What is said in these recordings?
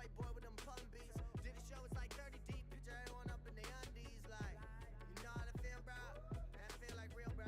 White boy with them pun beats. Did a show, it's like 30 deep. Picture everyone up in their undies. Like, you know how to feel, bro? That feel like real, bro.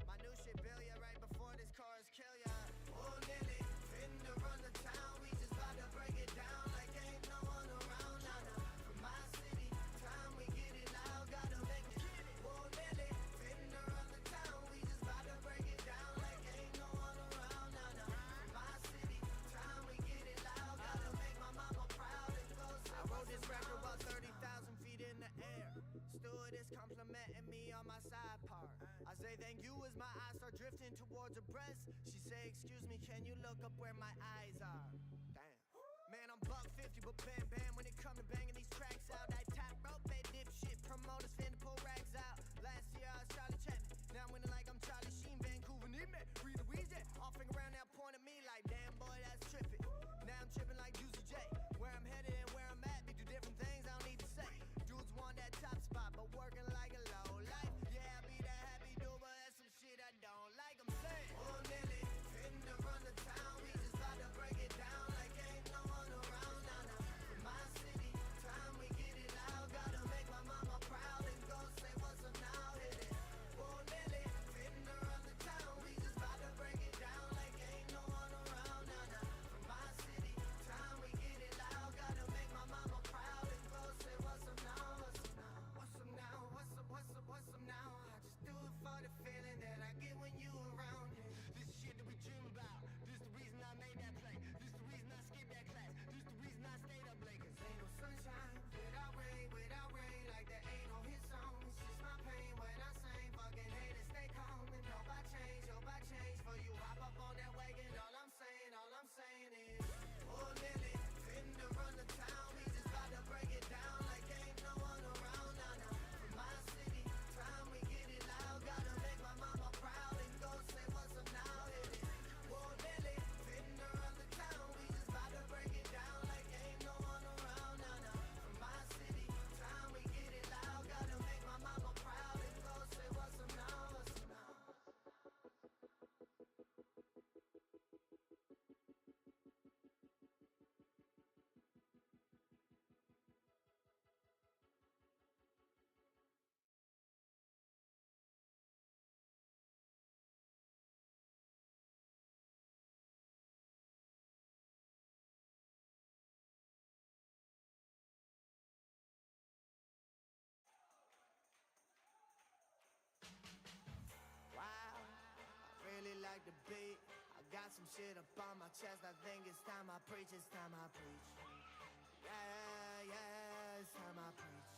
My new shit bill ya right before this chorus kill ya. Oh, Lily, fitting to run the town. We just about to break it down like ain't no one around. Nah, nah. From my city, time we get it loud. Gotta make it. Oh, Lily, fitting to run the town. We just about to break it down like ain't no one around. Nah, nah. From my city, time we get it loud. Gotta make my mama proud and go say I wrote this record about 30,000 feet in the air. Stewardess complimenting me on my side part. I say thank you as my eyes start drifting towards her breast. She say, excuse me, can you look up where my eyes are? Damn. Man, I'm $150, but bam, bam, when it come to banging these tracks out. I tap rope, they dipshit, promoters finna pull rags out. Last year I was Charlie Chaplin, now I'm winning like I'm Charlie Sheen. Vancouver need me, Rita Weezy, all finger around now pointing at me like, damn boy, that's tripping. Now I'm tripping like Juicy J, where I'm headed and where I'm at, we do different things, I don't need to say. Dudes want that top spot, but working like a low life. Yeah, I be that happy dude, but that's some shit I don't like, I'm saying. Oh, Lily, fitting to run the town, we just about to break it down like ain't no one around. Nah, nah. From my city, time we get it loud. Gotta make my mama proud and go say what's up now, hit it. Oh, Lily, fitting to run the town, we just about to break it down like ain't no one around. Nah, nah. From my city, time we get it loud. Gotta make my mama proud and go say what's up now, what's up now, what's up now, what's up, what's up, what's up now. I just do it for the feeling that I get when you around. This shit that we dream about. This the reason I made that play. This the reason I skipped that class. This the reason I stayed up late. Cause ain't no sunshine without rain. Like there ain't no hit song. It's just my pain when I sing. Fucking haters stay calm and hope I change for you. Hop up on that wagon. All I'm saying is, oh Lily, fitting to run the town. We just about to break it down like ain't no one around. Nah, nah. From my city, time we get it loud. Gotta make my mama proud and go say what's up now, hit it. Oh Lily, fitting to run the town. We just about to break it down like ain't no one around. Nah, nah. From my city, time we get it loud. Gotta make my mama proud and go say what's up now, what's up now. Wow, I really like the beat. I got some shit up on my chest. I think it's time I preach, it's time I preach. Yeah, yeah, it's time I preach.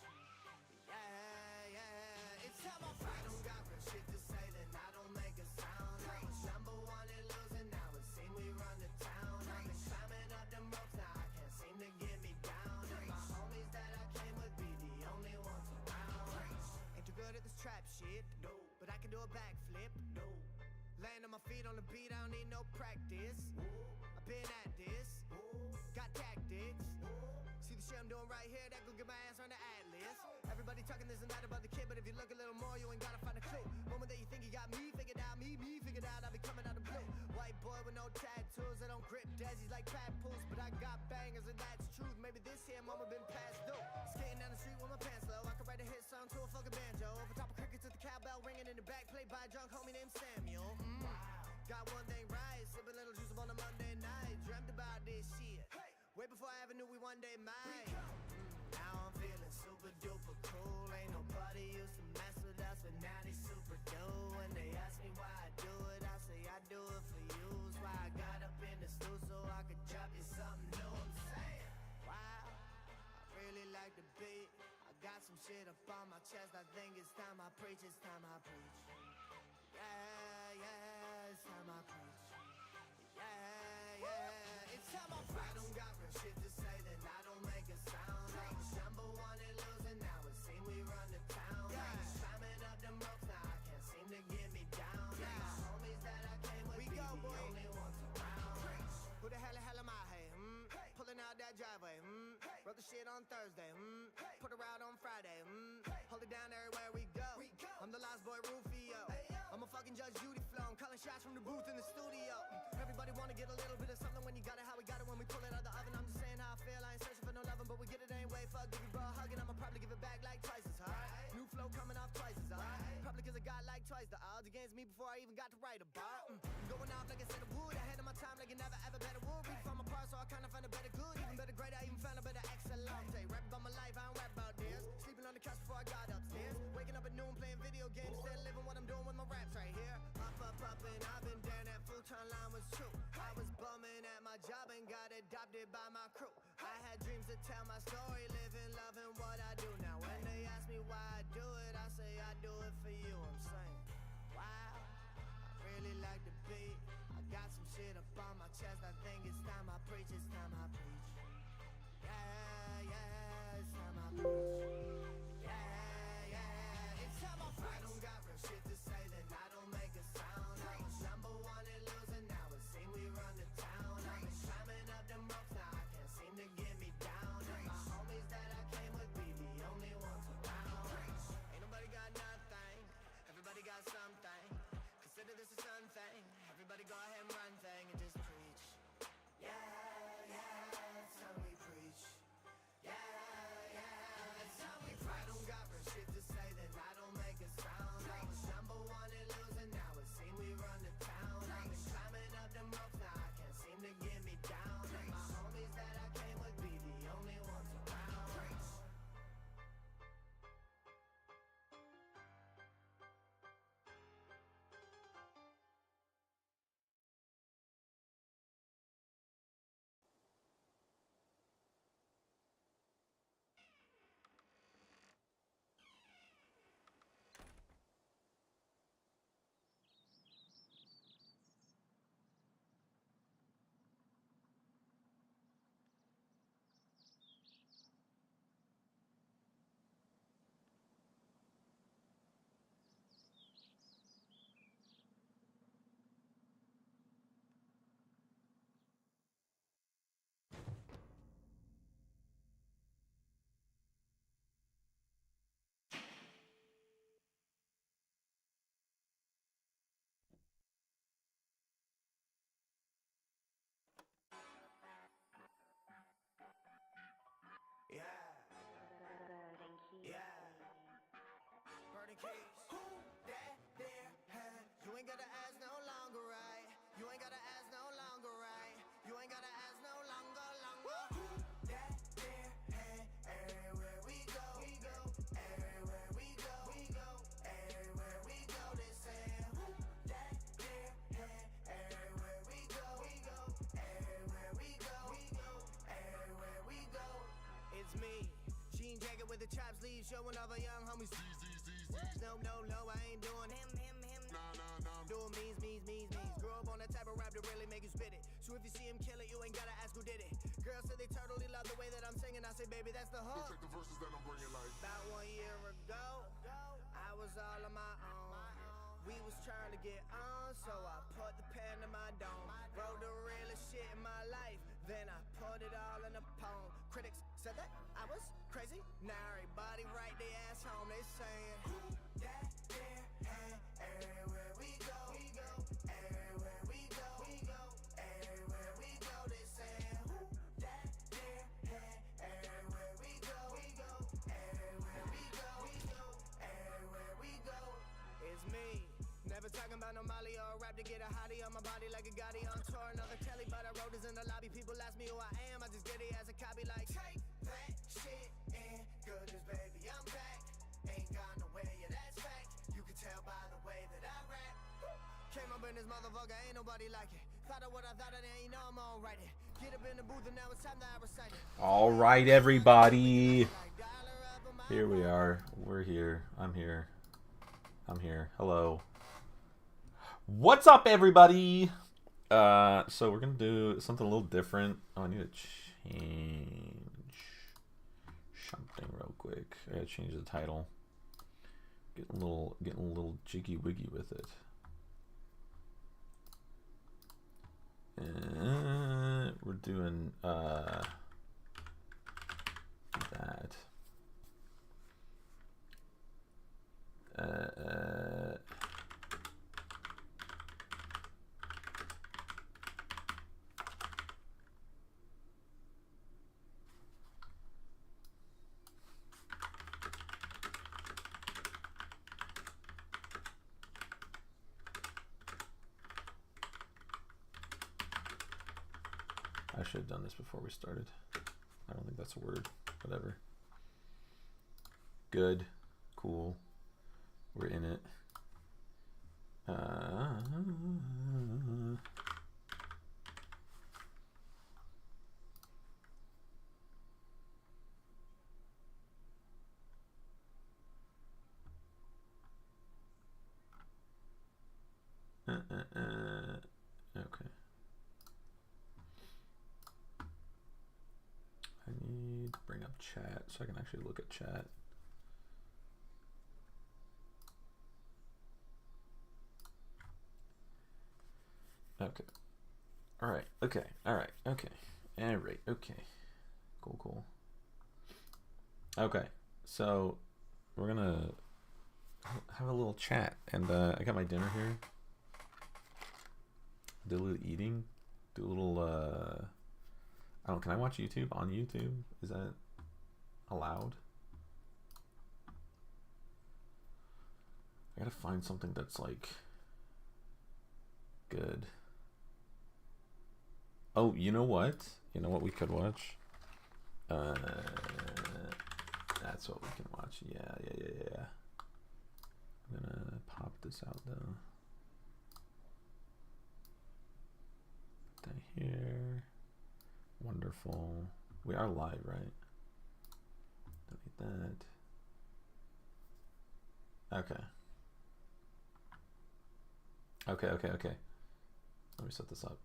Yeah, yeah, it's time I preach. I don't got real shit to say, then I don't make a sound. I was number one and losing, now it seems we run the town. I've been climbing up them ropes, now I can't seem to get me down. And my homies that I came with be the only ones around. Ain't too good at this trap shit, no. But I can do a backflip, no. Land on my feet on the beat, I don't need no practice. I've been at this, got tactics. See the shit I'm doing right here, that gon' get my ass on the atlas. Everybody talking this and that about the kid, but if you look a little more, you ain't gotta find a clue. Moment that you think you got me figured out, me figured out, I be coming out of blue. White boy with no tattoos, I don't grip daisies like papoose, but I got bangers and that's truth. Maybe this here moment been passed through. Skating down the street with my pants low, I could write a hit song to a fucking banjo. Over top of crickets with the cowbell ringing in the back, played by a drunk homie named Samuel. Got one thing right, sipping little juice up on a Monday night. Dreamt about this shit, way before I ever knew we one day might. Now I'm feeling super duper cool. Ain't nobody used to mess with us, but now they super do. When they ask me why I do it, I say I do it for you. It's why I got up in the stool so I could drop you something new. I'm saying, wow, I really like the beat. I got some shit up on my chest. I think it's time I preach, it's time I preach. Yeah, yeah, it's time I preach. Yeah, yeah, it's time I preach. I don't got real shit to say, then I don't make a sound. I was number one and losing, now it seems we run the town. Climbing up them ropes, now I can't seem to get me down. My homies that I came with, we be go, the only ones around. Who the hell am I, hey? Pulling out that driveway, wrote the shit on Thursday, put her out on Friday, hold it down everywhere we go. I'm the last boy Rufio, I'm a fucking Judge Judy flow, I'm calling shots from the booth in the studio. Everybody wanna get a little bit of something when you got it, how we got it when we pull it out the oven. I'm just saying how I feel, I ain't searching but we get it anyway. Fuck, give you bro a hug and I'ma probably give it back like twice as hard. New flow coming off twice as hard. Probably cause I got like twice the odds against me before I even got to write a bar. Going off like I said I would. Ahead of my time like you never ever better would. Reach from apart so I kinda find a better good. Even better great, I even found a better excellent. Rap about my life, I don't rap about this. Sleeping on the couch before I got upstairs. Waking up at noon playing video games. Instead of living what I'm doing with my raps right here. Up, and I've been down that full-time line was true. I was bumming at my job and got adopted by my crew. I had dreams to tell my story, living, loving what I do. Now when they ask me why I do it, I say I do it for you. I'm saying, wow, I really like the beat. I got some shit up on my chest. I think it's time I preach, it's time I preach. Yeah, it's time I preach. Yeah, it's time I preach. I don't got real shit to say, then I don't make a sound. I was number one and losing, now it seems we run the town. I've been climbing up them ropes, now I can't seem to get me down. And my homies that I came with be the only ones around. Ain't nobody got nothing, everybody got something. Consider this a sun thing, everybody go ahead and run thing and just preach. Yeah, it's how we preach. Yeah, it's how we preach. I don't got real shit to say, then I don't make a sound. I was number one and losing, now it seems we run the town. I've been climbing up them ropes, now I can't seem to get me down. And my homies that I came with be the only ones around. Burning keys. Who that there? You ain't gotta ask no longer, right? You ain't gotta ask no longer, right? You ain't gotta ask no longer. Who that there? Everywhere we go, everywhere we go, everywhere we go. They say, who that there? Everywhere we go, everywhere we go, everywhere we go. It's me. Jean jacket with the chop sleeves, showing off a young homies. No, I ain't doing him. Nah. Doing means. Grew up on that type of rap that really make you spit it. So if you see him kill it, you ain't gotta ask who did it. Girls say they totally love the way that I'm singing. I say, baby, that's the hook. Check the verses that I'm bringing like. About 1 year ago, I was all on my own. We was trying to get on, so I put the pen to my dome. Wrote the realest shit in my life, then I put it all in a poem. Critics said that I was crazy. Now everybody write their ass home. They saying, who that there? Everywhere we go, everywhere we go, everywhere we go. They saying, who that there? Everywhere we go, everywhere we go, everywhere we go. It's me. Never talking about no Molly or a rap to get a hottie on my body like a Gotti on tour. Another telly, but I wrote this in the lobby. People ask me who I am, I just get it as a copy like, take that shit in. Goodness, baby, I'm back. Ain't gone nowhere, yeah, that's fact. You can tell by the way that I rap. Came up in this motherfucker, ain't nobody like it. Thought of what I thought, and ain't know I'm on right it. Get up in the booth, and now it's time that I recite it. All right, everybody. Here we are. We're here. I'm here. Hello. What's up, everybody? So we're gonna do something a little different. Oh, I need to change something real quick. I gotta change the title. Getting a little jiggy wiggy with it. And we're doing that. I should have done this before we started. I don't think that's a word. Whatever. Good. Cool. We're in it. Okay. I need to bring up chat so I can actually look at chat. Okay. All right. Okay. All right. Okay. All right. Okay. Cool. Cool. Okay. So we're gonna have a little chat, and I got my dinner here. Do a little eating. Do a little. I don't. Can I watch YouTube on YouTube? Is that allowed? I gotta find something that's like good. Oh, you know what? You know what we could watch? That's what we can watch. Yeah. I'm gonna pop this out though. Put that here. Wonderful. We are live, right? Delete that. Okay. Okay. Let me set this up.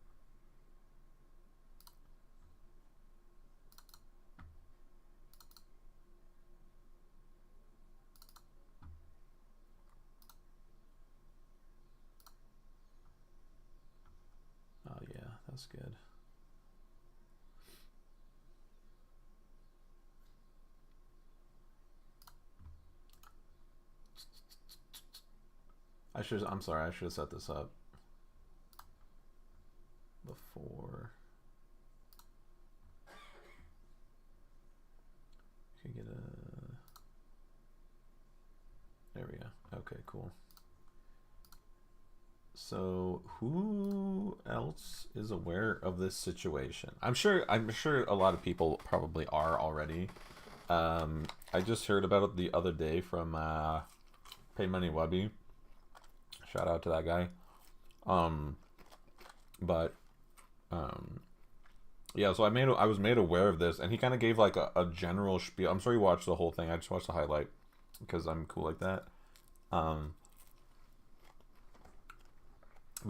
Oh yeah, that's good. I'm sorry, I should have set this up before. You can get a. There we go. Okay, cool. So who else is aware of this situation? I'm sure a lot of people probably are already. I just heard about it the other day from Pay Money Webby. Shout out to that guy. Yeah, so I was made aware of this, and he kind of gave like a general spiel. I'm sorry you watched the whole thing. I just watched the highlight because I'm cool like that. But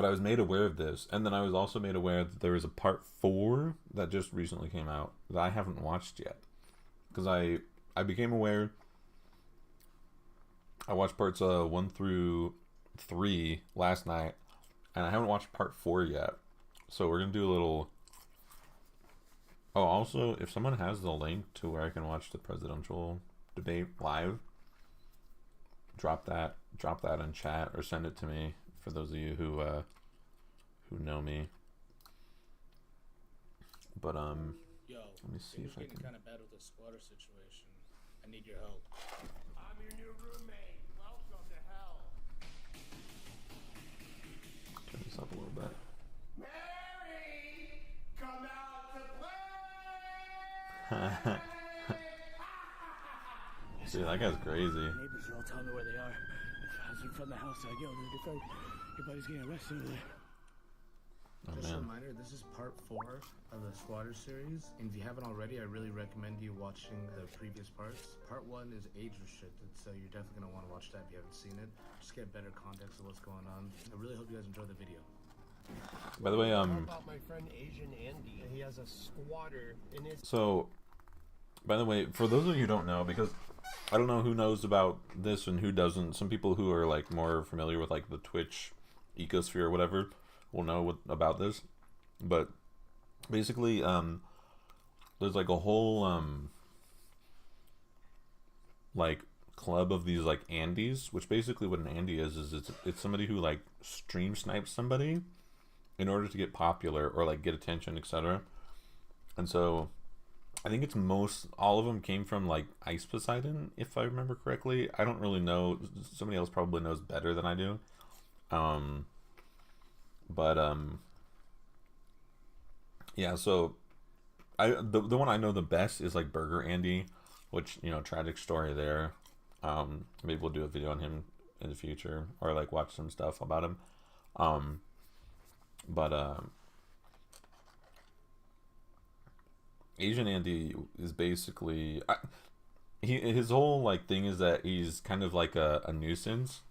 I was made aware of this, and then I was also made aware that there is a part 4 that just recently came out that I haven't watched yet. Because I became aware. I watched parts 1 through 3 last night, and I haven't watched part 4 yet. So we're gonna do a little. Oh, also, if someone has the link to where I can watch the presidential debate live, drop that in chat or send it to me for those of you who know me. But Yo, let me see if I can. Kind of bad with the squatter situation. I need your help. I'm your new roommate. Welcome to hell. Turn this up a little bit. Mary, come out to play. Dude, that guy's crazy. Neighbors are all telling me where they are. As in front of the house, like, yo, dude, your buddy's getting arrested over there. Oh, Just a man. reminder, this is part 4 of the Squatter series, and if you haven't already, I really recommend you watching the previous parts. Part 1 is age restricted, so you're definitely going to want to watch that if you haven't seen it. Just get better context of what's going on. I really hope you guys enjoy the video. By the way, How about my friend Asian Andy? He has a squatter in his. So, by the way, for those of you who don't know, because I don't know who knows about this and who doesn't. Some people who are like more familiar with like the Twitch ecosphere or whatever will know about this. But basically, there's like a whole like club of these like Andes, which basically what an Andy is it's somebody who like stream snipes somebody in order to get popular or like get attention, etc. And so I think it's all of them came from like Ice Poseidon, if I remember correctly. I don't really know. Somebody else probably knows better than I do. Yeah, so the one I know the best is like Burger Andy, which, you know, tragic story there. Maybe we'll do a video on him in the future, or like watch some stuff about him. But Asian Andy is basically his whole like thing is that he's kind of like a nuisance,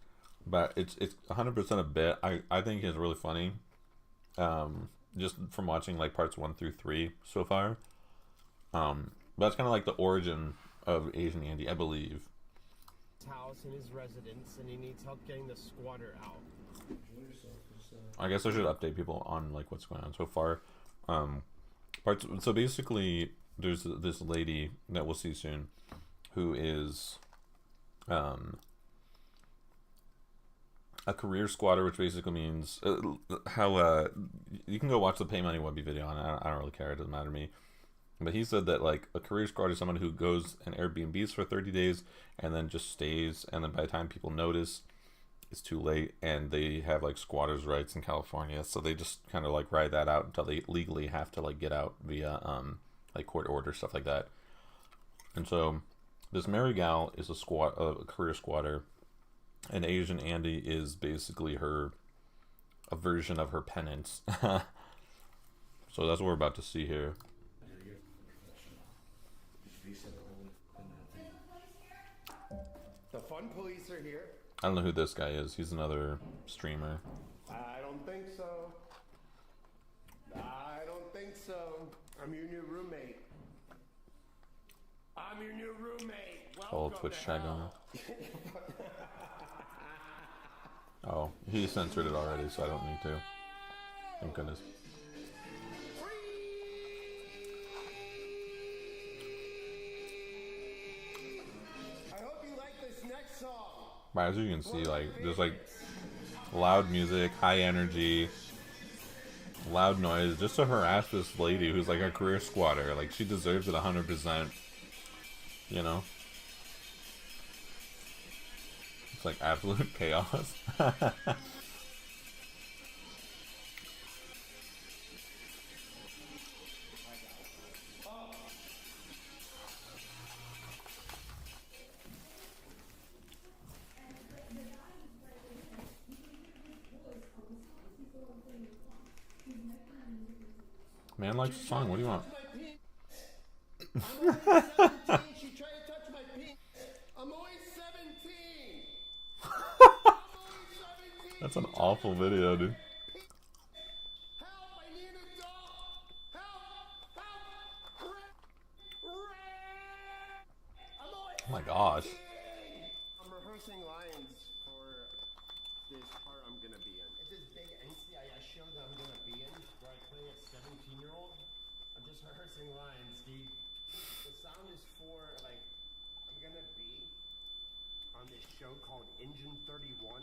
but it's 100% a bit. I think he's really funny. Just from watching like parts 1 through 3 so far. But that's kind of like the origin of Asian Andy, I believe. House in his residence, and he needs help getting the squatter out. I guess I should update people on like what's going on so far. So basically, there's this lady that we'll see soon, who is a career squatter, which basically means how you can go watch the Pay Money Webby video on it. I don't really care; it doesn't matter to me. But he said that like a career squatter is someone who goes and Airbnbs for 30 days and then just stays, and then by the time people notice, it's too late, and they have like squatters' rights in California, so they just kind of like ride that out until they legally have to like get out via like court order, stuff like that. And so this Mary Gal is a career squatter, and Asian Andy is basically a version of her penance. So that's what we're about to see here. The fun police are here. I don't know who this guy is. He's another streamer. I don't think so. I don't think so. I'm your new roommate. I'm your new roommate. Old Twitch chat going. Oh, he censored it already, so I don't need to. Thank goodness. I hope you like this next song. But as you can see, like, there's like loud music, high energy, loud noise, just to harass this lady who's like a career squatter. Like, she deserves it 100%. You know? It's like absolute chaos. Man likes the song. What do you want? I'm only 17. She tried to touch my penis. I'm only 17. I'm only 17. That's an awful video, dude. Help! I need an adult. Help! Help! I'm only Oh my gosh. 17. I'm rehearsing lines for this part I'm gonna be in. It's this big NCIS show that I'm gonna be in, where I play a 17-year-old. I'm just rehearsing lines, dude. The sound is for, like, I'm gonna be on this show called Engine 31,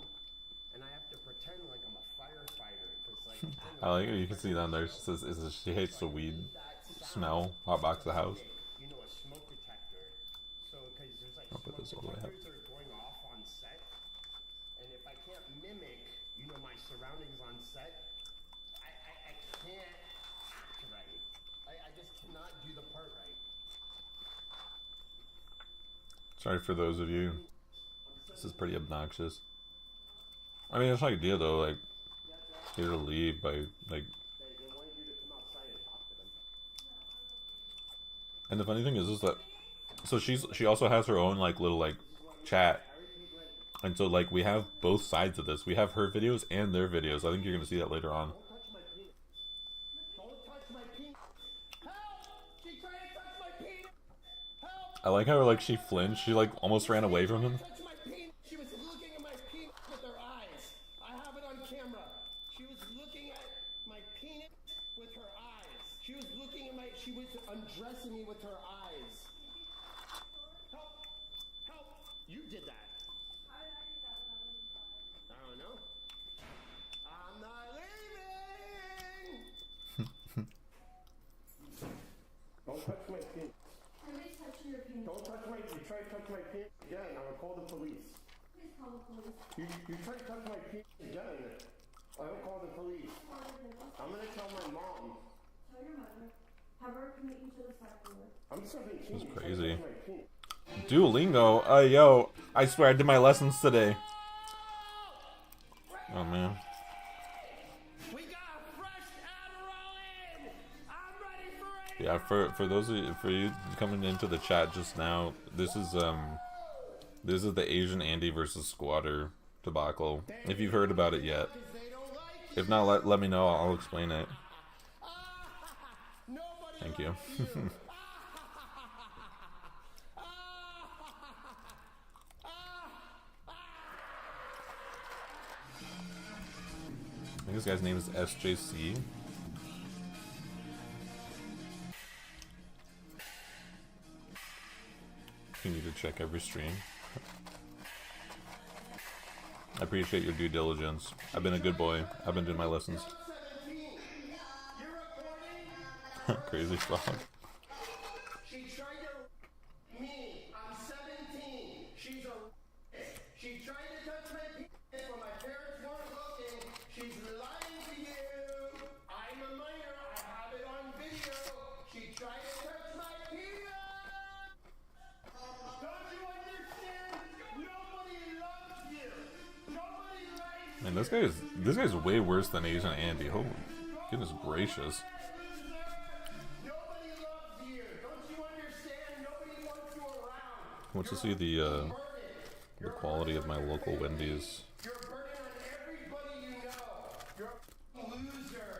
and I have to pretend like I'm a firefighter, because, like, I like it. You can see down there. She says she hates the weed smell. Hot box the house. you know, a smoke detector. So, because there's like I'll put smoke this all the way up. detectors that are going off on set, and if I can't mimic, you know, my surroundings on set, I can't act right. I just cannot do the part right. Sorry for those of you. This is pretty obnoxious. I mean, it's no idea though. Like, get her to leave by like. They wanted you to come outside and talk to them. And the funny thing is that, so she also has her own like little like chat, and so like we have both sides of this. We have her videos and their videos. I think you're gonna see that later on. Don't touch my penis. Help! She tried to touch my penis. Help! I like how like she flinched. She like almost ran away from him. Touch my penis. She was looking at my penis with her eyes. I have it on camera. She was looking at my penis with her eyes. She was looking at my. She was undressing me with her eyes. Help! Help! You did that. I don't know. I'm not leaving. Don't touch my penis. Somebody's touching your penis. Don't touch my. You try to touch my penis again, I will call the police. Please call the police. You try to touch my penis again, I will call the police. Call the police. I'm gonna tell my mom. Tell your mother. Have her commit you to the second one. I'm 17. This is You try to crazy. touch my penis. Duolingo. Yo, I swear I did my lessons today. Oh man. We got a fresh Adderall in. I'm ready for it. Yeah, for those of you, for you coming into the chat just now, this is the Asian Andy versus Squatter debacle. If you've heard about it yet. If not, let me know. I'll explain it. Thank you. I think this guy's name is SJC. You need to check every stream. I appreciate your due diligence. I've been a good boy. I've been doing my lessons. Crazy frog. She tried to me. I'm 17. She's a. She tried to touch my penis when my parents weren't looking. She's lying to you. I'm a minor. I have it on video. She tried to touch my penis. Don't you understand? Nobody loves you. Nobody likes you. Man, this guy's way worse than Asian Andy. Holy goodness gracious. Nobody loves you. Don't you understand? Nobody wants you around. Want to see the quality of my local Wendy's. You're a burden on everybody you know. You're a loser.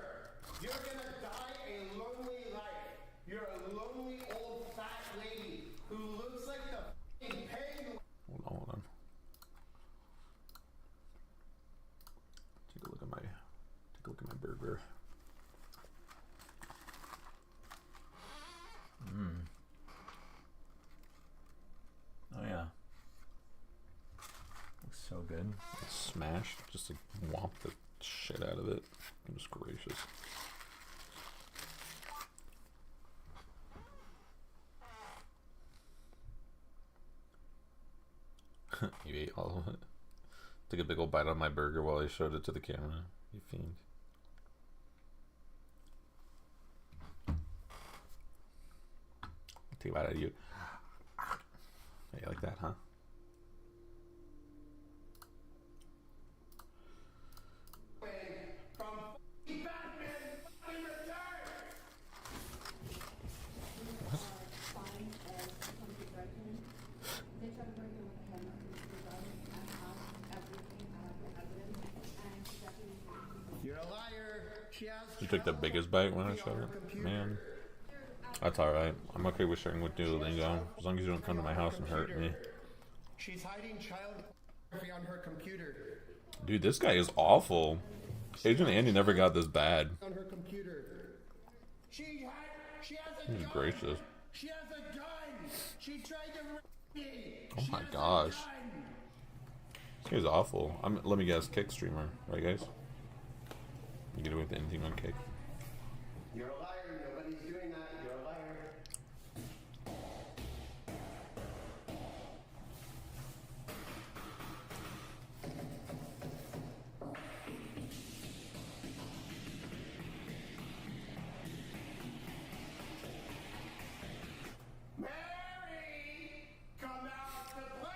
You're gonna die a lonely life. You're a lonely old fat lady who looks like the f***ing penguin. Hold on. Take a look at my burger. Oh yeah. Looks so good. It's smashed. Just like whomp the shit out of it. Goodness gracious. You ate all of it. Took a big old bite out of my burger while I showed it to the camera. You fiend. Take a bite out of you. Yeah, you like that, huh? From Batman fucking Return. Fine as come to Brighton. They tried to break in with a hammer into the garden and have everything. I have the evidence. And she definitely. You're a liar. She has. You took the biggest bite when I showed it? Man. That's alright. I'm okay with sharing with Duolingo. As long as you don't come to my house and hurt me. She's hiding child pornography on her computer. Dude, this guy is awful. Agent Andy never got this bad. On her computer. She has a He's gun. gracious. She has a gun. She tried to rape me. Oh She my has a gosh. gun. This guy's awful. Let me guess, kick streamer, right guys? You get away with anything on kick. You're a liar. Nobody's doing that. You're a liar. Mary, come out to play.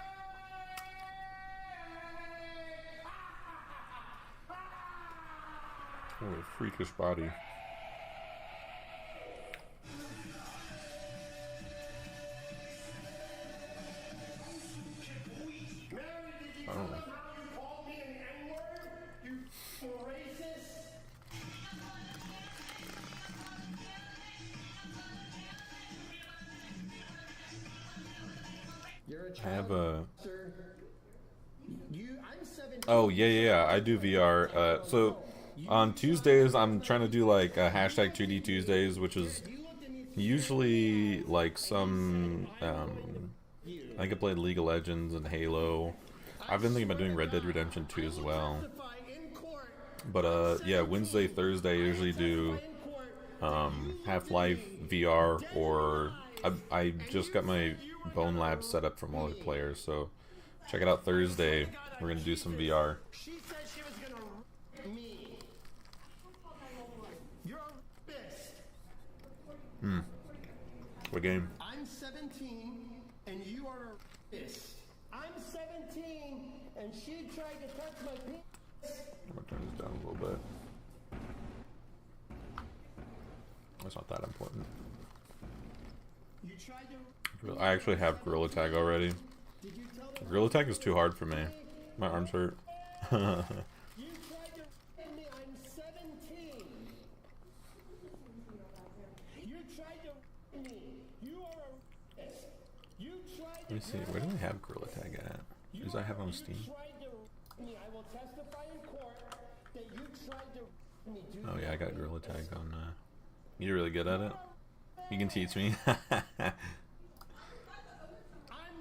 Oh, a freakish body. Mary, did you tell them how you called me an N-word? You racist. You're a I have a. sir. I'm 17. Oh yeah. I do VR. So on Tuesdays, I'm trying to do like a hashtag 2D Tuesdays, which is usually like some. I could play League of Legends and Halo. I've been thinking about doing Red Dead Redemption 2 as well. But yeah, Wednesday, Thursday, I usually do Half-Life VR, or I just got my Bone Lab set up for multiplayer, so check it out Thursday. We're gonna do some VR. She said she was gonna rape me. You're a rapist. What game? I'm 17 and you are a rapist. I'm 17 and she tried to touch my penis. I'm gonna turn this down a little bit. That's not that important. You tried to. I actually have Gorilla Tag already. Did you tell them? Gorilla Tag is too hard for me. My arms hurt. You tried to rape me. I'm 17. You tried to rape me. You are a rapist. You tried to. Let me see. Where do I have Gorilla Tag at? Does I have on Steam? You tried to rape me. I will testify in court that you tried to rape me. Oh yeah, I got Gorilla Tag on. You're really good at it. You can teach me. I'm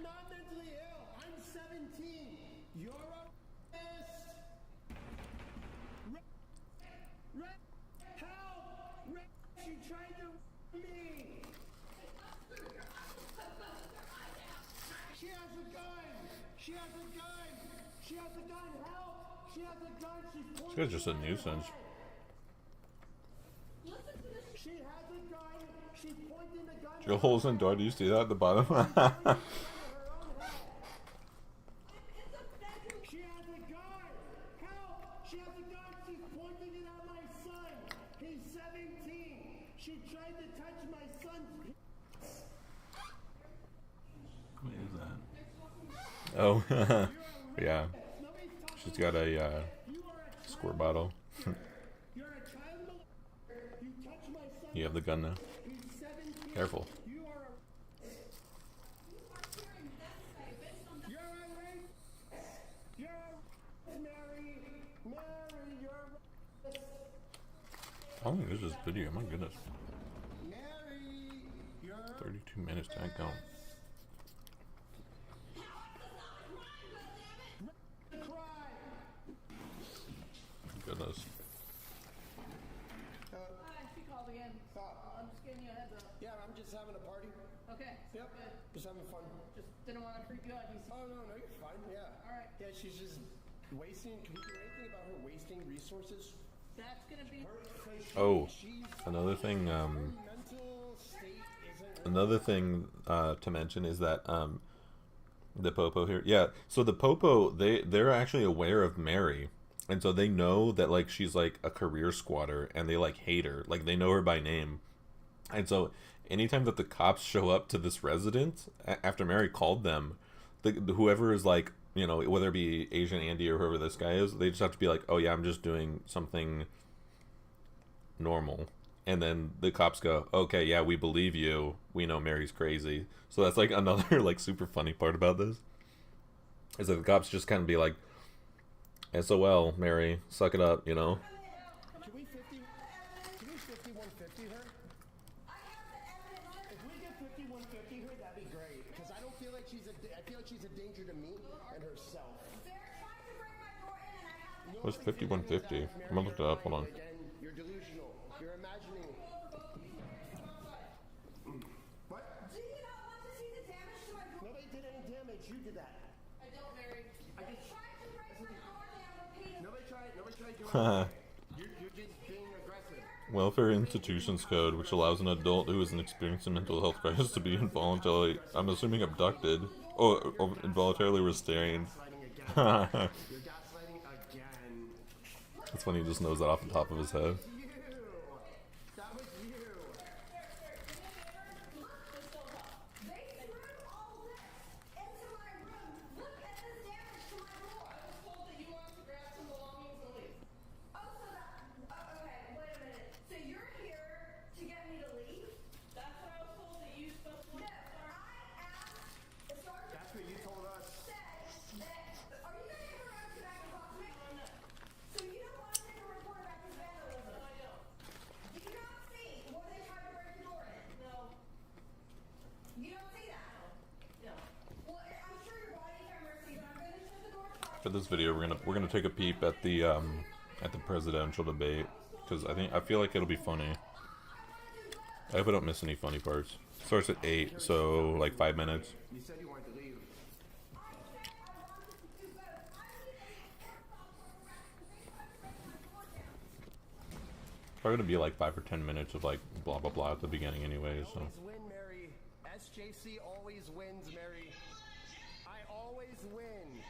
not mentally ill. I'm 17. You're a rapist. Help! She tried to rape me. She has a gun. She has a gun. She has a gun. Help! She has a gun. She's This pointing. guy's just a nuisance. She has a gun. She's pointing the gun. Drill holes in door. Do you see that at the bottom? She has a gun. Help! She has a gun. She's pointing it at my son. He's 17. She tried to touch my son's penis. What is that? Oh, yeah. She's got a squirt bottle. You're a child molester. You touch my son. You have the gun now. He's 17. Careful. You are a rapist. You're a rapist. You're a rapist, Mary. Mary, you're a rapist. How long is this video? My goodness. Mary, you're a 32 minutes. Tag count. cry. Goodness. Hi, she called again. I'm just giving you a heads up. Yeah, I'm just having a party. Okay. Yep. Good. Just having fun. Just didn't want to freak you out. You see. Oh, no, you're fine. Yeah. All right. Yeah, she's just wasting. Can you do anything about her wasting resources? That's gonna be. Oh, another thing. Mental state isn't. Another thing to mention is that the Popo here. Yeah. So the Popo, they're actually aware of Mary, and so they know that like she's like a career squatter, and they like hate her. Like they know her by name, and so anytime that the cops show up to this residence after Mary called them, whoever is like, you know, whether it be Asian Andy or whoever this guy is, they just have to be like, oh yeah, I'm just doing something normal. And then the cops go, okay, yeah, we believe you. We know Mary's crazy. So that's like another like super funny part about this. Is that the cops just kind of be like, SOL, Mary, suck it up, you know? Can we 5150 her? If we get 5150 her, that'd be great. Because I don't feel like I feel like she's a danger to me and herself. What's 5150? I'm gonna look it up. Hold on. Again, you're delusional. You're imagining. What? Do you not want to see the damage to my door? Nobody did any damage. You did that. I don't, Mary. I just. Tried to break my door down with penis. Nobody tried doing it. You're just being aggressive. Welfare Institutions Code, which allows an adult who is experiencing mental health crisis to be involuntarily, I'm assuming abducted, or involuntarily restrained. You're gaslighting again. It's funny, he just knows that off the top of his head. You. That was you. They threw all this into my room. Look at this damage to my door. I was told that you wanted to grab some belongings and leave. Oh, so that. Okay, wait a minute. So you're here to get me to leave? That's what I was told that you supposed to. No, I asked the sergeant. That's what you told us. Said that. Are you going to come around tonight and talk to me? No. So you don't want to take a report about this vandalism? No, I don't. Do you not see where they tried to break the door in? No. You don't see that? No. Well, I'm sure your body camera sees it. I'm going to shut the door. For this video, we're gonna take a peep at the presidential debate, because I feel like it'll be funny. I hope I don't miss any funny parts. Starts at 8, so like 5 minutes. You said you wanted to leave. Probably gonna be like 5 or 10 minutes of like blah blah blah at the beginning, anyway. So. Always win, Mary. SJC always wins, Mary. I always win.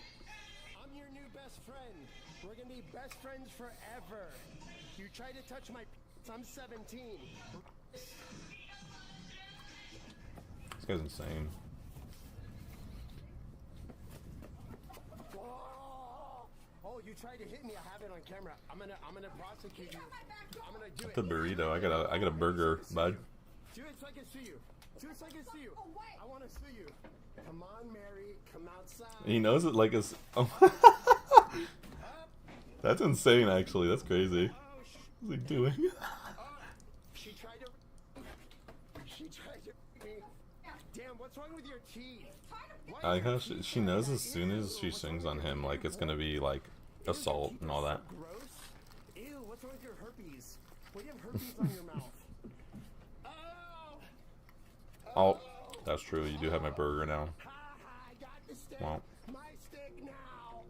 I'm your new best friend. We're gonna be best friends forever. You try to touch my I'm 17. This guy's insane. Oh, you tried to hit me. I have it on camera. I'm gonna prosecute you. I'm gonna do it. The burrito. I got a burger, bud. Do it so I can sue you. Do it so I can sue you. I want to sue you. Come on, Mary. Come outside. He knows it like it's. Oh. That's insane, actually. That's crazy. What's he doing? She tried to me. Damn, what's wrong with your teeth? I like how she knows as soon as she sings on him, like it's gonna be like assault and all that. Gross. Ew, what's wrong with your herpes? Why do you have herpes on your mouth? Oh, that's true. You do have my burger now. I got the stick. Well. My stick now.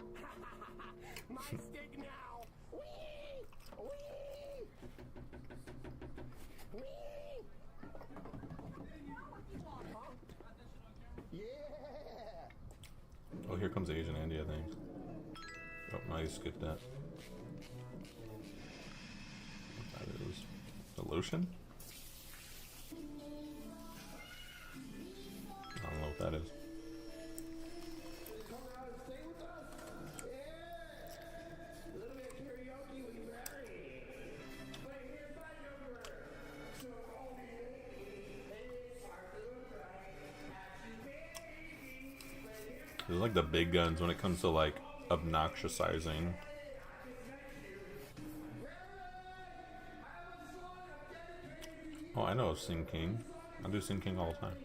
My stick now. Wee! Wee! Wee! Huh? Yeah! Oh, here comes Asian Andy, I think. Oh, no, you skipped that. That is the lotion? I don't know what that is. Come around and stay with us. Yeah! A little bit of karaoke with Mary. But here's my number. So call me it's hard to right. These are like the big guns when it comes to like obnoxiousizing. Oh, I know Sing King. I do Sing King all the time.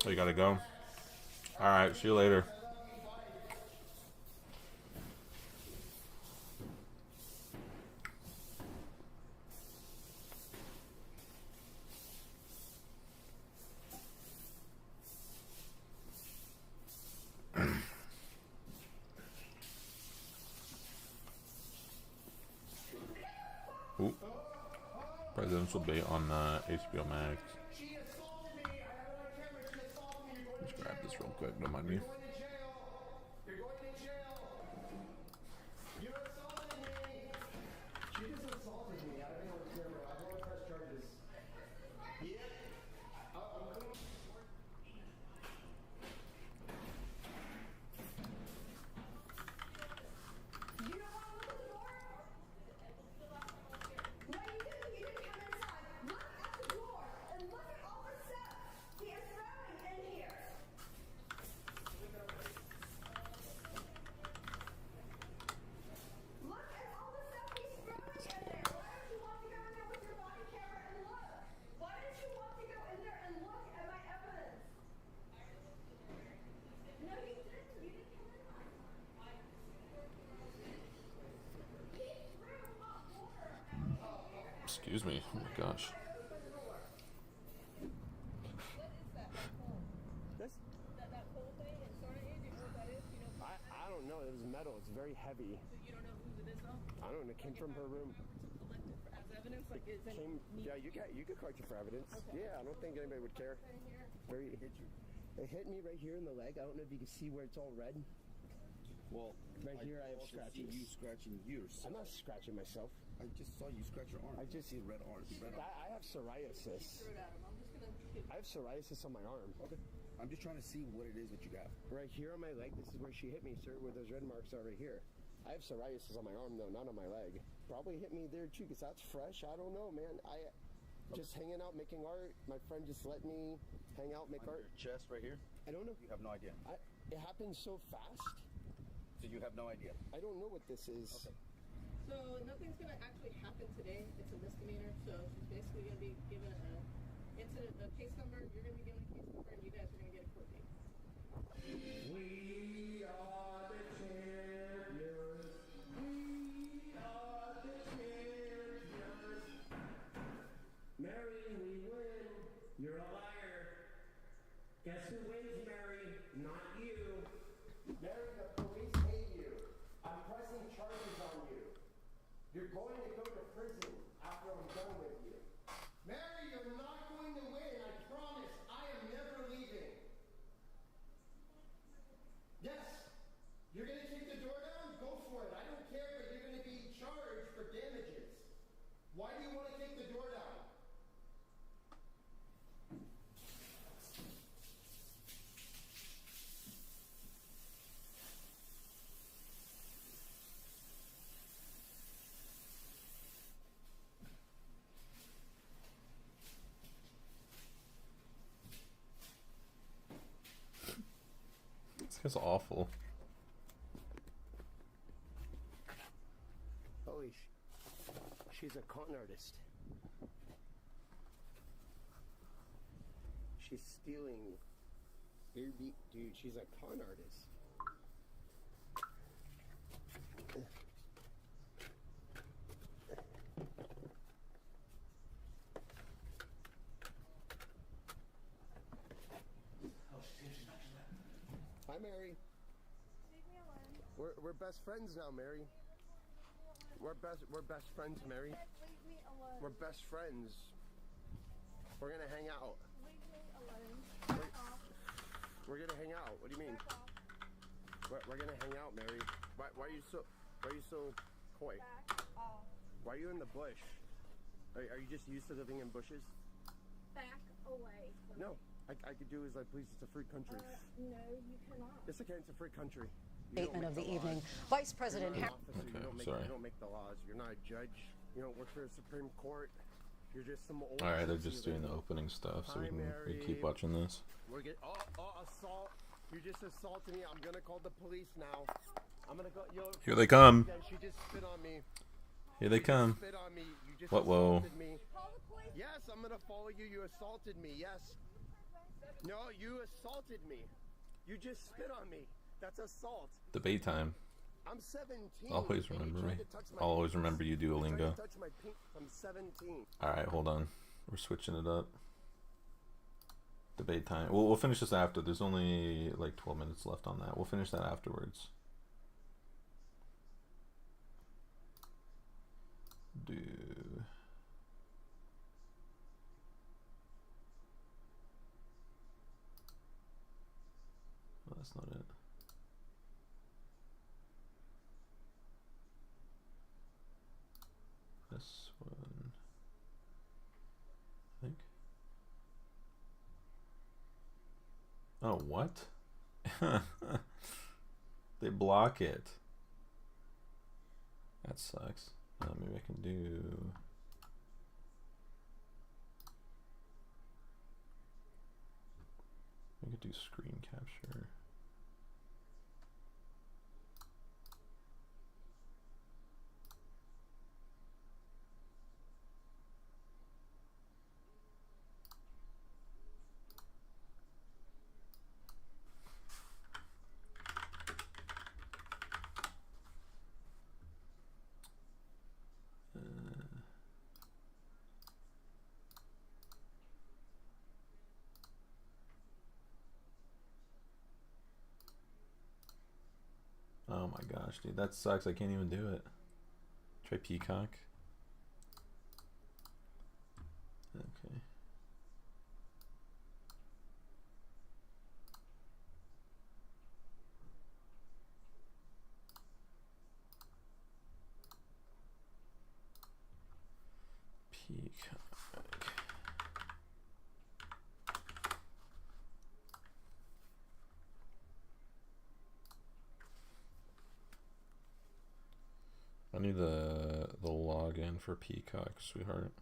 Oh, you gotta go? Alright, see you later. Ooh. Presidential bait on HBO Max. Let's grab this real quick, don't mind me. You're going to jail. You assaulted me. She just assaulted me. I don't know what's going on. I'm going to press charges. Yeah. You don't want to look at the door? No, you didn't. You didn't come inside. Look at the door and look at all the stuff he is throwing in here. Look at all the stuff he's throwing in there. Why don't you want to go in there with your body camera and look? Why don't you want to go in there and look at my evidence? No, you didn't. You didn't come in last time. He threw hot water at me here. Excuse me. Oh my gosh. That whole thing and starting it, do you know what that is? You know, I don't know. It was metal. It's very heavy. you don't know whose it is though? I don't know. It came from her room. Collect it as evidence, like is it Yeah, you could collect it for evidence. Yeah, I don't think anybody would care. Very. It hit you. It hit me right here in the leg. I don't know if you can see where it's all red. Well, Right here I have also see scratches. you scratching yourself. I'm not scratching myself. I just saw you scratch your arm. I just see red arm. Red arm. I have psoriasis. I'm just gonna get I have psoriasis on my arm. Okay. I'm just trying to see what it is that you got. Right here on my leg. This is where she hit me, sir. Where those red marks are right here. I have psoriasis on my arm though, not on my leg. Probably hit me there too, cause that's fresh. I don't know, man. I just hanging out making art. My friend just let me hang out, make On art. your chest right here? I don't know. You have no idea. It happened so fast. So you have no idea. I don't know what this is. Okay. So nothing's gonna actually happen today. It's a misdemeanor, so she's basically gonna be given a into the case number. You're gonna be given a case number, and you guys are gonna get a court date. We are the champions. We are the champions. Mary, we win. You're a liar. Guess who wins, Mary? Not you. Mary, the police hate you. I'm pressing charges on you. You're going to go to prison after I'm done with you. Mary, you're not going to win. I promise. I am never leaving. Yes. You're going to take the door down? Go for it. I don't care, but you're going to be charged for damages. Why do you want to take the door down? This guy's awful. Holy she's a con artist. She's stealing baby. Dude, she's a con artist. Hi, Mary. Leave me alone. We're best friends now, Mary. We're best friends, Mary. Leave me alone. We're best friends. We're gonna hang out. Leave me alone. Back off. We're gonna hang out. What do you mean? Back off. We're gonna hang out, Mary. Why are you so coy? Back off. Why are you in the bush? Are you just used to living in bushes? Back away. From No. me. I could do as I please. It's a free country. No, you cannot. Yes, I can. It's a free country. You don't Statement make of the laws. evening. Vice President You're Harris. not an officer. Okay, you sorry. don't make the laws. You're not a judge. You don't work for the Supreme Court. You're just some old. Alright, they're gypsy just doing the lady. opening stuff, so we Hi, can Mary. keep watching this. We're getting assault. You just assaulted me. I'm gonna call the police now. I'm gonna go. Yo, Here they come. yeah, she just spit on me. Here they come. Spit on me. You just What, whoa. assaulted me. Call the police. Yes, I'm gonna follow you. You assaulted me. Yes. No, you assaulted me. You just spit on me. That's assault. Debate time. I'm 17. Always and you remember tried me. to touch my I'll always penis. remember you, You tried Duolingo. to touch my pink. I'm 17. Alright, hold on. We're switching it up. Debate time. We'll finish this after. There's only like 12 minutes left on that. We'll finish that afterwards. Do. Oh, that's not it. This one. I think. Oh, what? They block it. That sucks. Maybe I can do. I could do screen capture. Oh my gosh, dude, that sucks. I can't even do it. Try Peacock. Okay. Peacock. I need the login for Peacock, sweetheart.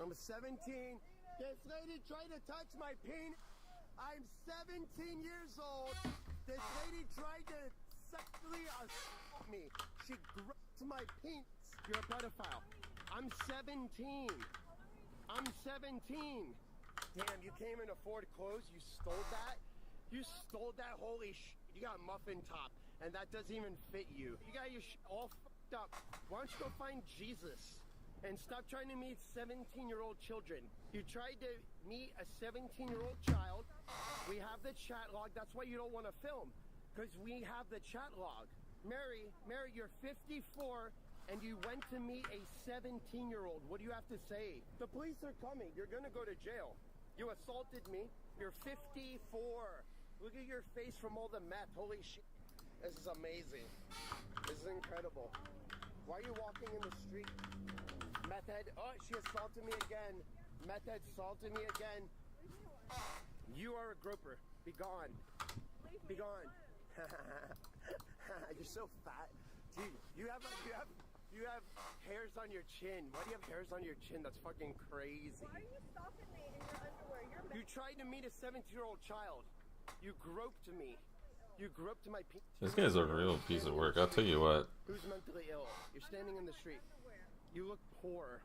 I'm 17. This lady tried to touch my penis. I'm 17 years old. This lady tried to sexually assault me. She gripped my penis. You're a pedophile. I'm 17. I'm 17. Damn, you can't even afford clothes. You stole that? You stole that? Holy shit. You got a muffin top, and that doesn't even fit you. You got your shit all fucked up. Why don't you go find Jesus and stop trying to meet 17-year-old children? You tried to meet a 17-year-old child. We have the chat log. That's why you don't want to film, because we have the chat log. Mary, you're 54, and you went to meet a 17-year-old. What do you have to say? The police are coming. You're going to go to jail. You assaulted me. You're 54. Look at your face from all the meth. Holy shit. This is amazing. This is incredible. Why are you walking in the street? Meth head. Oh, she assaulted me again. Meth head assaulted me again. You are a groper. Be gone. Be gone. You're so fat. Dude, you have hairs on your chin. Why do you have hairs on your chin? That's fucking crazy. Why are you stopping me in your underwear? You're You tried to meet a 17-year-old child. You groped me. You groped my penis. This guy's a real piece of work. I'll tell you what. Who's mentally ill? You're standing in the street. You look poor.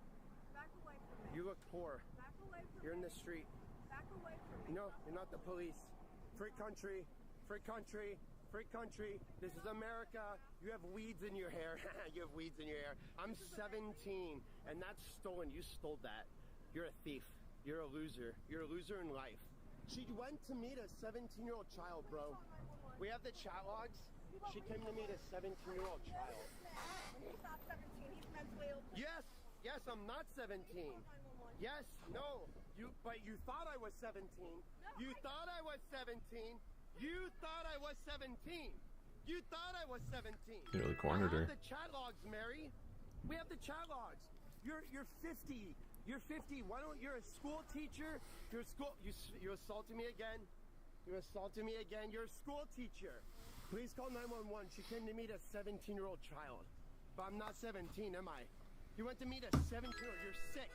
back away from me. You look poor. Back away from You're in me. the street. Back away from me. No, you're not the police. Free country. Free country. Free country. This is America. You have weeds in your hair. You have weeds in your hair. I'm 17, and that's stolen. You stole that. You're a thief. You're a loser. You're a loser in life. She went to meet a 17-year-old child, bro. We have the chat logs. She came to meet a 17-year-old child. He's not 17. He's mentally ill. Yes, yes, I'm not 17. Yes, no. But you thought I was 17. You thought I was 17. You thought I was 17. You thought I was 17. You really cornered her. We have the chat logs, Mary. We have the chat logs. You're 50. You're 50. Why don't you're a school teacher? You're a school. You assaulted me again. You assaulted me again. You're a school teacher. Please call 911. She came to meet a 17-year-old child. But I'm not 17, am I? You went to meet a 17-year-old. You're sick.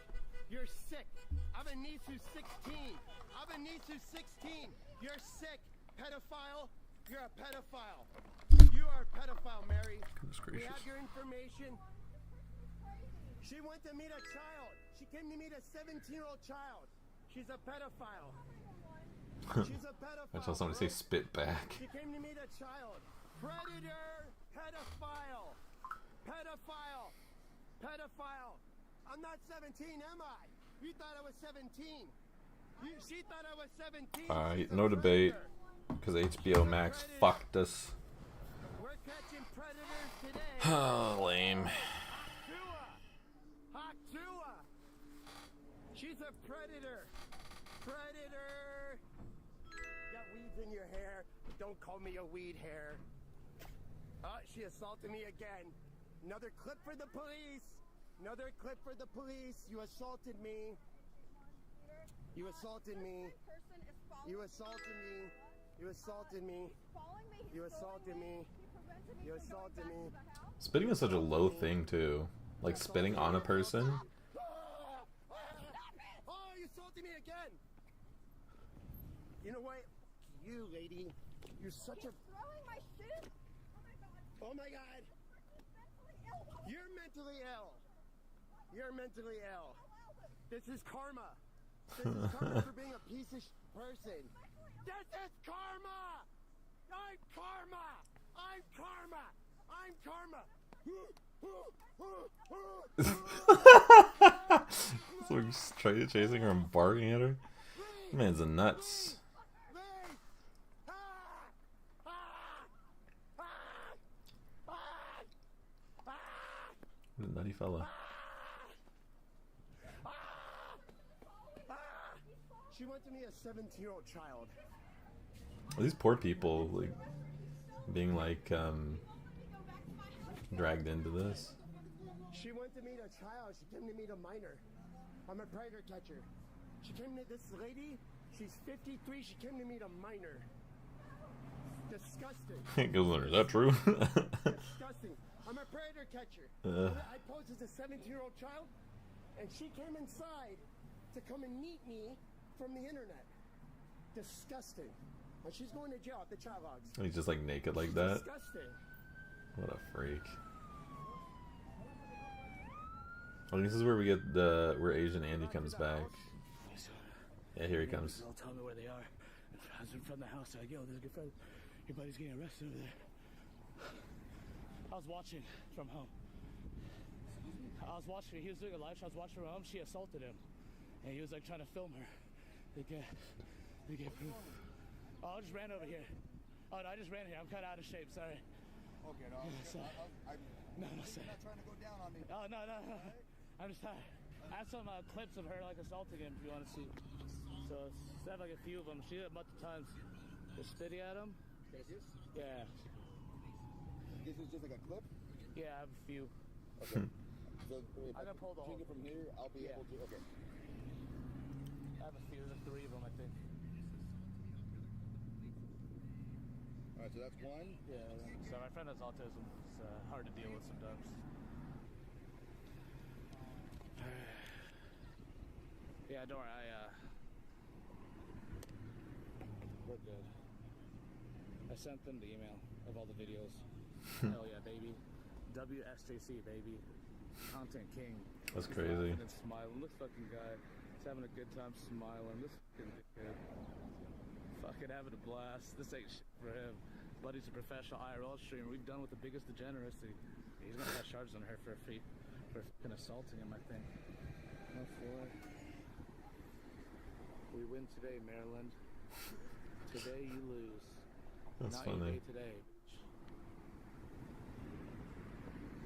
You're sick. I have a niece who's 16. I have a niece who's 16. You're sick. Pedophile. You're a pedophile. You are a pedophile, Mary. Goodness We gracious. have your information. She went to meet a child. She came to meet a 17-year-old child. She's a pedophile. She's a pedophile. I saw somebody say bro. spit back. She came to meet a child. Predator. Pedophile. Pedophile. Pedophile. I'm not 17, am I? You thought I was 17. She thought I was 17. Alright, She's a no debate. predator. Because HBO Max fucked us. We're catching predators today. Oh, lame. Haktua! She's a predator! Predator! Got weeds in your hair. Don't call me a weed hair. She assaulted me again. Another clip for the police! Another clip for the police! You assaulted me! You assaulted me! Person is following You assaulted me! You assaulted me! following me. He's You following assaulted me! He prevented me You from going assaulted back me! to the house. Spitting is such a low thing, too. Like, spitting on a person. Oh, you assaulted me again! You know what? You, lady, you're such a... Throwing my shit. Oh my god. Oh my god! Mentally ill. You're mentally ill! You're mentally ill! This is karma! This is karma for being a piece of person! This is karma! I'm karma! I'm karma! I'm karma! So he's chasing her and barking at her. This man's a nuts. Leave! Ah! Ah! Ah! Ah! Ah! What a nutty fella. She went to me a 17-year-old child. These poor people, like, being like, dragged into this. She went to meet a child. She came to meet a minor. I'm a predator catcher. She came to this lady. She's 53. She came to meet a minor. Disgusting. It goes under. Is that true? Disgusting. I'm a predator catcher. I posed as a 17-year-old child, and she came inside to come and meet me from the internet. Disgusting. And she's going to jail at the chat logs. He's just like naked like that. Disgusting. What a freak. Well, this is where we get the where Asian Andy comes back. Yeah, here he comes. They'll tell me where they are. I was in front of the house. They're like, yo, there's a good friend. Your buddy's getting arrested over there. I was watching from home. I was watching. He was doing a live show. I was watching from home. She assaulted him, and he was like trying to film her. They get proof. Oh, I just ran over here. Oh no, I just ran here. I'm kind of out of shape. Sorry. Okay, no, No, you're not trying to go down on me. Oh no. I'm just tired. I have some clips of her like assaulting him. If you want to see. So I have like a few of them. She did a bunch of times. Just spitting at him. Yeah. This is just like a clip? Yeah, I have a few. Okay. So if I'm gonna pull the whole. take it from here, I'll be able to. Okay. I have a few. There's 3 of them, I think. All right, so that's one. Yeah. So my friend has autism. It's hard to deal with sometimes. Yeah, don't worry. We're good. I sent them the email of all the videos. Hell yeah, baby. WSJC, baby. Content king. That's He's crazy. laughing and smiling. This fucking guy is having a good time smiling. This fucking kid. Fucking having a blast. This ain't shit for him. Buddy's a professional IRL streamer. We've done with the biggest degeneracy. He's gonna have charges on her for fucking assaulting him, I think. No, 4. We win today, Maryland. Today you lose. That's Not funny. today.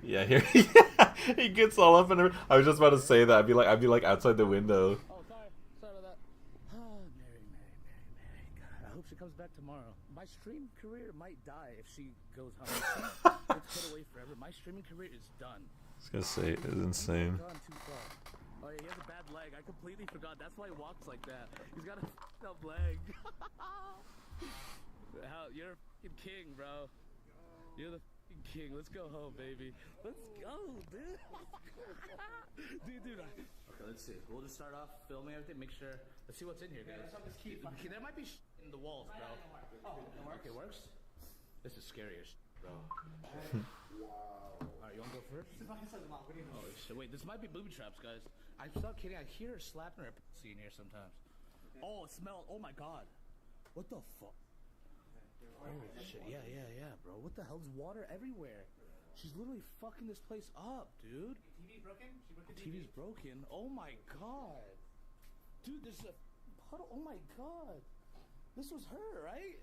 Yeah, here he gets all up in her. I was just about to say that. I'd be like outside the window. Oh, sorry about that. Oh, Mary. God, I hope she comes back tomorrow. My stream career might die if she goes home. It's put away forever. My streaming career is done. I was gonna say it's insane. Gone too far. Oh yeah, he has a bad leg. I completely forgot. That's why he walks like that. He's got a f***ed up leg. You're a fucking king, bro. You're the fucking king. Let's go home, baby. Let's go, dude. dude. Okay, let's see. We'll just start off filming everything. Make sure. Let's see what's in here, guys. Okay, there might be in the walls, bro. Okay, works. This is scary as bro. Alright, you wanna go first? Oh shit, wait, this might be booby traps, guys. I'm not kidding, I hear her slapping her pussy in here sometimes. Oh, it smells, oh my god. What the fuck? Oh shit, yeah, bro. What the hell? There's water everywhere. She's literally fucking this place up, dude. TV's broken? TV's broken? Oh my god. Dude, there's a puddle, oh my god. This was her, right?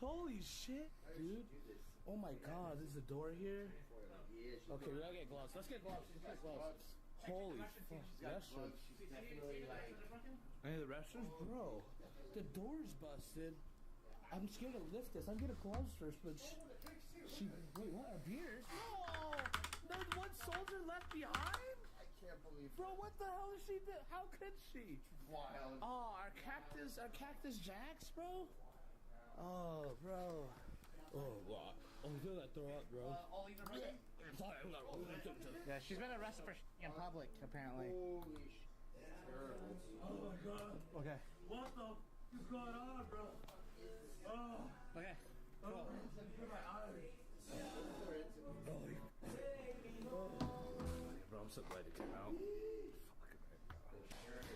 Holy shit, dude. Oh my god, there's a door here. Okay, we gotta get gloves. Let's get gloves. Holy fuck. Restrooms. Hey, the restrooms? Bro, the door's busted. I'm scared to lift this. I'm getting gloves first, but she wait, what? Our beers? No! There's one soldier left behind? I can't believe. Bro, what the hell is she doing? How could she? Wild. Oh, our cactus jacks, bro? Oh, bro. Oh, what? Oh, do that throw up, bro. Yeah, she's been arrested for in public, apparently. Holy shit. Terrible. Oh my god. Okay. What the f is going on, bro? Oh. Okay. Oh. My eyes. Bro, I'm so glad it came out.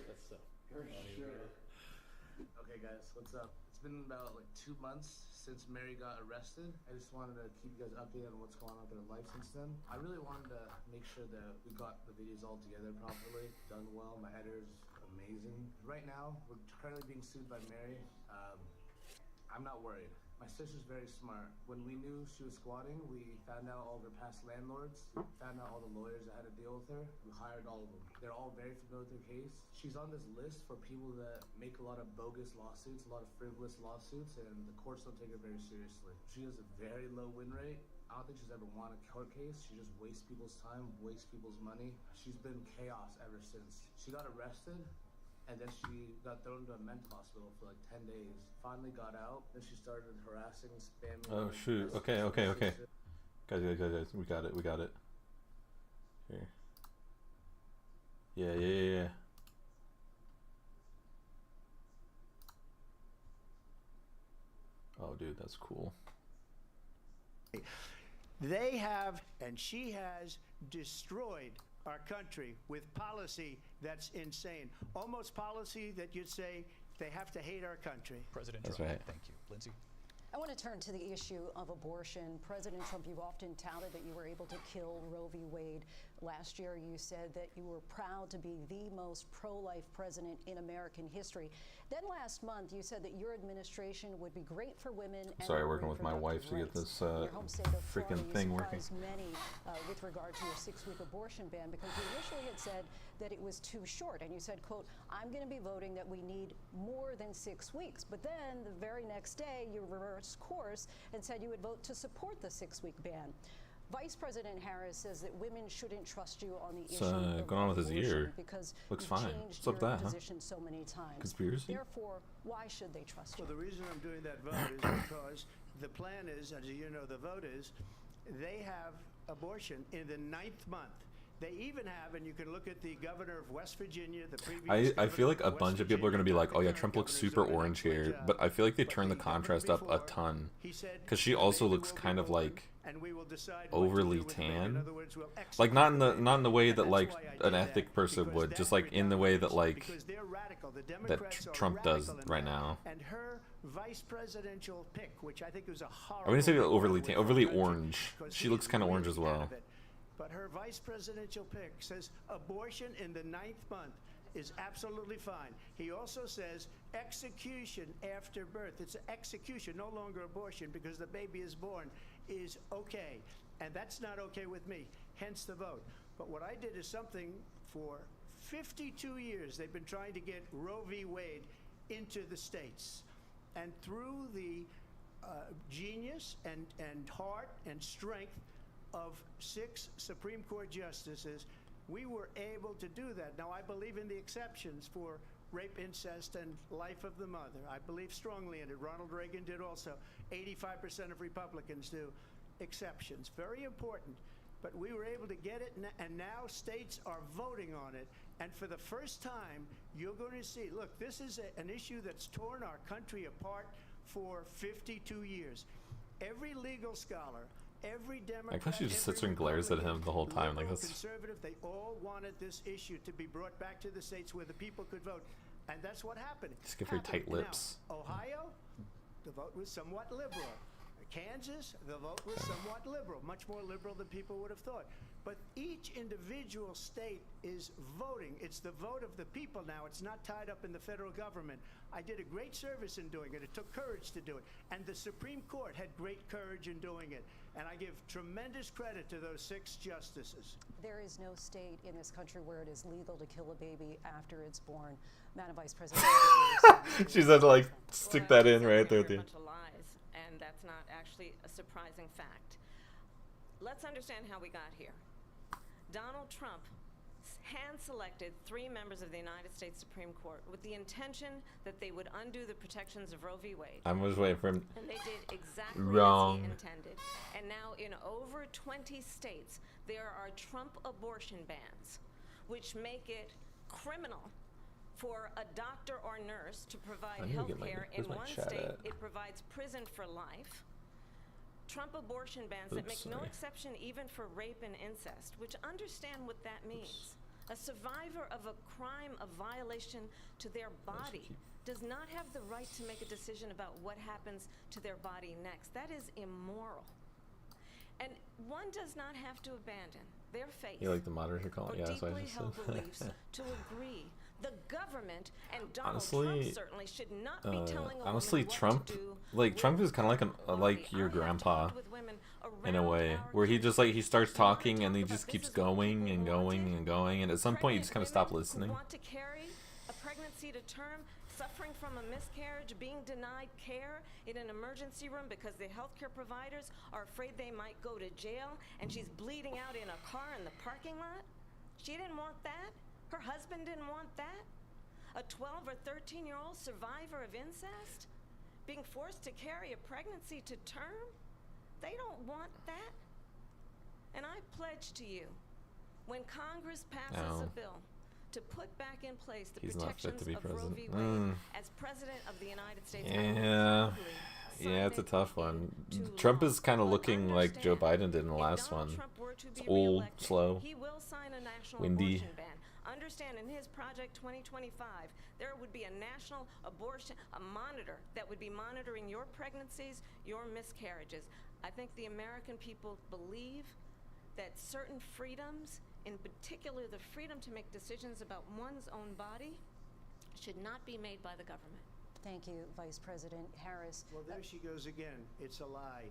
That's so. For sure. Okay, guys, what's up? It's been about like 2 months since Mary got arrested. I just wanted to keep you guys updated on what's going on with her life since then. I really wanted to make sure that we got the videos all together properly, done well. My editor's amazing. Right now, we're currently being sued by Mary. I'm not worried. My sister's very smart. When we knew she was squatting, we found out all of her past landlords, found out all the lawyers that had to deal with her. We hired all of them. They're all very familiar with her case. She's on this list for people that make a lot of bogus lawsuits, a lot of frivolous lawsuits, and the courts don't take her very seriously. She has a very low win rate. I don't think she's ever won a court case. She just wastes people's time, wastes people's money. She's been chaos ever since. She got arrested, and then she got thrown into a mental hospital for like 10 days. Finally got out, then she started harassing, spamming. Oh shoot. Okay. Guys. We got it. Here. Yeah. Oh, dude, that's cool. They have, and she has, destroyed our country with policy that's insane. Almost policy that you'd say they have to hate our country. President That's Trump. right. Thank you. Lindsay? I want to turn to the issue of abortion. President Trump, you've often touted that you were able to kill Roe v. Wade. Last year, you said that you were proud to be the most pro-life president in American history. Then last month, you said that your administration would be great for women. Sorry, and working with my wife to get this Your home state of Florida, freaking thing working. you surprised many with regard to your 6-week abortion ban, because you initially had said that it was too short, and you said, quote, I'm going to be voting that we need more than 6 weeks. But then the very next day, you reversed course and said you would vote to support the 6-week ban. Vice President Harris says that women shouldn't trust you on the issue of going on with his abortion ear. because Looks you've fine. changed What's up with your that, huh? position so many times. Conspiracy? Therefore, why should they trust you? Well, the reason I'm doing that vote is because the plan is, as you know, the vote is, they have abortion in the 9th month. They even have, and you can look at the governor of West Virginia, the previous I feel like governor a of bunch West of people are going to be Virginia, like, oh yeah, the Trump current looks governor's super doing an orange excellent here. job. But I feel like they But turned the the governor contrast up a before, ton. he said, Because she "The also baby looks will be kind of born, like and we will decide what to overly do with the baby." In tan. other words, we'll Like not in the execute way and that that's like why I an did that, ethnic person because would, that just like in the way that reduces- like because they're radical. The that Democrats are Trump does radical in right that. now. And her vice presidential pick, which I think was a horrible. I wouldn't say pick overly for tan, our overly country, orange. because She he looks is kind of orange really as out well. of it. But her vice presidential pick says abortion in the 9th month is absolutely fine. He also says execution after birth. It's execution, no longer abortion, because the baby is born, is okay. And that's not okay with me, hence the vote. But what I did is something for 52 years. They've been trying to get Roe v. Wade into the states. And through the genius and heart and strength of 6 Supreme Court justices, we were able to do that. Now, I believe in the exceptions for rape, incest, and life of the mother. I believe strongly in it. Ronald Reagan did also. 85% of Republicans do. Exceptions. Very important. But we were able to get it, and now states are voting on it. And for the first time, you're going to see, look, this is an issue that's torn our country apart for 52 years. Every legal scholar, every Democrat, Like how she just every sits there and glares at him the whole time. Like liberal, that's conservative, they all wanted this issue to be brought back to the states where the people could vote. And that's what happened. Just give her tight Now, lips. Ohio, the vote was somewhat liberal. Kansas, the vote was somewhat liberal, much more liberal than people would have thought. But each individual state is voting. It's the vote of the people now. It's not tied up in the federal government. I did a great service in doing it. It took courage to do it. And the Supreme Court had great courage in doing it. And I give tremendous credit to those 6 justices. There is no state in this country where it is legal to kill a baby after it's born. Madam Vice President. she's had to like stick that in right there at the end. Bunch of lies, and that's not actually a surprising fact. Let's understand how we got here. Donald Trump hand-selected 3 members of the United States Supreme Court with the intention that they would undo the protections of Roe v. Wade. I'm just waiting for him. And they did exactly Wrong. as he intended. And now in over 20 states, there are Trump abortion bans, which make it criminal for a doctor or nurse to provide I need to health get my- care. where's In my one chat state, at? it provides prison for life. Trump abortion bans that Oops, make no sorry. exception even for rape and incest, which understand what that means. A survivor of a crime of violation to their body does not have the right to make a decision about what happens to their body next. That is immoral. And one does not have to abandon their faith You like the moderator or calling? Yeah, that's what I deeply just held said. beliefs to agree. The government and Donald Honestly, Trump certainly should not be telling a honestly, woman what Trump, to do like with Trump is kind of like like your grandpa, in a way, where he just like he starts talking and he just keeps going and going and going, and at some point you just kind of stop listening. Want to carry a pregnancy to term, suffering from a miscarriage, being denied care in an emergency room because the healthcare providers are afraid they might go to jail, and she's bleeding out in a car in the parking lot. She didn't want that. Her husband didn't want that. A 12 or 13-year-old survivor of incest being forced to carry a pregnancy to term. They don't want that. And I pledge to you, when Congress passes a bill to put back in place the He's not fit protections to be of Roe v. president. Wade as president of the United States. Yeah. Yeah, it's a tough one. Trump is kind of looking like Joe Biden did in the last one. It's old, slow, He will sign a national windy. abortion ban. Understand, in his Project 2025, there would be a national abortion, a monitor that would be monitoring your pregnancies, your miscarriages. I think the American people believe that certain freedoms, in particular the freedom to make decisions about one's own body, should not be made by the government. Thank you, Vice President Harris. Well, there she goes again. It's a lie.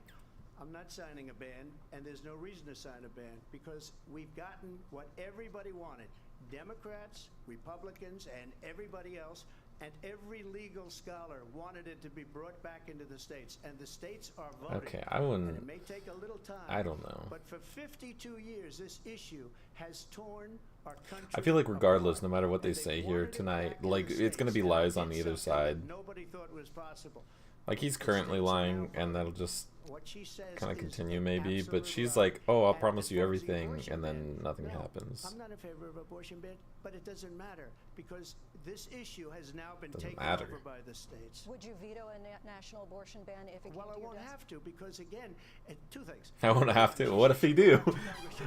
I'm not signing a ban, and there's no reason to sign a ban because we've gotten what everybody wanted. Democrats, Republicans, and everybody else, and every legal scholar wanted it to be brought back into the states, and the states are voting. Okay, I wouldn't. And it may take a little time. I don't know. But for 52 years, this issue has torn our country. I feel like regardless, apart. no matter what they And say they here wanted it tonight, back in like the it's gonna be states, and lies they on did either something side. that nobody thought was possible. Like he's The currently states are lying, now and that'll just what she says kind of is continue an maybe. But absolute she's lie. like, "Oh, I'll And promise you as far as the everything," abortion and then ban, nothing no, happens. I'm not in favor of abortion ban, but it doesn't matter because this issue has now been Doesn't taken matter. over by the states. Would you veto a national abortion ban if it Well, came I to your won't desk? have to because again, two things. I won't have to. What if he do?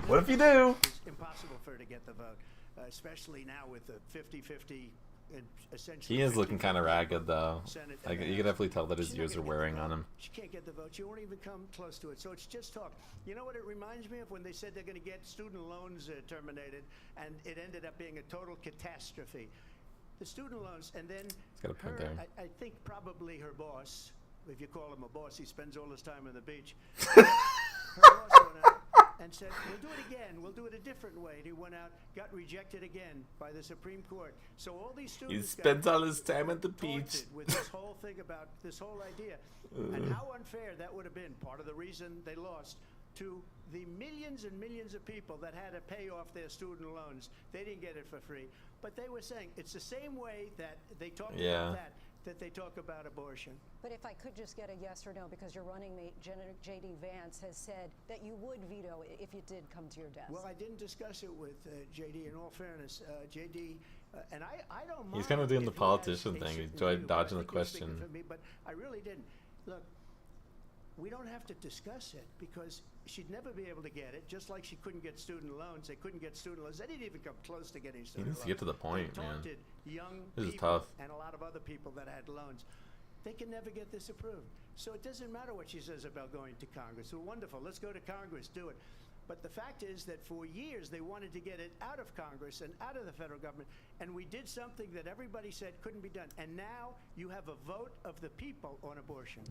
What if he do? It's impossible for her to get the vote, especially now with the 50-50. Essentially, He is looking kind of ragged though. Senate Like and you can definitely tell that his She's not ears are gonna get the wearing vote. on him. She can't get the vote. She won't even come close to it. So it's just talk. You know what it reminds me of when they said they're going to get student loans terminated, and it ended up being a total catastrophe. The student loans, and then got a point her, there. I think probably her boss, if you call him a boss, he spends all his time on the beach. Her boss went out and said, "We'll do it again. We'll do it a different way." And he went out, got rejected again by the Supreme Court. So all these He students spends got all his time at the beach. taunted with this whole thing about this whole idea, and how unfair that would have been. Part of the reason they lost to the millions and millions of people that had to pay off their student loans. They didn't get it for free, but they were saying it's the same way that they talk about that they talk about abortion. But if I could just get a yes or no, because your running mate, J.D. Vance, has said that you would veto it if it did come to your desk. Well, I didn't discuss it with J.D. In all fairness, J.D. And I don't mind. He's kind of doing the if he politician has a thing. He's certain view, but I dodging the think he's speaking question. for me, but I really didn't. Look, we don't have to discuss it because she'd never be able to get it, just like she couldn't get student loans. They couldn't get student loans. They didn't even come close to getting He student needs loans. to get to the point, They man. taunted young This is people tough. and a lot of other people that had loans. They can never get this approved. So it doesn't matter what she says about going to Congress. Well, wonderful. Let's go to Congress. Do it. But the fact is that for years they wanted to get it out of Congress and out of the federal government, and we did something that everybody said couldn't be done. And now you have a vote of the people on abortion.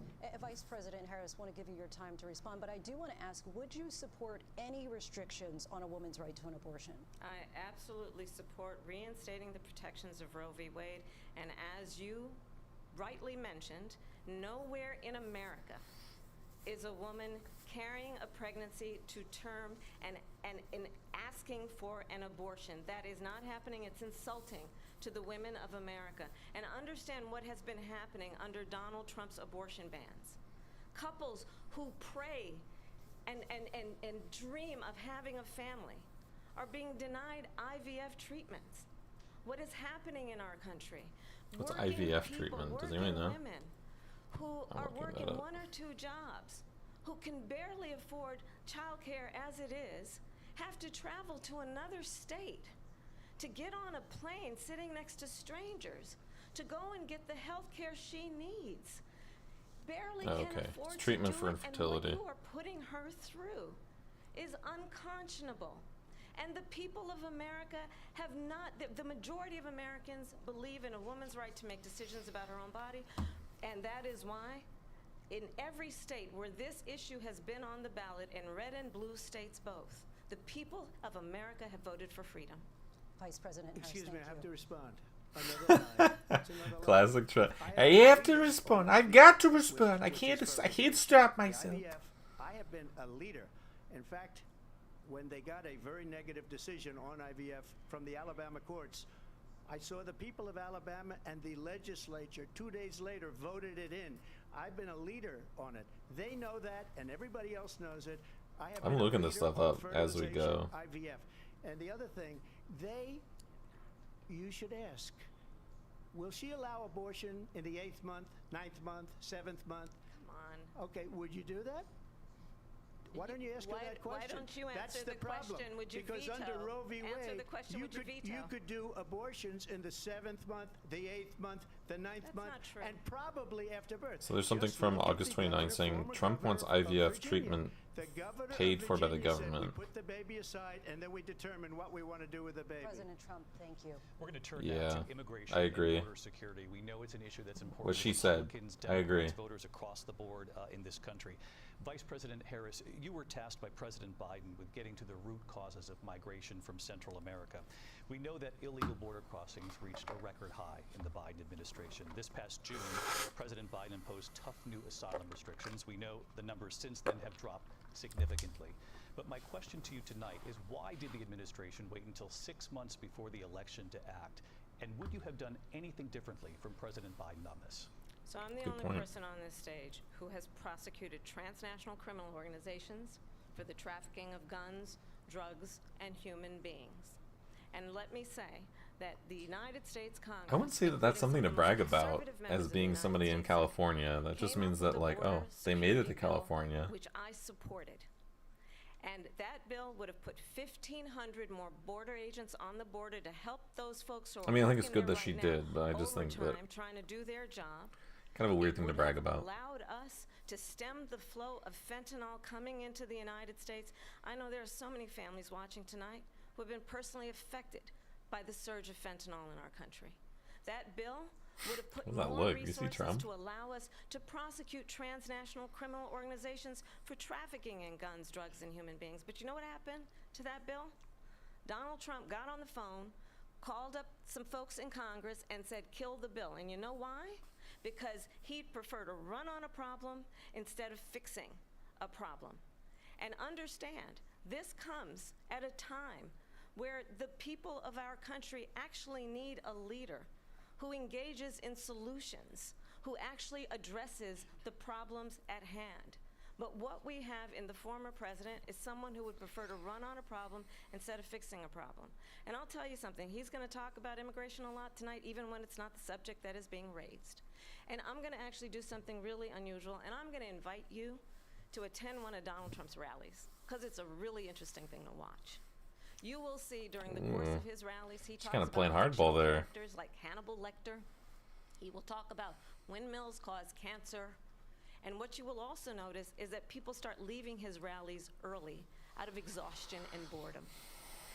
Vice President Harris, want to give you your time to respond, but I do want to ask, would you support any restrictions on a woman's right to an abortion? I absolutely support reinstating the protections of Roe v. Wade, and as you rightly mentioned, nowhere in America is a woman carrying a pregnancy to term and asking for an abortion. That is not happening. It's insulting to the women of America. And understand what has been happening under Donald Trump's abortion bans. Couples who pray and dream of having a family are being denied IVF treatments. What is happening in our country? What's Working IVF people, treatment? Does working anyone know? women who I'm are looking working that up. 1 or 2 jobs, who can barely afford childcare as it is, have to travel to another state to get on a plane sitting next to strangers to go and get the health care she needs. Barely Oh, can okay. afford It's treatment to for do it, infertility. and what you are putting her through is unconscionable. And the people of America have not, the majority of Americans believe in a woman's right to make decisions about her own body, and that is why in every state where this issue has been on the ballot, in red and blue states both, the people of America have voted for freedom. Vice President Harris, Excuse me, thank I have you. to respond. Another lie. It's another lie. Classic Trump. I I have to respond. I've got to respond. I can't stop myself. The IVF, I have been a leader. In fact, when they got a very negative decision on IVF from the Alabama courts, I saw the people of Alabama and the legislature 2 days later voted it in. I've been a leader on it. They know that, and everybody else knows it. I have I'm been a looking this leader stuff on up as we fertilization, go. IVF. And the other thing, they you should ask, will she allow abortion in the 8th month, 9th month, 7th month? Come on. Okay, would you do that? Why don't you ask her that question? Why don't you That's answer the problem. question? Would you because veto? under Roe v. Answer Wade, the question, you would you could veto? you could do abortions in the 7th month, the 8th month, the 9th That's month, not true. and probably after birth. So there's something Just from look at August the 29 governor, saying former Trump wants governor of IVF Virginia. treatment The governor paid of for by the Virginia said, government. we put the baby aside, and then we determine what we want to do with the baby. President Trump, thank you. We're going to turn Yeah, now to immigration I agree. and border security. We know it's an issue that's important What to she said. Republicans, I agree. Democrats, voters across the board in this country. Vice President Harris, you were tasked by President Biden with getting to the root causes of migration from Central America. We know that illegal border crossings reached a record high in the Biden administration. This past June, President Biden imposed tough new asylum restrictions. We know the numbers since then have dropped significantly. But my question to you tonight is, why did the administration wait until 6 months before the election to act? And would you have done anything differently from President Biden on this? So I'm the Good only point. person on this stage who has prosecuted transnational criminal organizations for the trafficking of guns, drugs, and human beings. And let me say that the United States Congress, I wouldn't say that that's something to brag about as being somebody in California. That just means that, like, oh, they made it to California. which I supported. And that bill would have put 1,500 more border agents on the border to help those folks who are I mean, I think it's working good there that she right now did, but I just think that overtime, trying to do their job. kind of a weird It thing to would brag have about. allowed us to stem the flow of fentanyl coming into the United States. I know there are so many families watching tonight who have been personally affected by the surge of fentanyl in our country. That bill would have put What does that more look? You see resources Trump? to allow us to prosecute transnational criminal organizations for trafficking in guns, drugs, and human beings. But you know what happened to that bill? Donald Trump got on the phone, called up some folks in Congress, and said, kill the bill. And you know why? Because he'd prefer to run on a problem instead of fixing a problem. And understand, this comes at a time where the people of our country actually need a leader who engages in solutions, who actually addresses the problems at hand. But what we have in the former president is someone who would prefer to run on a problem instead of fixing a problem. And I'll tell you something, he's going to talk about immigration a lot tonight, even when it's not the subject that is being raised. And I'm going to actually do something really unusual, and I'm going to invite you to attend one of Donald Trump's rallies, because it's a really interesting thing to watch. You will see during the course of his rallies, he talks kinda about playing hardball fictional there. characters like Hannibal Lecter. He will talk about windmills cause cancer. And what you will also notice is that people start leaving his rallies early out of exhaustion and boredom.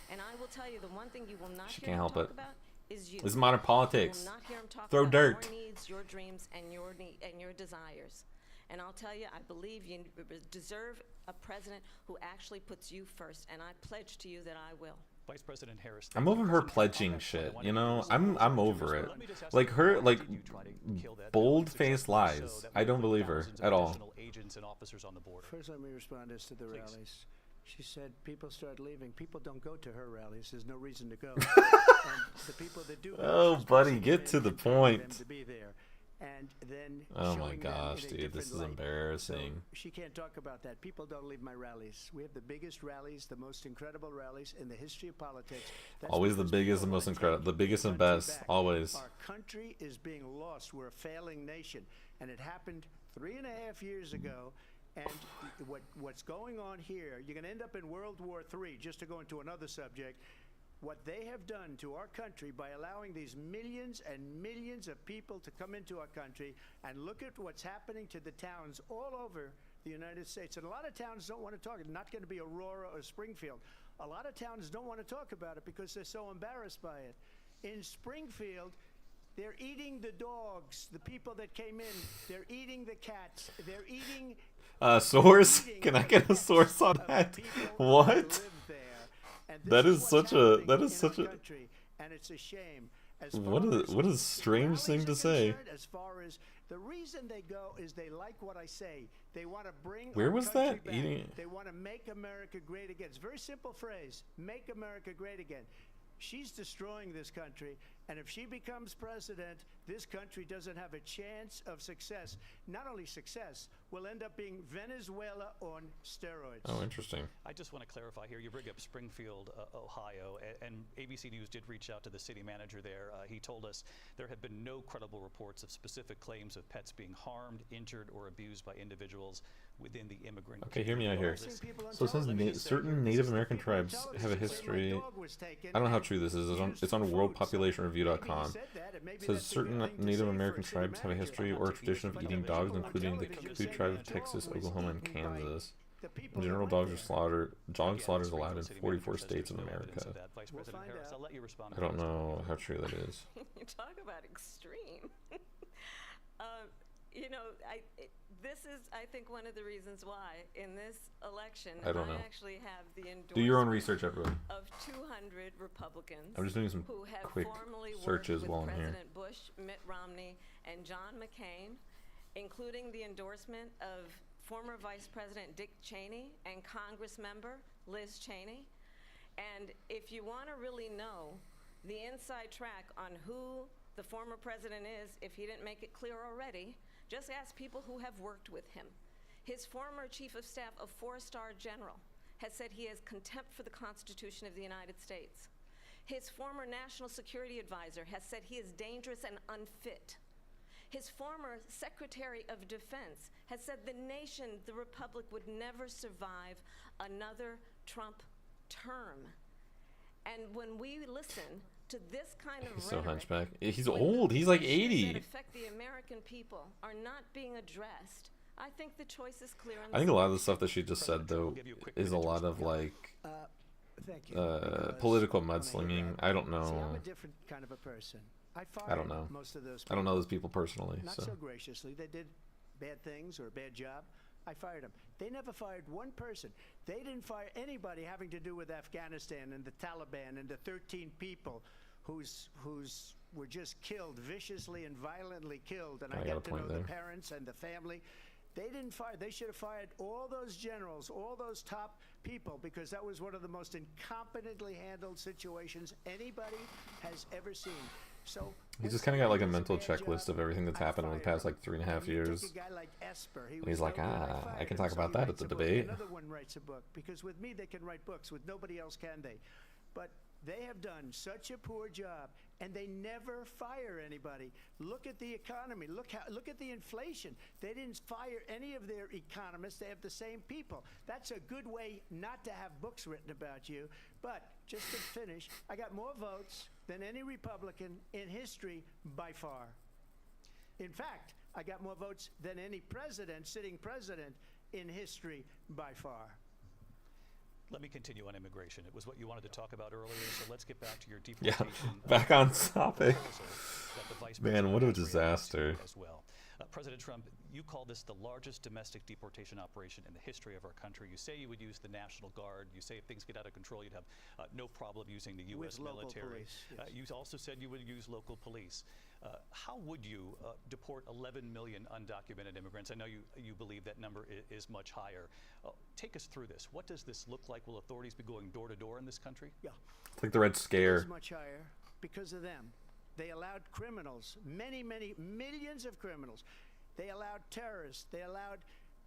And I will tell you, the one thing you will not She hear can't him help talk it. about is you. This is modern politics. You will not hear him talk Throw about dirt. your needs, your dreams, and your desires. And I'll tell you, I believe you deserve a president who actually puts you first, and I pledge to you that I will. Vice President Harris, I'm over her pledging shit, you know? I'm over it. Like her, like, bold-faced lies. I don't believe her at all. Agents and officers on the border. First, let me respond as to the rallies. She said people start leaving. People don't go to her rallies. There's no reason to go. And the people that do go, Oh, she's buddy, forcing get them to the and paying point. them to be there. And then Oh my showing them gosh, in a dude, this different is light. embarrassing. So she can't talk about that. People don't leave my rallies. We have the biggest rallies, the most incredible rallies in the history of politics. That's Always the because biggest people and most wanna incredible, take the biggest and country best, back. always. Our country is being lost. We're a failing nation, and it happened 3.5 years ago. And what's going on here, you're going to end up in World War III, just to go into another subject. What they have done to our country by allowing these millions and millions of people to come into our country, and look at what's happening to the towns all over the United States. And a lot of towns don't want to talk. It's not going to be Aurora or Springfield. A lot of towns don't want to talk about it because they're so embarrassed by it. In Springfield, they're eating the dogs, the people that came in. They're eating the cats. They're eating... Source? Can I get a source on that? What? That is such a, and it's a shame. What a strange thing to say. As far as the reason they go is they like what I say. They want to bring Where our was country that? back. Eating? They want to make America great again. It's a very simple phrase. Make America great again. She's destroying this country, and if she becomes president, this country doesn't have a chance of success. Not only success, will end up being Venezuela on steroids. Oh, interesting. I just want to clarify here. You bring up Springfield, Ohio, and ABC News did reach out to the city manager there. He told us there have been no credible reports of specific claims of pets being harmed, injured, or abused by individuals within the immigrant Okay, hear me out here. community. So it says certain Native American tribes have a history. I don't know how true this is. It's on worldpopulationreview.com. It says certain Native American tribes have a history or tradition of eating dogs, including the Kikuyu tribe of Texas, Oklahoma, and Kansas. In general, dog slaughter is allowed in 44 states in America. Vice President Harris, I'll let you respond. I don't know how true that is. You talk about extreme. You know, this is, I think, one of the reasons why in this election I don't know. actually have the endorsement Do your own research, everybody. of 200 Republicans I'm just doing some who have quick formally searches worked while with I'm here. President Bush, Mitt Romney, and John McCain, including the endorsement of former Vice President Dick Cheney and Congress member Liz Cheney. And if you want to really know the inside track on who the former president is, if he didn't make it clear already, just ask people who have worked with him. His former chief of staff, a 4-star general, has said he has contempt for the Constitution of the United States. His former national security advisor has said he is dangerous and unfit. His former Secretary of Defense has said the nation, the Republic, would never survive another Trump term. And when we listen to this kind of He's so rhetoric, hunchback. He's when old. He's like the issues 80. that affect the American people are not being addressed, I think the choice is clear. I think a lot of the stuff that she just said, though, is a lot of like Thank you. political mudslinging. I don't See, know. I'm a different kind of a person. I I don't fired know. most of those I don't know those people personally. Not So so graciously. They did bad things or a bad job. I fired them. They never fired one person. They didn't fire anybody having to do with Afghanistan and the Taliban and the 13 people whose were just killed, viciously and violently killed. And I got a got to know point the there. parents and the family. They didn't fire. They should have fired all those generals, all those top people, because that was one of the most incompetently handled situations anybody has ever seen. So he's just kind of got like a mental checklist of everything that's happened over the past like 3.5 years. Take a guy like Esper. And he's like, I can talk about that at the debate. Another one writes a book, because with me they can write books, with nobody else can they. But they have done such a poor job, and they never fire anybody. Look at the economy. Look at the inflation. They didn't fire any of their economists. They have the same people. That's a good way not to have books written about you. But just to finish, I got more votes than any Republican in history by far. In fact, I got more votes than any president, sitting president, in history by far. Let me continue on immigration. It was what you wanted to talk about earlier, so let's get back to your Yeah, deportation. back on topic. proposal that the Vice Man, what a President has disaster. reacted to as well. President Trump, you call this the largest domestic deportation operation in the history of our country. You say you would use the National Guard. You say if things get out of control, you'd have no problem using the U.S. With local military. police, yes. You also said you would use local police. How would you deport 11 million undocumented immigrants? I know you believe that number is much higher. Take us through this. What does this look like? Will authorities be going door to door in this country? Yeah. It's like the Red Scare. It's much higher because of them. They allowed criminals, many millions of criminals. They allowed terrorists. They allowed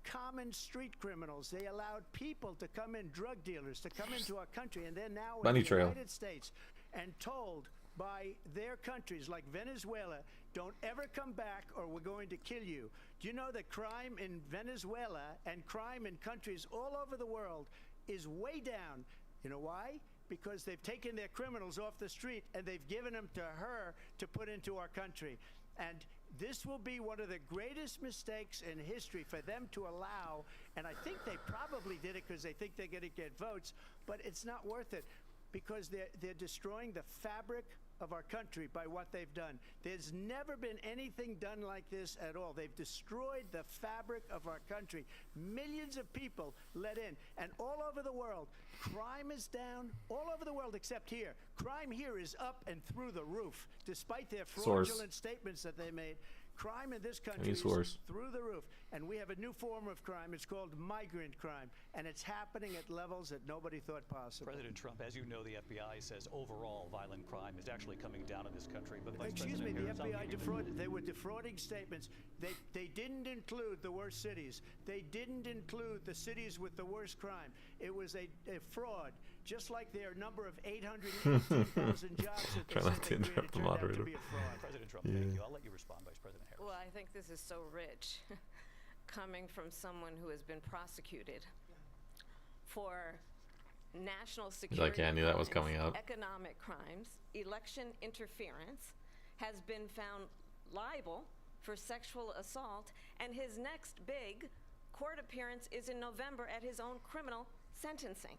common street criminals. They allowed people to come in, drug dealers, to come into our country, and they're now Money in the trail. United States and told by their countries like Venezuela, don't ever come back or we're going to kill you. Do you know that crime in Venezuela and crime in countries all over the world is way down? You know why? Because they've taken their criminals off the street and they've given them to her to put into our country. And this will be one of the greatest mistakes in history for them to allow, and I think they probably did it because they think they're going to get votes, but it's not worth it because they're destroying the fabric of our country by what they've done. There's never been anything done like this at all. They've destroyed the fabric of our country. Millions of people let in, and all over the world, crime is down, all over the world except here. Crime here is up and through the roof, despite their fraudulent statements that they made. Crime in this country Any is source. through the roof. And we have a new form of crime. It's called migrant crime. And it's happening at levels that nobody thought possible. President Trump, as you know, the FBI says overall violent crime is actually coming down in this country. But Vice Excuse me, President the Harris, FBI defrauded. They were defrauding statements. They didn't include the worst cities. They didn't include the cities with the worst crime. It was a fraud. Just like their number of 818,000 jobs that they Try not to said they interrupt created the turned out moderator. to be a fraud. President Trump, thank you. I'll let you respond, Vice President Harris. Well, I think this is so rich coming from someone who has been prosecuted for national security like, yeah, I knew that was crimes, coming up. economic crimes, election interference, has been found liable for sexual assault, and his next big court appearance is in November at his own criminal sentencing.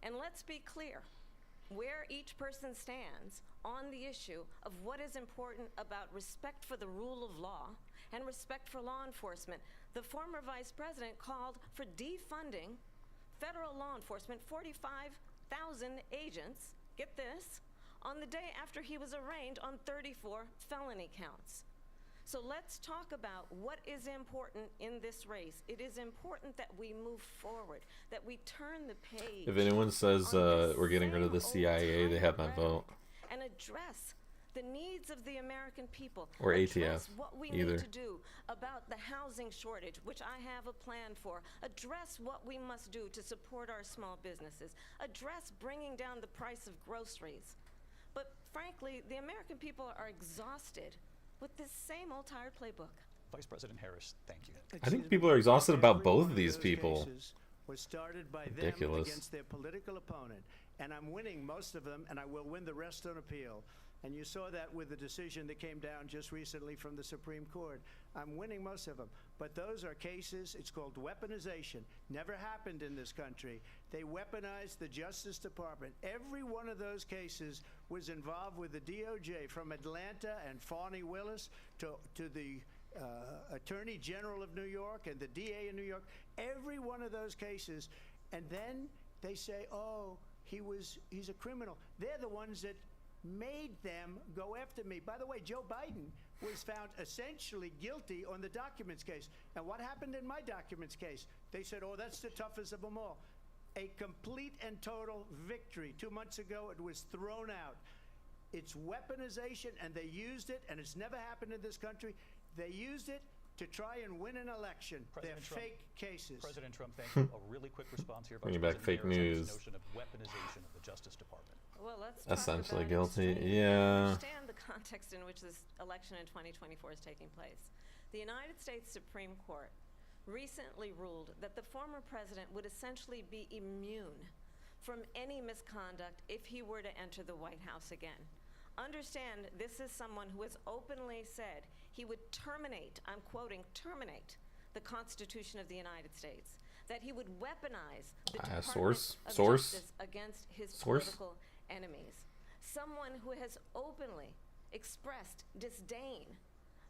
And let's be clear where each person stands on the issue of what is important about respect for the rule of law and respect for law enforcement. The former vice president called for defunding federal law enforcement, 45,000 agents, get this, on the day after he was arraigned on 34 felony counts. So let's talk about what is important in this race. It is important that we move forward, that we turn the page. If anyone says we're getting rid of the CIA, they have my vote. And address the needs of the American people. Or Address ATF, what we either. need to do about the housing shortage, which I have a plan for. Address what we must do to support our small businesses. Address bringing down the price of groceries. But frankly, the American people are exhausted with this same old tired playbook. Vice President Harris, thank you. I think people are exhausted about Every both one of these those people. cases was started by them Ridiculous. against their political opponent. And I'm winning most of them, and I will win the rest on appeal. And you saw that with the decision that came down just recently from the Supreme Court. I'm winning most of them. But those are cases, it's called weaponization. Never happened in this country. They weaponized the Justice Department. Every one of those cases was involved with the DOJ, from Atlanta and Fani Willis to the Attorney General of New York and the DA in New York. Every one of those cases. And then they say, oh, he's a criminal. They're the ones that made them go after me. By the way, Joe Biden was found essentially guilty on the documents case. And what happened in my documents case? They said, oh, that's the toughest of them all. A complete and total victory. 2 months ago, it was thrown out. It's weaponization, and they used it, and it's never happened in this country. They used it to try and win an election. They're fake cases. President Trump, thank you. A really quick response here. Bringing Vice back President fake Harris, on news. this notion of weaponization of the Justice Department. Well, let's Essentially talk about guilty. it. Yeah. Understand the context in which this election in 2024 is taking place. The United States Supreme Court recently ruled that the former president would essentially be immune from any misconduct if he were to enter the White House again. Understand, this is someone who has openly said he would terminate, I'm quoting, terminate the Constitution of the United States, that he would weaponize the Department of Justice against his political enemies. Someone who has openly expressed disdain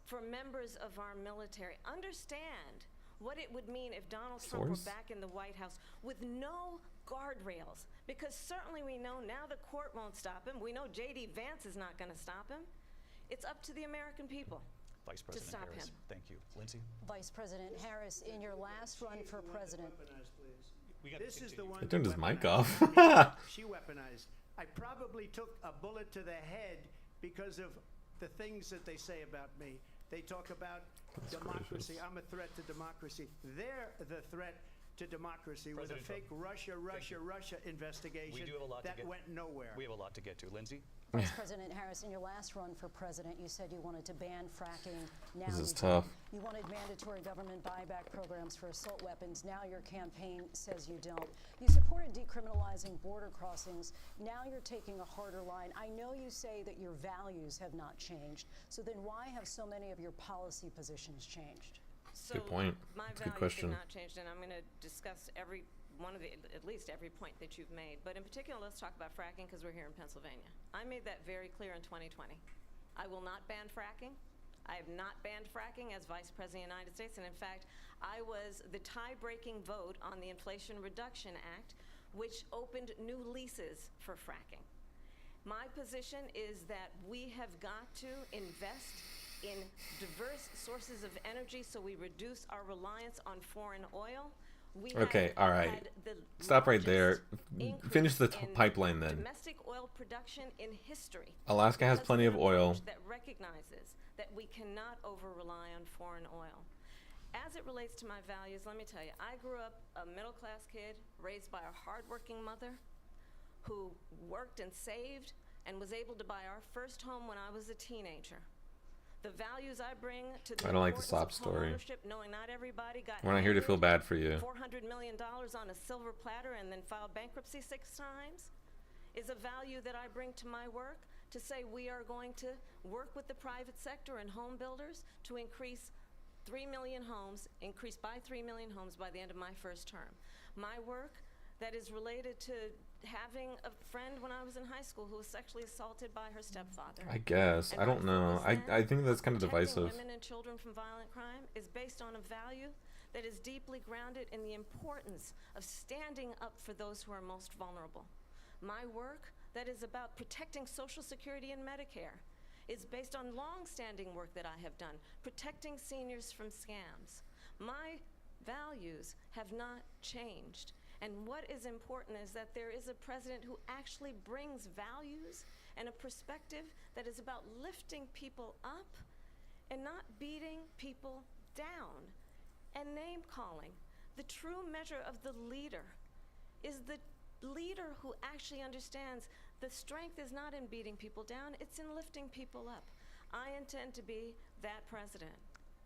for members of our military. Understand what it would mean if Donald Trump were back in the White House with no guardrails, because certainly we know now the court won't stop him. We know J.D. Vance is not going to stop him. It's up to the American people Vice President to stop Harris, him. thank you. Lindsay? Vice President Harris, in your last run for president. This is the one They turned his mic off. She weaponized. I probably took a bullet to the head because of the things that they say about me. They talk about democracy. I'm a threat to democracy. They're the threat to democracy with a fake Russia investigation that went nowhere. We have a lot to get to. Lindsay? Vice President Harris, in your last run for president, you said you wanted to ban fracking. Now This is you tough. don't. You wanted mandatory government buyback programs for assault weapons. Now your campaign says you don't. You supported decriminalizing border crossings. Now you're taking a harder line. I know you say that your values have not changed. So then why have so many of your policy positions changed? So Good point. My That's a good values question. have not changed, and I'm going to discuss every one of the, at least every point that you've made. But in particular, let's talk about fracking, because we're here in Pennsylvania. I made that very clear in 2020. I will not ban fracking. I have not banned fracking as Vice President of the United States, and in fact, I was the tie-breaking vote on the Inflation Reduction Act, which opened new leases for fracking. My position is that we have got to invest in diverse sources of energy so we reduce our reliance on foreign oil. Okay, all right. Stop right there. Finish the pipeline then. Domestic oil production in history. Alaska has plenty of oil. That recognizes that we cannot over-rely on foreign oil. As it relates to my values, let me tell you, I grew up a middle-class kid raised by a hardworking mother who worked and saved and was able to buy our first home when I was a teenager. The values I bring to the I don't like the sob story. knowing not everybody got We're not here to feel bad for you. $400 million on a silver platter and then filed bankruptcy 6 times is a value that I bring to my work, to say we are going to work with the private sector and home builders to increase 3 million homes, increase by 3 million homes by the end of my first term. My work that is related to having a friend when I was in high school who was sexually assaulted by her stepfather. I guess. I don't know. I think that's kind of divisive. Women and children from violent crime is based on a value that is deeply grounded in the importance of standing up for those who are most vulnerable. My work that is about protecting Social Security and Medicare is based on long-standing work that I have done, protecting seniors from scams. My values have not changed. And what is important is that there is a president who actually brings values and a perspective that is about lifting people up and not beating people down and name-calling. The true measure of the leader is the leader who actually understands the strength is not in beating people down, it's in lifting people up. I intend to be that president.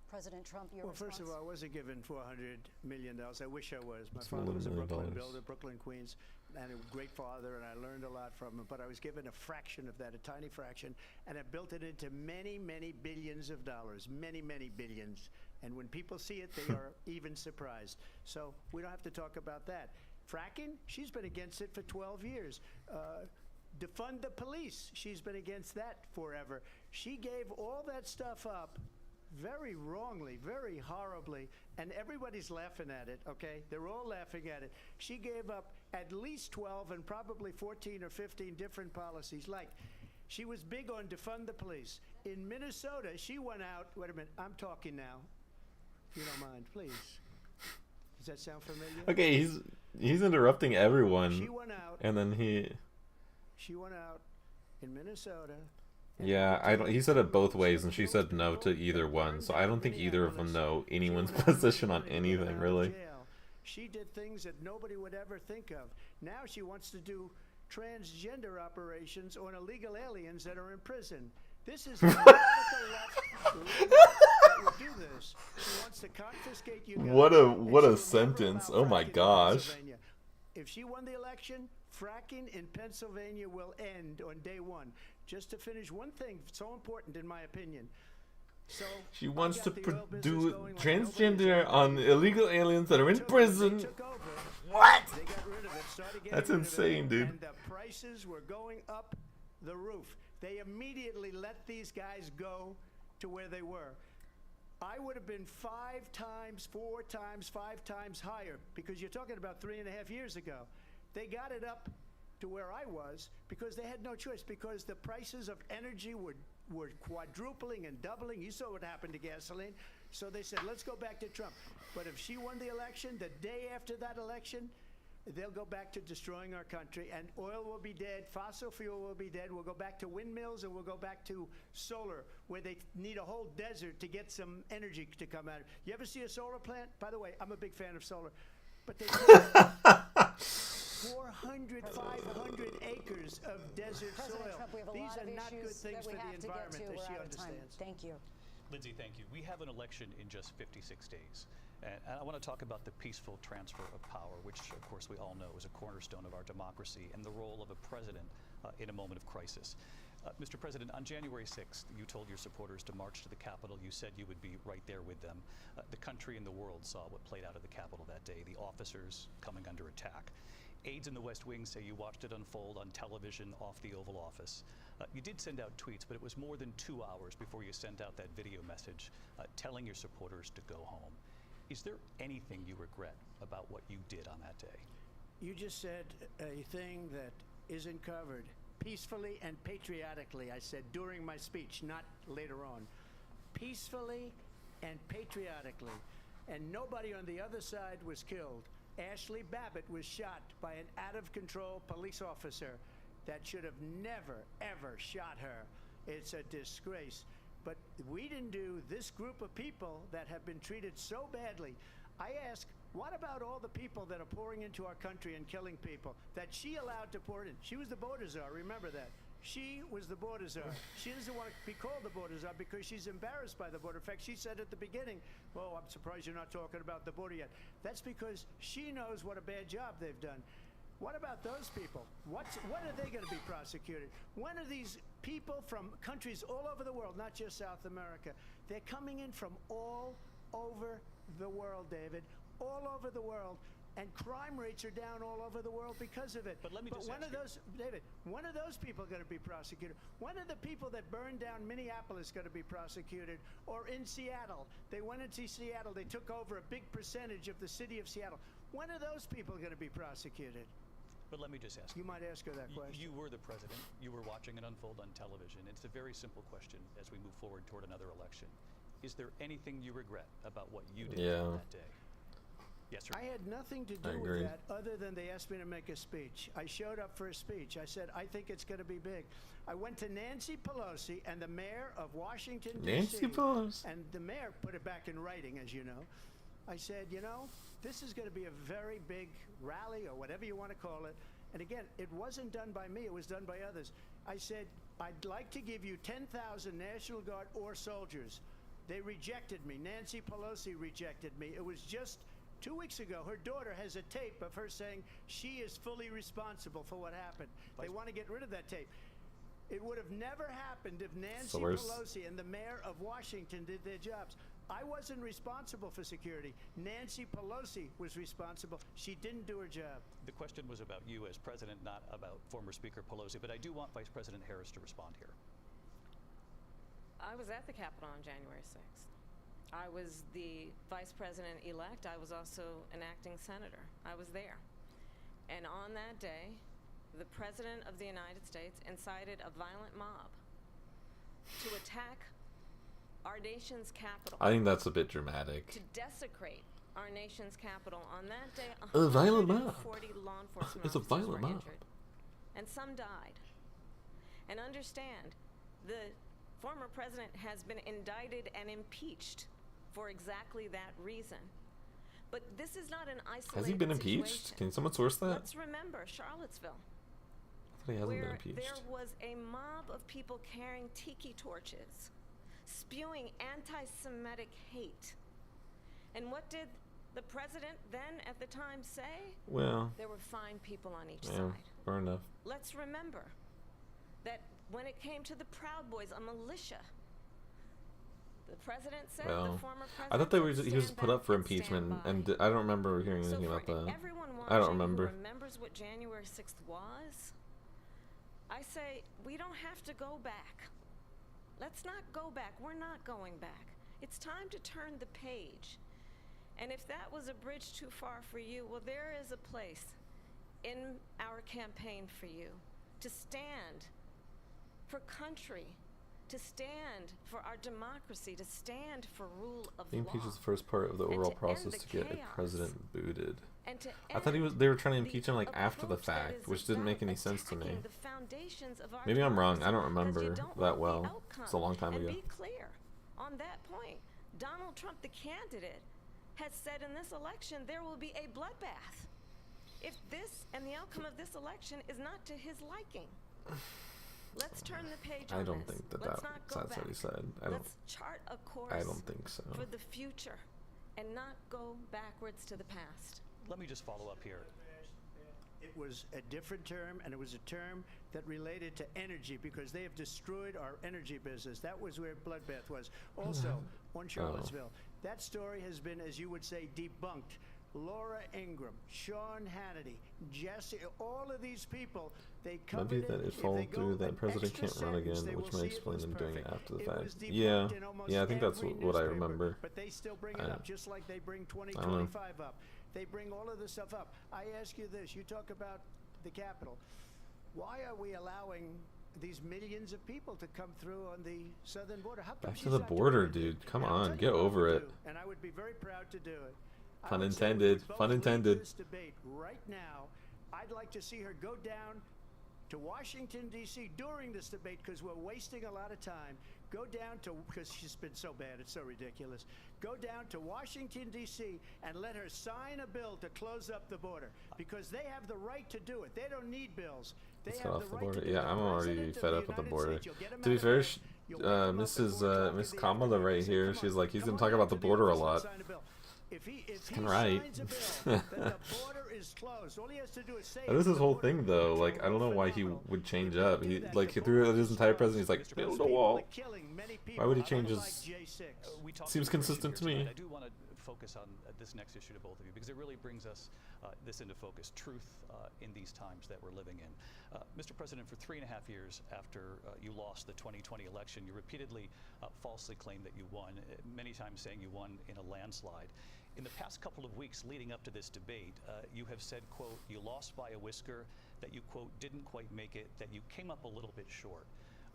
President Trump, your response? First of all, I wasn't given $400 million. I wish I was. My That's father was a Brooklyn $11 million. builder, Brooklyn, Queens, and a great father, and I learned a lot from him. But I was given a fraction of that, a tiny fraction, and I built it into many, many billions of dollars, many, many billions. And when people see it, they are even surprised. So we don't have to talk about that. Fracking, she's been against it for 12 years. Defund the police, she's been against that forever. She gave all that stuff up very wrongly, very horribly, and everybody's laughing at it, okay? They're all laughing at it. She gave up at least 12 and probably 14 or 15 different policies. Like, she was big on defund the police. In Minnesota, she went out, wait a minute, I'm talking now, if you don't mind, please. Does that sound familiar? Okay, he's interrupting everyone. She went out. And then She went out in Minnesota. Yeah, he said it both ways, and she said no to either one. So I don't think either of them know anyone's position on anything, really. She did things that nobody would ever think of. Now she wants to do transgender operations on illegal aliens that are in prison. This is a radical left that would do this. She wants to confiscate you guys. What a sentence! Oh my gosh. If she won the election, fracking in Pennsylvania will end on day one. Just to finish one thing, so important in my opinion. So she wants to do transgender on illegal aliens that are in prison. What? They got rid of it, That's insane, dude. And the prices were going up the roof. They immediately let these guys go to where they were. I would have been 5 times, 4 times, 5 times higher, because you're talking about 3.5 years ago. They got it up to where I was because they had no choice, because the prices of energy were quadrupling and doubling. You saw what happened to gasoline. So they said, let's go back to Trump. But if she won the election, the day after that election, they'll go back to destroying our country, and oil will be dead, fossil fuel will be dead, we'll go back to windmills, and we'll go back to solar, where they need a whole desert to get some energy to come out. You ever see a solar plant? By the way, I'm a big fan of solar. But they 400, 500 acres of desert soil. Trump, we have a These lot are of not good issues things that we for the have to get environment to. that she We're out of time. understands. Thank you. Lindsay, thank you. We have an election in just 56 days. And I want to talk about the peaceful transfer of power, which, of course, we all know is a cornerstone of our democracy, and the role of a president in a moment of crisis. Mr. President, on January 6th, you told your supporters to march to the Capitol. You said you would be right there with them. The country and the world saw what played out at the Capitol that day, the officers coming under attack. Aides in the West Wing say you watched it unfold on television off the Oval Office. You did send out tweets, but it was more than 2 hours before you sent out that video message telling your supporters to go home. Is there anything you regret about what you did on that day? You just said a thing that isn't covered. Peacefully and patriotically, I said during my speech, not later on. peacefully and patriotically. And nobody on the other side was killed. Ashley Babbitt was shot by an out-of-control police officer that should have never, ever shot her. It's a disgrace. But we didn't do this group of people that have been treated so badly. I ask, what about all the people that are pouring into our country and killing people that she allowed to pour in? She was the border czar, remember that. She was the border czar. She doesn't want to be called the border czar because she's embarrassed by the border. In fact, she said at the beginning, "Oh, I'm surprised you're not talking about the border yet." That's because she knows what a bad job they've done. What about those people? When are they going to be prosecuted? When are these people from countries all over the world, not just South America, they're coming in from all over the world, David, all over the world. And crime rates are down all over the world because of it. But let me just when ask are those, David, when are those people going to be prosecuted? When are the people that burned down Minneapolis going to be prosecuted? Or in Seattle? They went into Seattle. They took over a big percentage of the city of Seattle. When are those people going to be prosecuted? But let me just ask you. Might ask her that question. You were the president. You were watching it unfold on television. It's a very simple question as we move forward toward another election. Is there anything you regret about what you did on that day? Yes, sir. I had nothing to do with that other than they asked me to make a speech. I showed up for a speech. I said, I think it's going to be big. I went to Nancy Pelosi and the mayor of Washington, D.C. Nancy Pelosi. And the mayor put it back in writing, as you know. I said, you know, this is going to be a very big rally or whatever you want to call it. And again, it wasn't done by me. It was done by others. I said, I'd like to give you 10,000 National Guard or soldiers. They rejected me. Nancy Pelosi rejected me. It was just 2 weeks ago, her daughter has a tape of her saying she is fully responsible for what happened. They want to get rid of that tape. It would have never happened if Nancy Pelosi and the mayor of Washington did their jobs. I wasn't responsible for security. Nancy Pelosi was responsible. She didn't do her job. The question was about you as president, not about former Speaker Pelosi, but I do want Vice President Harris to respond here. I was at the Capitol on January 6th. I was the vice president-elect. I was also an acting senator. I was there. And on that day, the President of the United States incited a violent mob to attack our nation's capital. I think that's a bit dramatic. To desecrate our nation's capital. On that day, A violent mob. 140 law enforcement It's a officers violent were mob. injured. And some died. And understand, the former president has been indicted and impeached for exactly that reason. But this is not an isolated Has he been impeached? situation. Can someone source that? Let's remember Charlottesville, I thought he hasn't been where impeached. there was a mob of people carrying tiki torches, spewing anti-Semitic hate. And what did the president then at the time say? Well, there were fine people on each yeah, side. fair enough. Let's remember that when it came to the Proud Boys, a militia, the president said, the former president, I thought he was put up for impeachment, and I don't remember hearing anything about that. Everyone I don't remember. who remembers what January 6th was, I say we don't have to go back. Let's not go back. We're not going back. It's time to turn the page. And if that was a bridge too far for you, well, there is a place in our campaign for you to stand for country, to stand for our democracy, to stand for rule of The law. impeach is the first part of the overall process to get a chaos. president booted. And to I thought they were trying to impeach him like after the fact, which didn't make any sense to me. the foundations of our Maybe I'm wrong. I don't democracy, 'cause you remember don't that want the well. outcome. It's a long time and ago. be clear on that point. Donald Trump, the candidate, has said in this election there will be a bloodbath if this and the outcome of this election is not to his liking. Let's turn the page on I don't this. think that Let's not go that's what he back. said. Let's chart a course I don't think so. for the future and not go backwards to the past. Let me just follow up here. It was a different term, and it was a term that related to energy because they have destroyed our energy business. That was where bloodbath was. Also, on Charlottesville, that story has been, as you would say, debunked. Laura Ingraham, Sean Hannity, Jesse, all of these people, they covered Maybe that it. it If they followed go through an that president extra can't run sentence, again, they which will may see it explain was them doing it perfect. after the It fact. was debunked Yeah, in almost yeah, I think that's every what I newspaper, remember. But they still bring it I- up, just like they bring I don't know. 2025 up. They bring all of this stuff up. I ask you this. You talk about the Capitol. Why are we allowing these millions of people to come through on the southern border. How come Back to she's the not doing border, it? dude. Come And I'll tell on, you get what I over would it. do, and I would be very proud to do it. I Pun would say we intended. would both Pun leave intended. This debate right now. I'd like to see her go down to Washington, D.C. during this debate, because we're wasting a lot of time. Go down to, because she's been so bad, it's so ridiculous. Go down to Washington, D.C. and let her sign a bill to close up the border, because they have the right to do it. They don't need bills. They Let's have get off the the right border. to do Yeah, it. I'm The already President of fed the up with the United border. States, you'll get him To be out fair, of there. You'll wake him up Miss at 4 o'clock in the Kamala right afternoon. Say, here, "Come she's on, like, he's come gonna on talk down about the to border a office and lot. sign a bill." If he Kinda right. signs a bill, then the border is closed. All he has to do is say That is it. his whole thing, though. Like, I don't know why he would change up. He like through his entire presidency, he's like, build a wall. Why would he change his? We talked Seems about diversity consistent to here me. tonight. I do want to focus on this next issue to both of you, because it really brings us this into focus, truth in these times that we're living in. Mr. President, for 3.5 years after you lost the 2020 election, you repeatedly falsely claimed that you won, many times saying you won in a landslide. In the past couple of weeks leading up to this debate, you have said, quote, you lost by a whisker, that you, quote, didn't quite make it, that you came up a little bit short.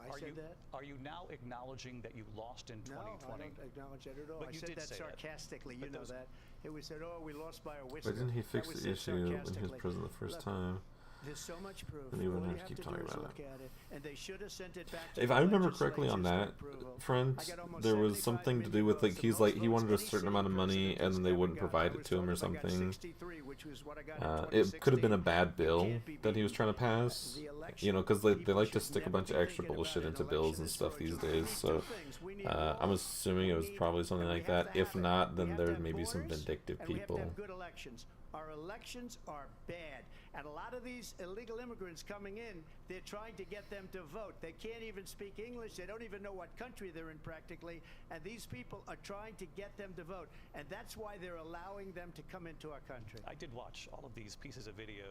I said that? Are you now acknowledging that you lost in 2020? No, I don't acknowledge that at all. But I you said did that say that. sarcastically. But You know those- that. It was said, oh, we lost by a whisker. Why didn't he That fix was the said issue when he was sarcastically. president the first Look, time? There's so much proof. Then he All wouldn't you have to keep to talking do is about look it. at it, and they should have sent it back to If the I remember correctly on legislatures that, for approval. friend, I got almost there was 75 something to do million with like votes, the he's like most he wanted a votes any certain amount of sitting money president and then they has wouldn't ever got. provide I it was to him or told I got something. 63, which was what I got in It could have been a 2016. bad bill can't be that he was beat. trying to pass, The election, you know, because they people like to should stick a never bunch be of extra thinking bullshit about into an bills election and as stuff these fraudulent. We days. need So two things. We need I'm law, assuming it was and probably something we like have that. to If have it. not, We then have to there have may be some borders, vindictive and we have to people. have good elections. Our elections are bad. And a lot of these illegal immigrants coming in, they're trying to get them to vote. They can't even speak English. They don't even know what country they're in practically. And these people are trying to get them to vote. And that's why they're allowing them to come into our country. I did watch all of these pieces of video.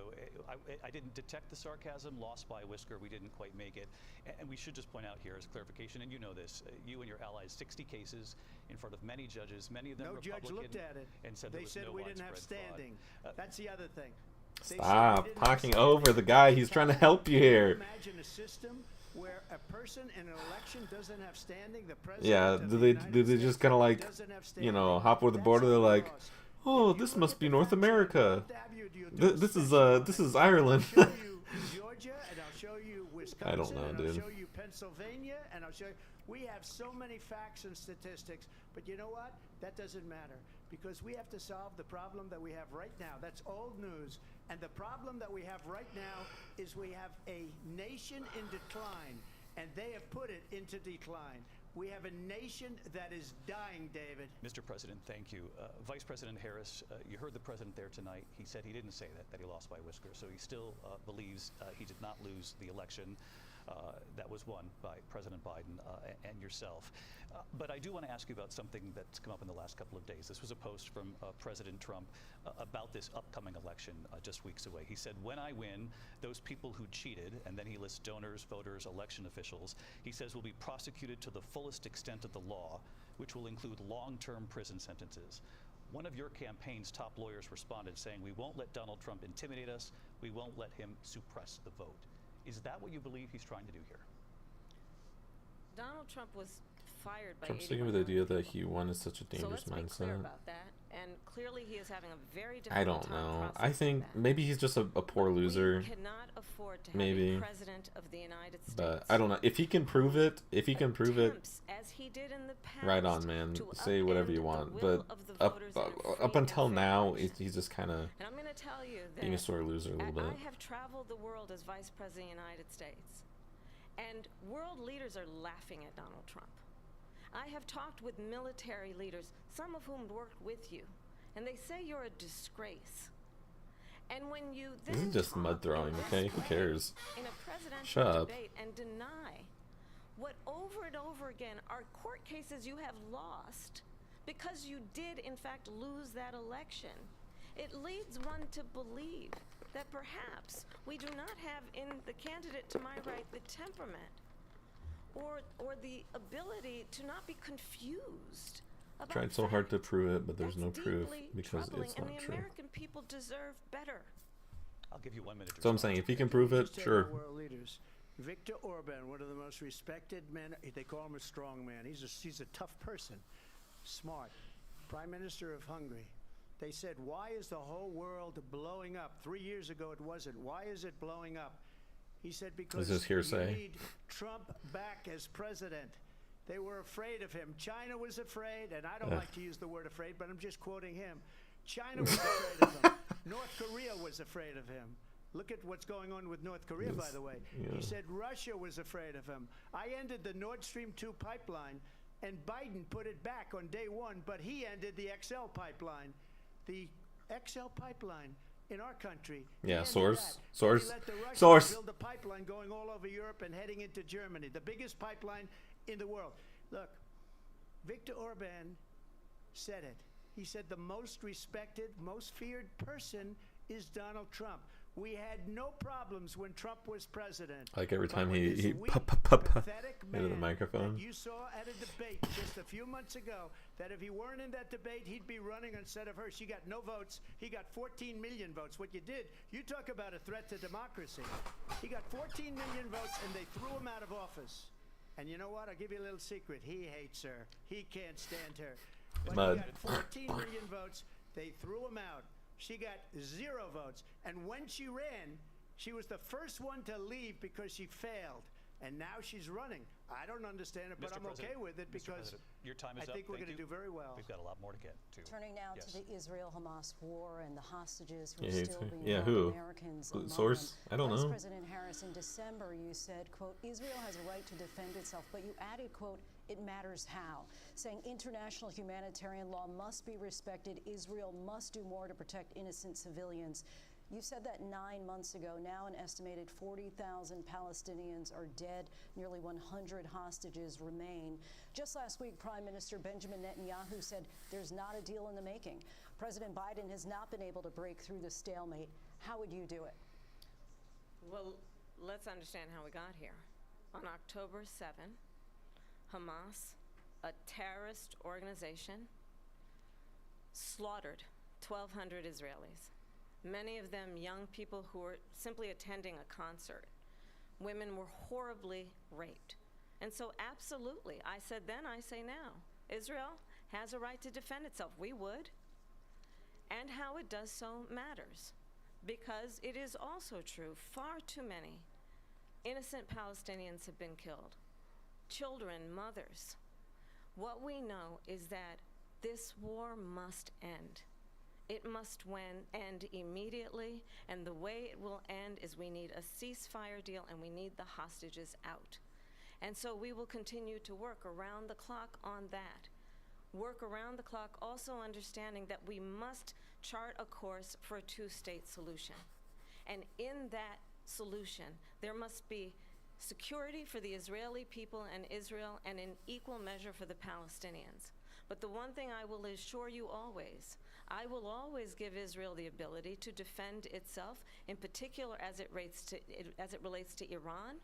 I didn't detect the sarcasm, lost by a whisker, we didn't quite make it. And we should just point out here as clarification, and you know this, you and your allies, 60 cases in front of many judges, many of them No Republican. judge looked at it. And said They there was said no we didn't have widespread fraud. standing. That's the other thing. They said we Stop didn't have talking standing. over the guy. He's trying to help you here. Imagine a system where a person in an election doesn't have standing. The president Yeah, of do the they United just States kind of like, doesn't have you know, standing. hop over the That's border? They're how it like, goes. oh, If you this look must at be the North facts, I'd America. love to have you do a This is special on this it. is Ireland. I'll show you Georgia, and I'll show you Wisconsin, I don't know, and dude. I'll show you Pennsylvania, and I'll show you. We have so many facts and statistics, but you know what? That doesn't matter because we have to solve the problem that we have right now. That's old news. And the problem that we have right now is we have a nation in decline, and they have put it into decline. We have a nation that is dying, David. Mr. President, thank you. Vice President Harris, you heard the president there tonight. He said he didn't say that he lost by a whisker. So he still believes he did not lose the election that was won by President Biden and yourself. But I do want to ask you about something that's come up in the last couple of days. This was a post from President Trump about this upcoming election just weeks away. He said, when I win, those people who cheated, and then he lists donors, voters, election officials, he says will be prosecuted to the fullest extent of the law, which will include long-term prison sentences. One of your campaign's top lawyers responded saying, we won't let Donald Trump intimidate us. We won't let him suppress the vote. Is that what you believe he's trying to do here? Donald Trump was fired by Trump's 81 thinking with the idea million that people. he won is such a So dangerous let's be clear mindset. about that. And clearly he is having a very difficult I don't time know. I processing think that. maybe he's just a poor loser. We cannot afford to have Maybe. a president of the United States. But I don't know. If he can prove it, as he did in the past, right on, man. to Say whatever upend you the want. will But of the voters in a free up and until fair now, election. he's just kind of And I'm going to tell you that being a sore loser a little bit. I have traveled the world as Vice President of the United States, and world leaders are laughing at Donald Trump. I have talked with military leaders, some of whom worked with you, and they say you're a disgrace. And when you This then is just talk mud throwing, in okay? this Who way cares? in a presidential Shut up. debate and deny what over and over again are court cases you have lost because you did in fact lose that election, it leads one to believe that perhaps we do not have in the candidate to my right the temperament or the ability to not be confused about Tried so hard to fact. prove it, but there's no That's proof deeply because troubling, it's and not the true. American people deserve better. I'll give you 1 minute. So I'm saying if he can prove it, Just take sure. our world leaders. Viktor Orban, one of the most respected men. They call him a strong man. He's a tough person, smart. Prime Minister of Hungary. They said, why is the whole world blowing up? 3 years ago, it wasn't. Why is it blowing up? He said, because Is this hearsay? you need Trump back as president. They were afraid of him. China was afraid, and I don't like to use the word afraid, but I'm just quoting him. China was afraid of him. North Korea was afraid of him. Look at what's going on with North Korea, by the way. Yeah. He said Russia was afraid of him. I ended the Nord Stream 2 pipeline, and Biden put it back on day one, but he ended the XL pipeline. The XL pipeline in our country. Yeah, He source. let the Russians Source. build a pipeline going all over Europe and heading into Germany, the biggest pipeline in the world. Look, Viktor Orban said it. He said the most respected, most feared person is Donald Trump. We had no problems when Trump was president. Like every time But when he this weak, pathetic into the man microphone. that you saw at a debate just a few months ago, that if he weren't in that debate, he'd be running instead of her. She got no votes. He got 14 million votes. What you did, you talk about a threat to democracy. He got 14 million votes, and they threw him out of office. And you know what? I'll give you a little secret. He hates her. He can't stand her. But he got 14 million votes. They threw him out. She got 0 votes. And when she ran, she was the first one to leave because she failed. And now she's running. I don't understand it, but Mr. I'm President, okay with it Mr. because President, your time is I think up. we're Thank going to you. do very well. We've got a lot more to get to. Turning now Yes. to the Israel-Hamas war and the hostages who Yeah, are it's- still being yeah, held, who? Americans Who- among source? them. I don't Vice know. President Harris, in December, you said, quote, Israel has a right to defend itself, but you added, quote, it matters how, saying international humanitarian law must be respected. Israel must do more to protect innocent civilians. You said that 9 months ago. Now an estimated 40,000 Palestinians are dead. Nearly 100 hostages remain. Just last week, Prime Minister Benjamin Netanyahu said there's not a deal in the making. President Biden has not been able to break through the stalemate. How would you do it? Well, let's understand how we got here. On October 7, Hamas, a terrorist organization, slaughtered 1,200 Israelis. Many of them young people who were simply attending a concert. Women were horribly raped. And so absolutely, I said then, I say now, Israel has a right to defend itself. We would. And how it does so matters. Because it is also true, far too many innocent Palestinians have been killed. Children, mothers. What we know is that this war must end. It must end immediately, and the way it will end is we need a ceasefire deal and we need the hostages out. And so we will continue to work around the clock on that. Work around the clock, also understanding that we must chart a course for a two-state solution. And in that solution, there must be security for the Israeli people and Israel, and in equal measure for the Palestinians. But the one thing I will assure you always, I will always give Israel the ability to defend itself, in particular as it relates to Iran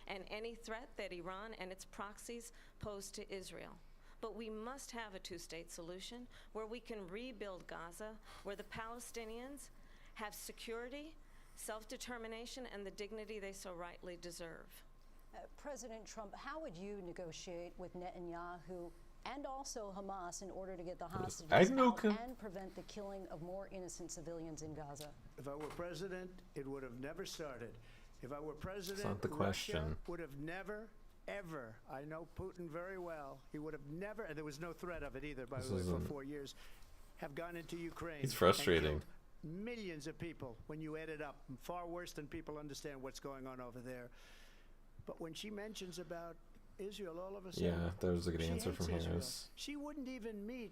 and any threat that Iran and its proxies pose to Israel. But we must have a two-state solution where we can rebuild Gaza, where the Palestinians have security, self-determination, and the dignity they so rightly deserve. President Trump, how would you negotiate with Netanyahu and also Hamas in order to get the hostages out and prevent the killing of more innocent civilians in Gaza? If I were president, it would have never started. If I were president, That's not the Russia question. would have never, ever, I know Putin very well, he would have never, and there was no threat of it either, by the way, for 4 years, have gone into Ukraine. He's frustrating. And killed millions of people when you add it up. Far worse than people understand what's going on over there. But when she mentions about Israel, all of a sudden, Yeah, that was a good she answer hates from Israel. Harris. She wouldn't even meet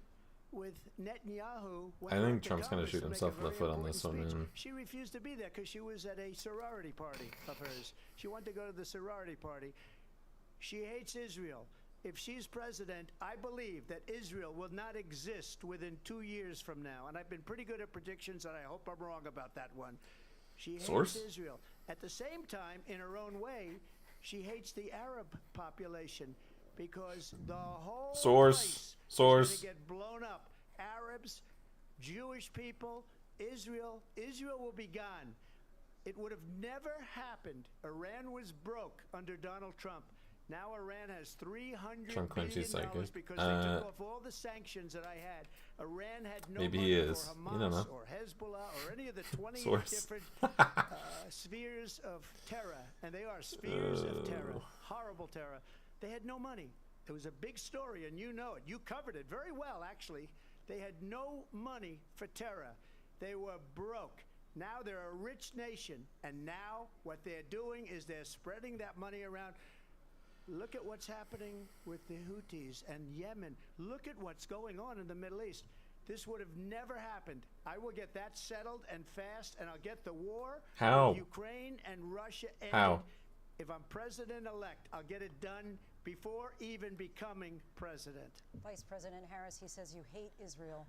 with Netanyahu. When I he think went to Trump's gonna Congress shoot to make himself a in the very foot on important this one, speech. man. She refused to be there because she was at a sorority party of hers. She wanted to go to the sorority party. She hates Israel. If she's president, I believe that Israel will not exist within 2 years from now. And I've been pretty good at predictions, and I hope I'm wrong about that one. She hates Source? Israel. At the same time, in her own way, she hates the Arab population because the whole place is going to get blown up. Arabs, Jewish people, Israel will be gone. It would have never happened. Iran was broke under Donald Trump. Now Iran has $300 Trump claims he's billion psychic. because they took off all the sanctions that I had. Iran had no Maybe money he is. for You Hamas don't know. or Hezbollah or any of the 28 Source. different spheres of terror. And they are spheres of terror. Horrible terror. They had no money. It was a big story, and you know it. You covered it very well, actually. They had no money for terror. They were broke. Now they're a rich nation, and now what they're doing is they're spreading that money around. Look at what's happening with the Houthis and Yemen. Look at what's going on in the Middle East. This would have never happened. I will get that settled and fast, and I'll get the war How? with Ukraine and Russia ended. How? If I'm president-elect, I'll get it done before even becoming president. Vice President Harris, he says you hate Israel.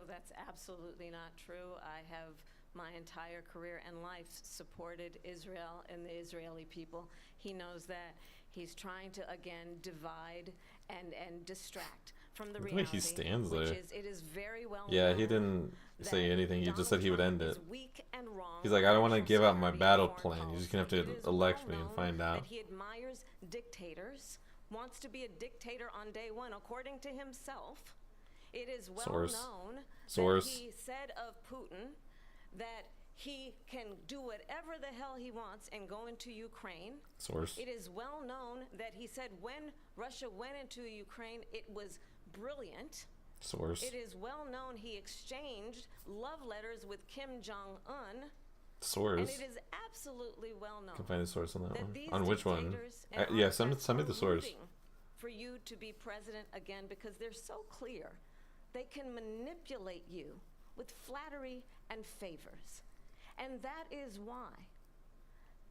That's absolutely not true. I have my entire career and life supported Israel and the Israeli people. He knows that. He's trying to, again, divide and distract from the The way reality. he stands which there. is, it is very well Yeah, known he didn't say anything. He Donald just said he would Trump end is it. weak and wrong He's like, I don't want to national give out my security battle and foreign plan. You're just policy. going to have It to is elect well me and known find out. that he admires dictators, wants to be a dictator on day one, according to himself. It is well Source. known Source. that he said of Putin that he can do whatever the hell he wants and go into Ukraine. Source. It is well known that he said when Russia went into Ukraine, it was brilliant. Source. It is well known he exchanged love letters with Kim Jong-un. Source. And it is absolutely well known Can find the source on that one. these On which one? dictators and Yeah, send autocrats me are the source. rooting for you to be president again because they're so clear. They can manipulate you with flattery and favors. And that is why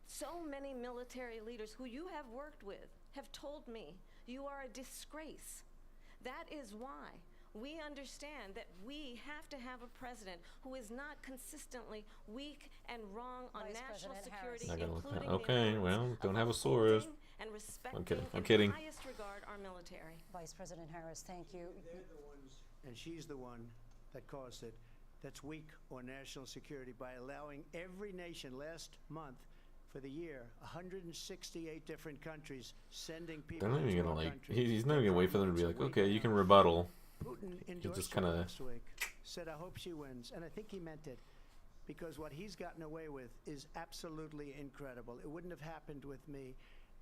so many military leaders who you have worked with have told me you are a disgrace. That is why we understand that we have to have a president who is not consistently weak and wrong on Vice national President security, Not gonna look including that- okay, the well, importance don't of have a source. upholding and respecting I'm in kidding. the highest regard our military. Vice President Harris, thank you. They're the ones, and she's the one that caused it, that's weak on national security by allowing every nation last month for the year, 168 different countries sending people They're not even into gonna our like. country. He's not even gonna wait for them to be It's like, a weak okay, you can now. rebuttal. Putin He endorsed just her kind of. last week, said, I hope she wins. And I think he meant it because what he's gotten away with is absolutely incredible. It wouldn't have happened with me.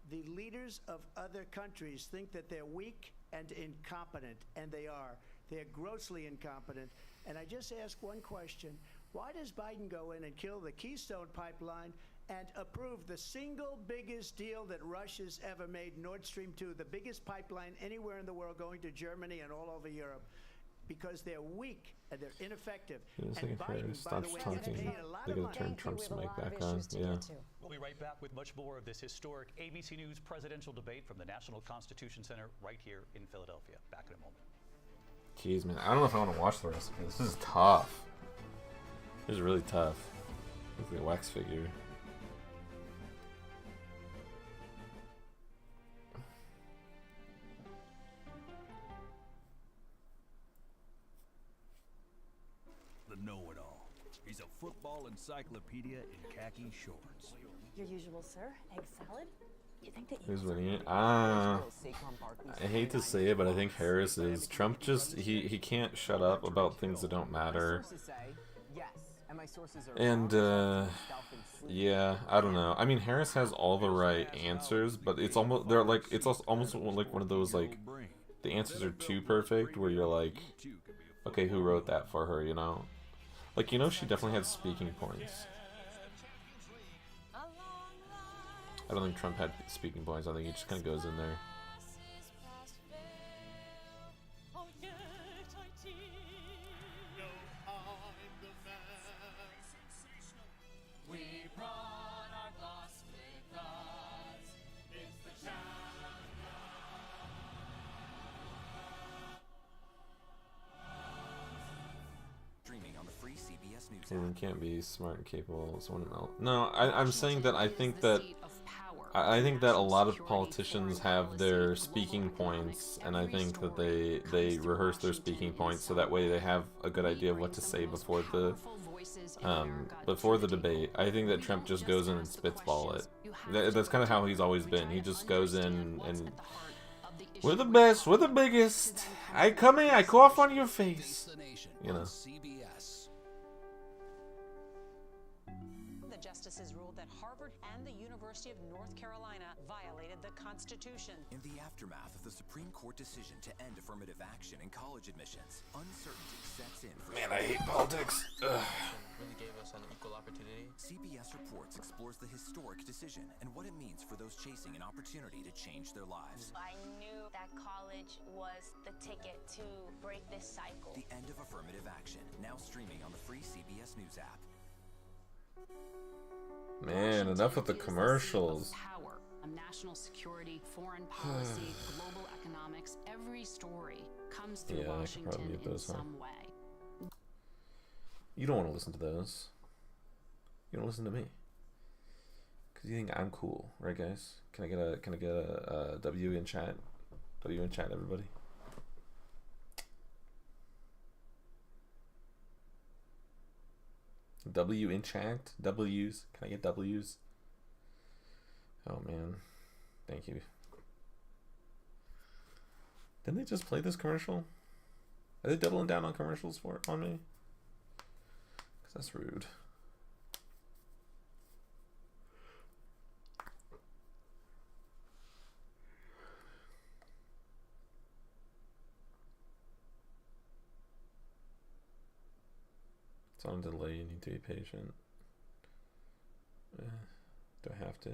The leaders of other countries think that they're weak and incompetent, and they are. They're grossly incompetent. And I just ask one question. Why does Biden go in and kill the Keystone Pipeline and approve the single biggest deal that Russia's ever made, Nord Stream 2, the biggest pipeline anywhere in the world going to Germany and all over Europe? Because they're weak and they're ineffective. It's And like Harris Biden, by the stops way, talking. is paid a lot They of gotta money. turn Thank you. Trump's We have a mic lot of back on. issues to Yeah. get to. We'll be right back with much more of this historic ABC News presidential debate from the National Constitution Center right here in Philadelphia. Back in a moment. Jeez, man, I don't know if I want to watch the rest of it. This is tough. This is really tough. Look at the wax figure. The know-it-all. He's a football encyclopedia in khaki shorts. Your usual, sir. Egg salad? You think that Who's winning it? I hate to say it, but I think Harris is. Trump just he can't shut up about things that don't matter. And yeah, I don't know. I mean, Harris has all the right answers, but it's almost they're like it's almost like one of those like the answers are too perfect where you're like, okay, who wrote that for her? You know, like she definitely had speaking points. I don't think Trump had speaking points. I think he just kind of goes in there. Everyone can't be smart and capable. Someone else. No, I'm saying that I think that I think that a lot of politicians have their speaking points, and I think that they rehearse their speaking points so that way they have a good idea of what to say before before the debate, I think that Trump just goes in and spitball it. That's kind of how he's always been. He just goes in and we're the best, we're the biggest. I come in, I cough on your face. You know. The justices ruled that Harvard and the University of North Carolina violated the Constitution. In the aftermath of the Supreme Court decision to end affirmative action in college admissions, uncertainty sets in for... Man, I hate politics. Ugh. Really gave us an equal opportunity. CBS Reports explores the historic decision and what it means for those chasing an opportunity to change their lives. I knew that college was the ticket to break this cycle. The end of affirmative action, now streaming on the free CBS News app. Man, enough with the commercials. Power, national security, foreign policy, global economics, every story comes through Washington in some way. You don't want to listen to those. You don't listen to me. Cause you think I'm cool, right, guys? Can I get a W in chat? W in chat, everybody. W in chat? W's? Can I get W's? Oh man. Thank you. Didn't they just play this commercial? Are they doubling down on commercials on me? Cause that's rude. It's on delay, you need to be patient. Do I have to?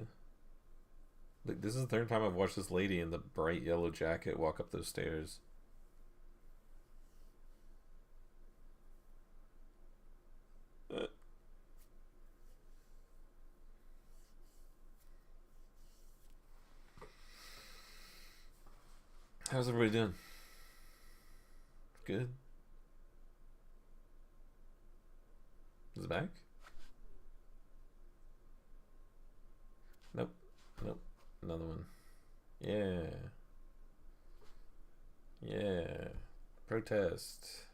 Like, this is the third time I've watched this lady in the bright yellow jacket walk up those stairs. How's everybody doing? Good? Is it back? Nope. Nope. Another one. Yeah. Yeah. Protest.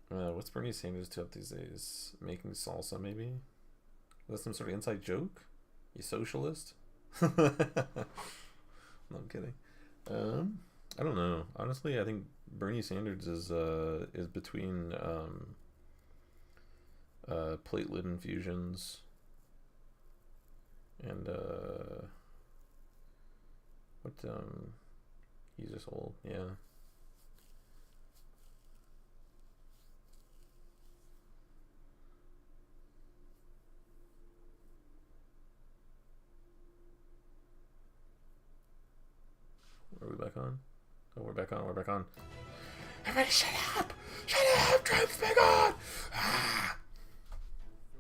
What's Bernie Sanders up these days? Making salsa, maybe? Is that some sort of inside joke? You socialist? No, I'm kidding. I don't know. Honestly, I think Bernie Sanders is between platelet infusions and he's just old, yeah. Are we back on? Oh, we're back on, we're back on. Everybody shut up! Shut up! Trump's back on! Ah!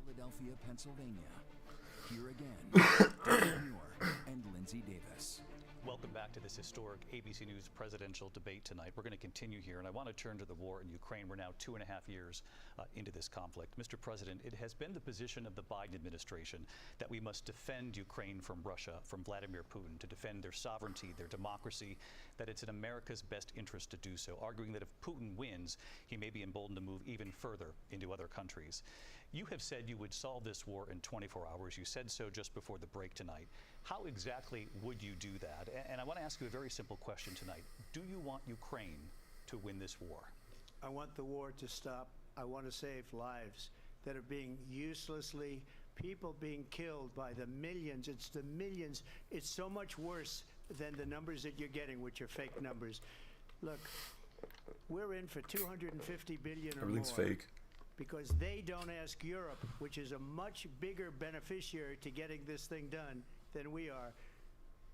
Philadelphia, Pennsylvania. Here again, Dan Muir and Lindsay Davis. Welcome back to this historic ABC News presidential debate tonight. We're going to continue here, and I want to turn to the war in Ukraine. We're now 2.5 years into this conflict. Mr. President, it has been the position of the Biden administration that we must defend Ukraine from Russia, from Vladimir Putin, to defend their sovereignty, their democracy, that it's in America's best interest to do so, arguing that if Putin wins, he may be emboldened to move even further into other countries. You have said you would solve this war in 24 hours. You said so just before the break tonight. How exactly would you do that? And I want to ask you a very simple question tonight. Do you want Ukraine to win this war? I want the war to stop. I want to save lives that are being uselessly, people being killed by the millions. It's the millions. It's so much worse than the numbers that you're getting, which are fake numbers. Look, we're in for $250 billion or Everything's more. Fake. Because they don't ask Europe, which is a much bigger beneficiary to getting this thing done than we are.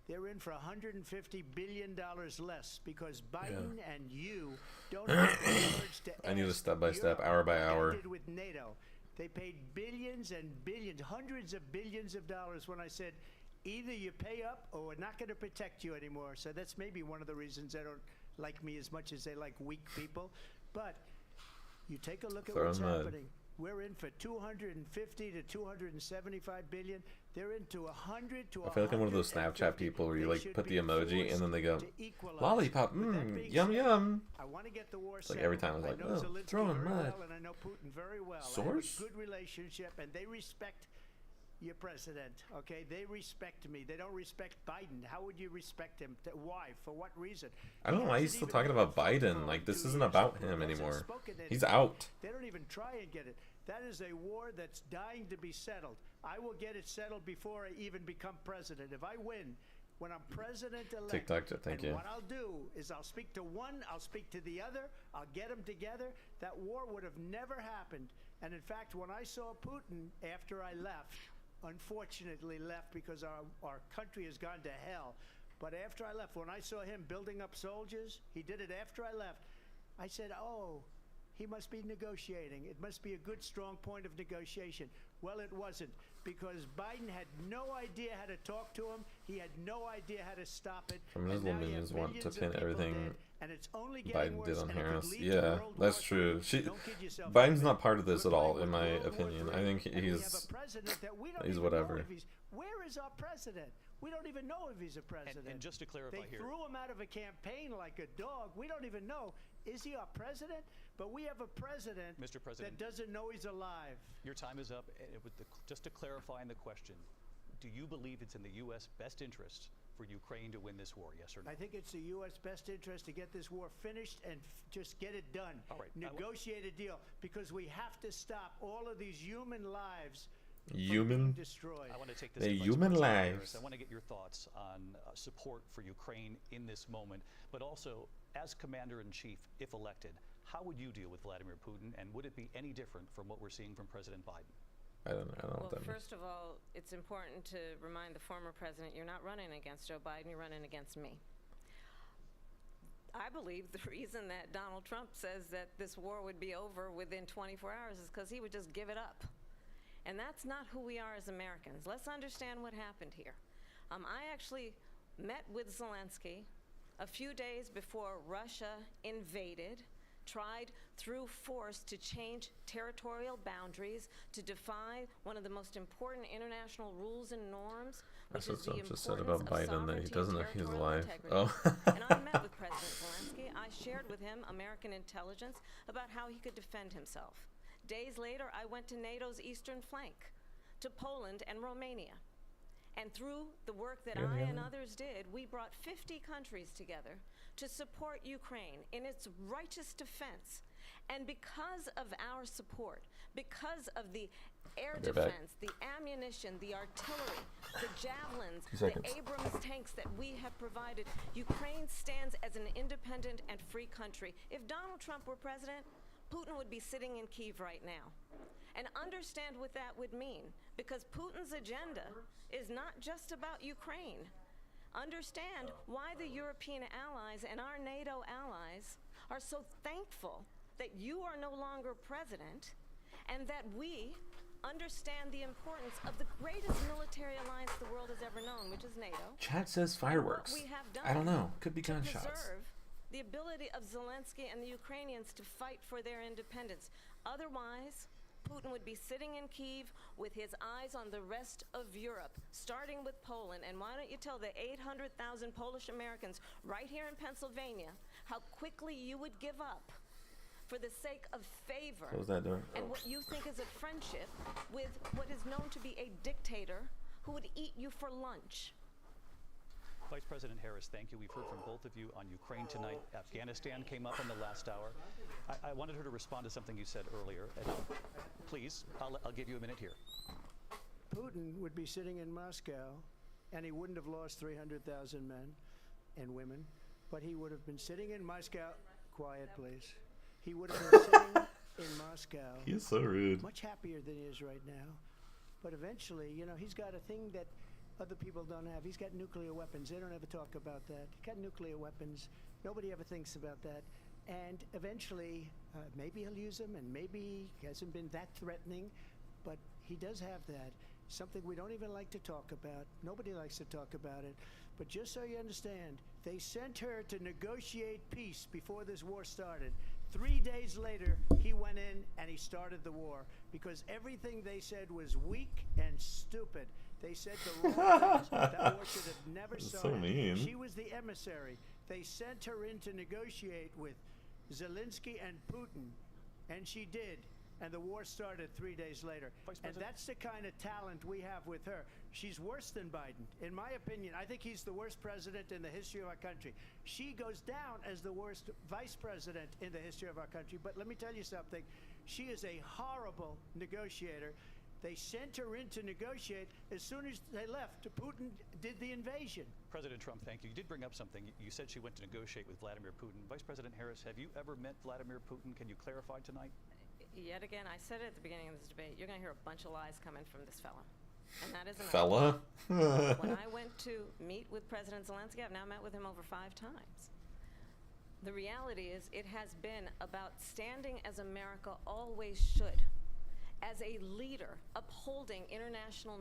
They're in for $150 billion less because Biden and you don't have the words to I need a step-by-step, Europe hour by like I hour. did with NATO. They paid billions and billions, hundreds of billions of dollars when I said, either you pay up or we're not going to protect you anymore. So that's maybe one of the reasons they don't like me as much as they like weak people. But you take a look at what's happening. we're in for 250 to 275 billion. They're into 100 to I feel like I'm one of those Snapchat people where you like put the emoji and then they go, lollipop, yum yum. I want to get the war It's like every time I was like, oh, throw in mud. and I know Putin very well. Source? I have a good relationship, and they respect your president, okay? They respect me. They don't respect Biden. How would you respect him? Why? For what reason? I don't know why he's still talking about Biden. Like, this isn't about him anymore. He's out. They don't even try and get it. That is a war that's dying to be settled. I will get it settled before I even become president. If I win, when I'm president-elect, TikTok, thank you. What I'll do is I'll speak to one, I'll speak to the other, I'll get them together. That war would have never happened. And in fact, when I saw Putin after I left, unfortunately left because our country has gone to hell. But after I left, when I saw him building up soldiers, he did it after I left. I said, oh, he must be negotiating. It must be a good, strong point of negotiation. Well, it wasn't, because Biden had no idea how to talk to him. He had no idea how to stop it. Feminist women want to pin everything and it's only Biden did on Harris. Yeah, that's true. Biden's not part of this at all, in my opinion. I think he's whatever. Where is our president? We don't even know if he's a president. And just to clarify they here, threw him out of a campaign like a dog. We don't even know. Is he our president? But we have a president, Mr. President, that doesn't know he's alive. Your time is up. Just to clarify in the question, do you believe it's in the U.S. best interest for Ukraine to win this war, yes or no? I think it's the U.S. best interest to get this war finished and just get it done. All right. Negotiate a deal, because we have to stop all of these human lives human destroyed. I want to take this the to human Vice President lives. Harris. I want to get your thoughts on support for Ukraine in this moment, but also as Commander-in-Chief, if elected, how would you deal with Vladimir Putin, and would it be any different from what we're seeing from President Biden? I don't know what that means. First of all, it's important to remind the former president you're not running against Joe Biden, you're running against me. I believe the reason that Donald Trump says that this war would be over within 24 hours is because he would just give it up. And that's not who we are as Americans. Let's understand what happened here. I actually met with Zelensky a few days before Russia invaded, tried through force to change territorial boundaries, to defy one of the most important international rules and norms, which is the just said importance about of Biden that he sovereignty doesn't know and he's territorial alive. integrity. Oh. And I met with President Zelensky. I shared with him American intelligence about how he could defend himself. Days later, I went to NATO's eastern flank, to Poland and Romania. And through the work that I and others did, we brought 50 countries together to support Ukraine in its righteous defense. And because of our support, because of the air defense, the ammunition, the artillery, the javelins, the Abrams tanks that we have provided, Ukraine stands as an independent and free country. If Donald Trump were president, Putin would be sitting in Kyiv right now. And understand what that would mean, because Putin's agenda is not just about Ukraine. Understand why the European allies and our NATO allies are so thankful that you are no longer president, and that we understand the importance of the greatest military alliance the world has ever known, which is NATO. Chat says fireworks. I don't know. Could be gunshots. The ability of Zelensky and the Ukrainians to fight for their independence. Otherwise, Putin would be sitting in Kyiv with his eyes on the rest of Europe, starting with Poland. And why don't you tell the 800,000 Polish Americans right here in Pennsylvania how quickly you would give up for the sake of favor Close that door. and what you think is a friendship with what is known to be a dictator who would eat you for lunch. Vice President Harris, thank you. We've heard from both of you on Ukraine tonight. Afghanistan came up in the last hour. I wanted her to respond to something you said earlier. And please, I'll give you a minute here. Putin would be sitting in Moscow, and he wouldn't have lost 300,000 men and women, but he would have been sitting in Moscow. Quiet, please. He would have been sitting in Moscow. He's so rude. Much happier than he is right now. But eventually, you know, he's got a thing that other people don't have. He's got nuclear weapons. They don't ever talk about that. He's got nuclear weapons. Nobody ever thinks about that. And eventually, maybe he'll use them, and maybe he hasn't been that threatening, but he does have that. Something we don't even like to talk about. Nobody likes to talk about it. But just so you understand, they sent her to negotiate peace before this war started. 3 days later, he went in and he started the war because everything they said was weak and stupid. They said the wrong things. That war should have never started. So mean. She was the emissary. They sent her in to negotiate with Zelensky and Putin, and she did. And the war started 3 days later. And that's the kind of talent we have with her. She's worse than Biden. In my opinion, I think he's the worst president in the history of our country. She goes down as the worst vice president in the history of our country. But let me tell you something. She is a horrible negotiator. They sent her in to negotiate. As soon as they left, Putin did the invasion. President Trump, thank you. You did bring up something. You said she went to negotiate with Vladimir Putin. Vice President Harris, have you ever met Vladimir Putin? Can you clarify tonight? Yet again, I said it at the beginning of this debate, you're going to hear a bunch of lies coming from this fella. And that isn't Fella? When I went to meet with President Zelensky, I've now met with him over 5 times. The reality is it has been about standing as America always should, as a leader upholding international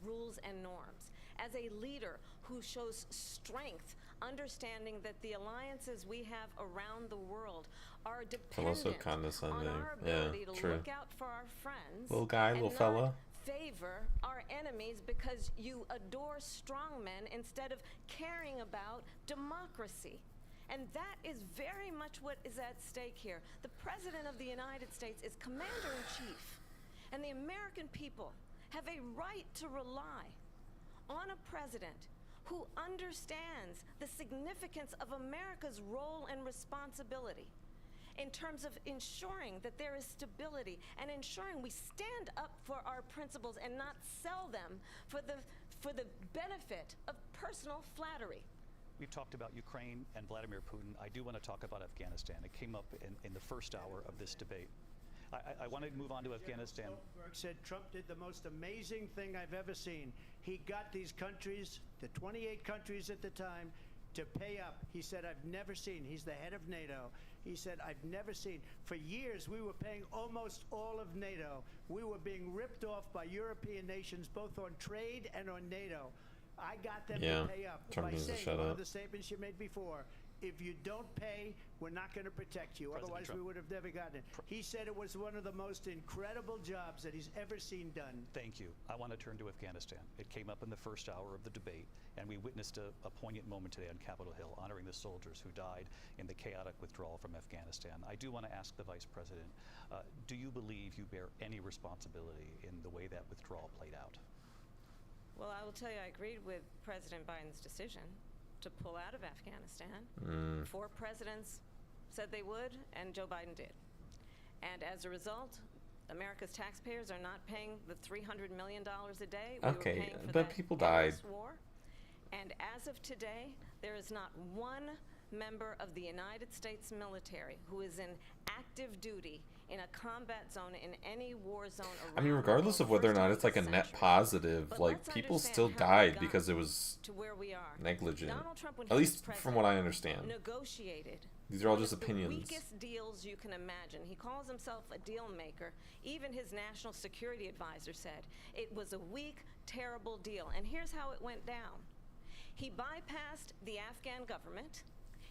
rules and norms, as a leader who shows strength, understanding that the alliances we have around the world are dependent on our ability to look out for our friends, little guy, little fella, favor our enemies because you adore strong men instead of caring about democracy. And that is very much what is at stake here. The President of the United States is Commander-in-Chief, and the American people have a right to rely on a president who understands the significance of America's role and responsibility in terms of ensuring that there is stability and ensuring we stand up for our principles and not sell them for the benefit of personal flattery. We've talked about Ukraine and Vladimir Putin. I do want to talk about Afghanistan. It came up in the first hour of this debate. I want to move on to Afghanistan. Stoltenberg said Trump did the most amazing thing I've ever seen. He got these countries, the 28 countries at the time, to pay up. He said, I've never seen. He's the head of NATO. He said, I've never seen. For years, we were paying almost all of NATO. We were being ripped off by European nations, both on trade and on NATO. I got them to pay up by saying one of the statements you made before. If you don't pay, we're not going to protect you. Otherwise, we would have never gotten it. He said it was one of the most incredible jobs that he's ever seen done. Thank you. I want to turn to Afghanistan. It came up in the first hour of the debate, and we witnessed a poignant moment today on Capitol Hill, honoring the soldiers who died in the chaotic withdrawal from Afghanistan. I do want to ask the Vice President, do you believe you bear any responsibility in the way that withdrawal played out? Well, I will tell you, I agreed with President Biden's decision to pull out of Afghanistan. 4 presidents said they would, and Joe Biden did. And as a result, America's taxpayers are not paying the $300 million a day we were paying for but that people died. War. And as of today, there is not one member of the United States military who is in active duty in a combat zone in any war zone around. I mean, regardless of whether or not it's like a net positive, like people still died because it was negligent. At least from what I understand. Negotiated. These are all just opinions. The weakest deals you can imagine. He calls himself a deal maker. Even his national security advisor said it was a weak, terrible deal. And here's how it went down. He bypassed the Afghan government.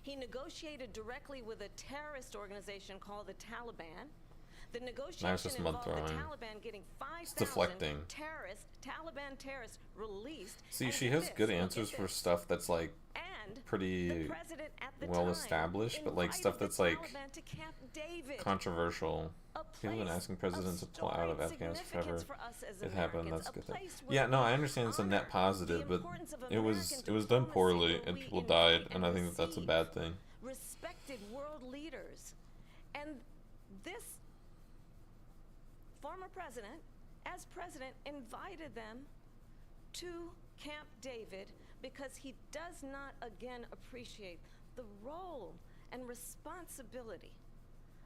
He negotiated directly with a terrorist organization called the Taliban. The negotiation involved the Taliban getting 5,000 Taliban terrorists released. See, she has good answers for stuff that's like pretty well established, but like stuff that's like controversial. People have been asking presidents to pull out of Afghanistan forever. It happened. That's a good thing. Yeah, no, I understand it's a net positive, but it was done poorly and people died, and I think that that's a bad thing. Respected world leaders, and this former president, as president, invited them to Camp David because he does not again appreciate the role and responsibility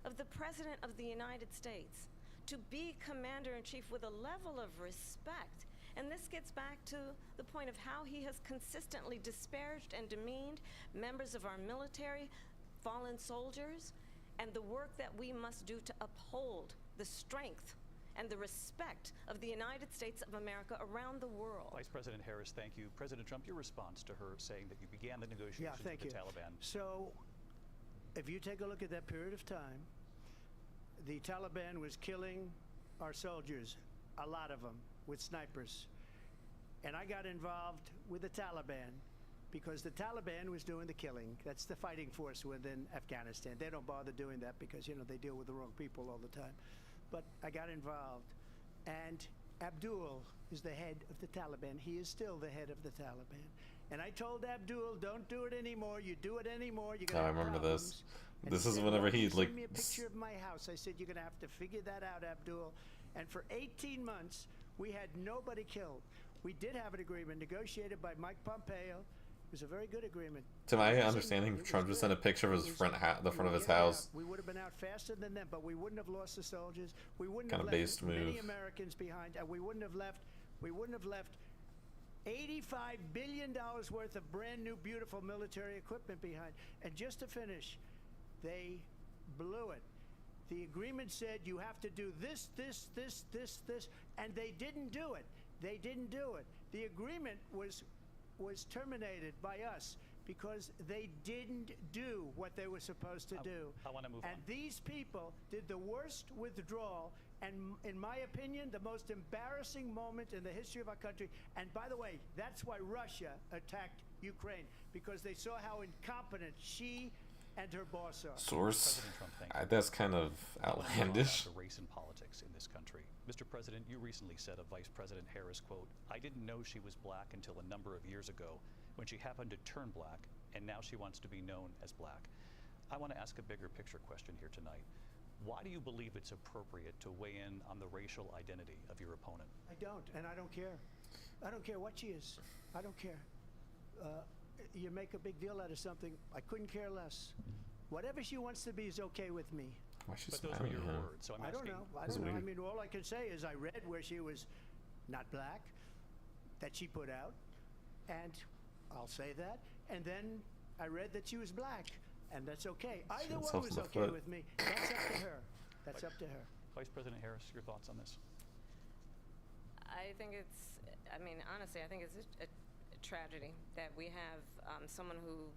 of the President of the United States to be Commander-in-Chief with a level of respect. And this gets back to the point of how he has consistently disparaged and demeaned members of our military, fallen soldiers, and the work that we must do to uphold the strength and the respect of the United States of America around the world. Vice President Harris, thank you. President Trump, your response to her saying that you began the negotiations with the Taliban. So, if you take a look at that period of time, the Taliban was killing our soldiers, a lot of them, with snipers. And I got involved with the Taliban because the Taliban was doing the killing. That's the fighting force within Afghanistan. They don't bother doing that because, you know, they deal with the wrong people all the time. But I got involved. And Abdul is the head of the Taliban. He is still the head of the Taliban. And I told Abdul, don't do it anymore. You do it anymore, you're going to have remember problems. this. And This he is said, whenever "Why don't he you like send me a picture of my house?" I said, "You're going to have to figure that out, Abdul." And for 18 months, we had nobody killed. We did have an agreement negotiated by Mike Pompeo. It was a very good agreement. To my understanding, Trump just sent a picture of his the front of his house. We would have been out faster than them, but we wouldn't have lost the soldiers. We wouldn't Kinda have based left many move. Americans behind, and we wouldn't have left $85 billion worth of brand new, beautiful military equipment behind. And just to finish, they blew it. The agreement said you have to do this, and they didn't do it. They didn't do it. The agreement was terminated by us because they didn't do what they were supposed to do. I want to move and on. these people did the worst withdrawal, and in my opinion, the most embarrassing moment in the history of our country. And by the way, that's why Russia attacked Ukraine, because they saw how incompetent she and her boss are. Source? President Trump, thank you. That's kind of outlandish. The race and politics in this country. Mr. President, you recently said of Vice President Harris, quote, "I didn't know she was black until a number of years ago when she happened to turn black, and now she wants to be known as black." I want to ask a bigger picture question here tonight. Why do you believe it's appropriate to weigh in on the racial identity of your opponent? I don't, and I don't care. I don't care what she is. I don't care. You make a big deal out of something, I couldn't care less. Whatever she wants to be is okay with me. Why is she But those were smiling your at him? words, so I'm I don't asking. know. I That's don't know. I weird. mean, all I can say is I read where she was not black, that she put out, and I'll say that. And then I read that she was black, and that's okay. Either Shoots one herself was in the okay foot. with me. That's up to her. That's up to her. Vice President Harris, your thoughts on this? I think it's, I mean, honestly, I think it's a tragedy that we have someone who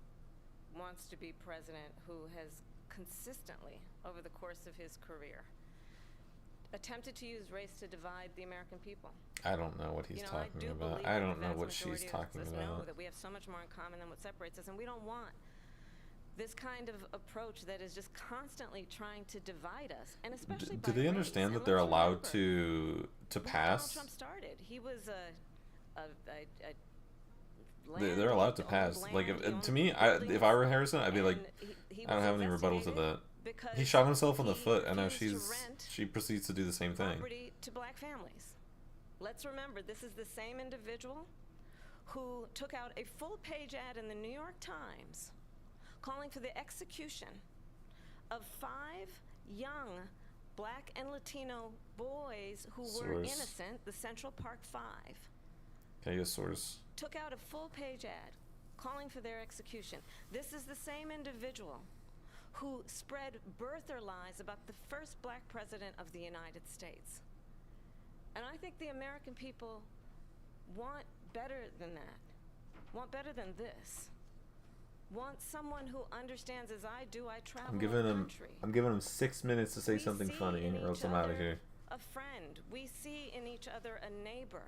wants to be president who has consistently, over the course of his career, attempted to use race to divide the American people. I don't know what he's talking I do about. believe I that don't the know vast what she's majority of talking us know about. that we have so much more in common than what separates us, and we don't want this kind of approach that is just constantly trying to divide us, and especially Do by they race. understand And that they're let's allowed remember, to when pass? Donald Trump started, he was They're allowed to pass. Like, to me, if I were Harrison, I'd be like, I don't have any rebuttal to that. He shot himself in the foot, and now she proceeds to do the same thing. property to black families. Let's remember, this is the same individual who took out a full-page ad in the New York Times calling for the execution of 5 young black and Latino boys who were Source. innocent, the Central Park 5. Can I get a source? Took out a full-page ad calling for their execution. This is the same individual who spread birther lies about the first black president of the United States. And I think the American people want better than that, want better than this, want someone who understands, as I do. I travel I'm giving the him. country. I'm giving him 6 minutes to say something see funny, in or else each I'm out of other here. a friend. We see in each other a neighbor.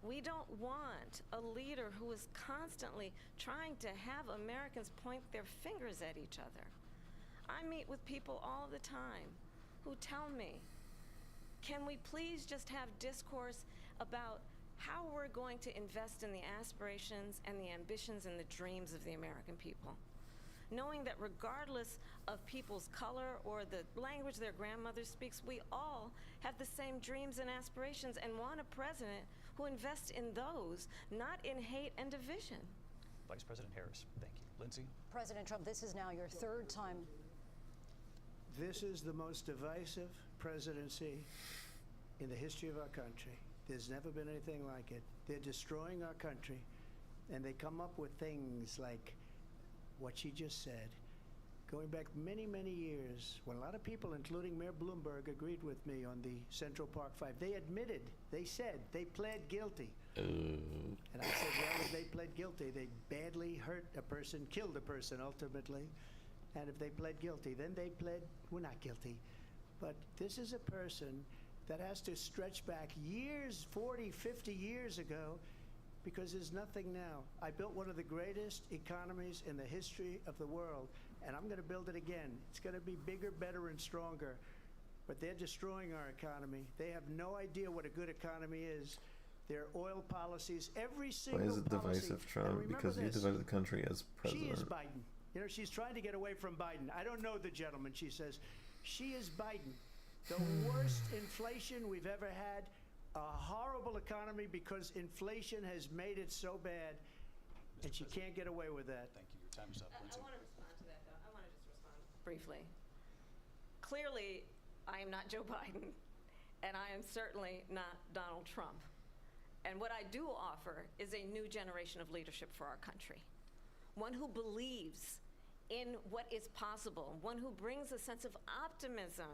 We don't want a leader who is constantly trying to have Americans point their fingers at each other. I meet with people all the time who tell me, can we please just have discourse about how we're going to invest in the aspirations and the ambitions and the dreams of the American people? Knowing that regardless of people's color or the language their grandmother speaks, we all have the same dreams and aspirations and want a president who invests in those, not in hate and division. Vice President Harris, thank you. Lindsay? President Trump, this is now your 3rd time. This is the most divisive presidency in the history of our country. There's never been anything like it. They're destroying our country, and they come up with things like what she just said. Going back many, many years, when a lot of people, including Mayor Bloomberg, agreed with me on the Central Park 5, they admitted, they said, they pled guilty. And I said, well, if they pled guilty, they badly hurt a person, killed a person ultimately. And if they pled guilty, then they pled, we're not guilty. But this is a person that has to stretch back years, 40, 50 years ago, because there's nothing now. I built one of the greatest economies in the history of the world, and I'm going to build it again. It's going to be bigger, better, and stronger. But they're destroying our economy. They have no idea what a good economy is. Their oil policies, every single Why is it divisive, Trump? Because you divided the country as president. She is Biden. You know, she's trying to get away from Biden. I don't know the gentleman, she says. She is Biden. The worst inflation we've ever had, a horrible economy because inflation has made it so bad, and she can't get away with that. Thank you. Your time is up, Lindsay. I want to respond to that, though. I want to just respond briefly. Clearly, I am not Joe Biden, and I am certainly not Donald Trump. And what I do offer is a new generation of leadership for our country. One who believes in what is possible, one who brings a sense of optimism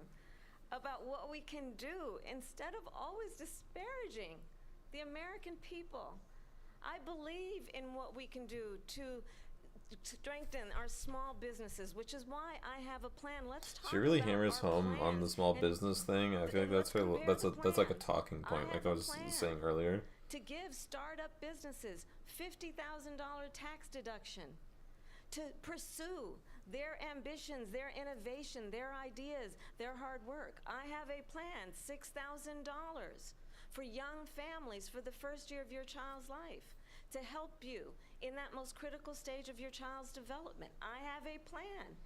about what we can do instead of always disparaging the American people. I believe in what we can do to strengthen our small businesses, which is why I have a plan. Let's talk. She really about hammers our home on plan. the small And business thing. I feel like that's like a talking point, like I was saying earlier. to give startup businesses $50,000 tax deduction, to pursue their ambitions, their innovation, their ideas, their hard work. I have a plan, $6,000 for young families for the first year of your child's life, to help you in that most critical stage of your child's development. I have a plan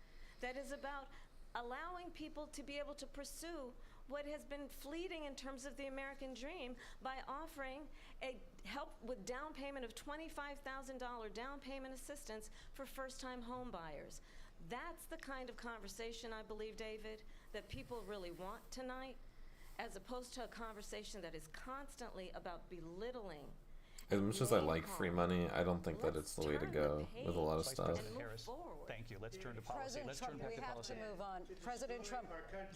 that is about allowing people to be able to pursue what has been fleeting in terms of the American dream by offering a help with down payment of $25,000 down payment assistance for first-time home buyers. That's the kind of conversation, I believe, David, that people really want tonight, as opposed to a conversation that is constantly about belittling. As much as I like free money, I don't think that it's the way to go with a lot of Vice stuff. President Harris, thank you. Let's turn to policy. President Let's Trump, turn back we to have policy. to move on. President Trump.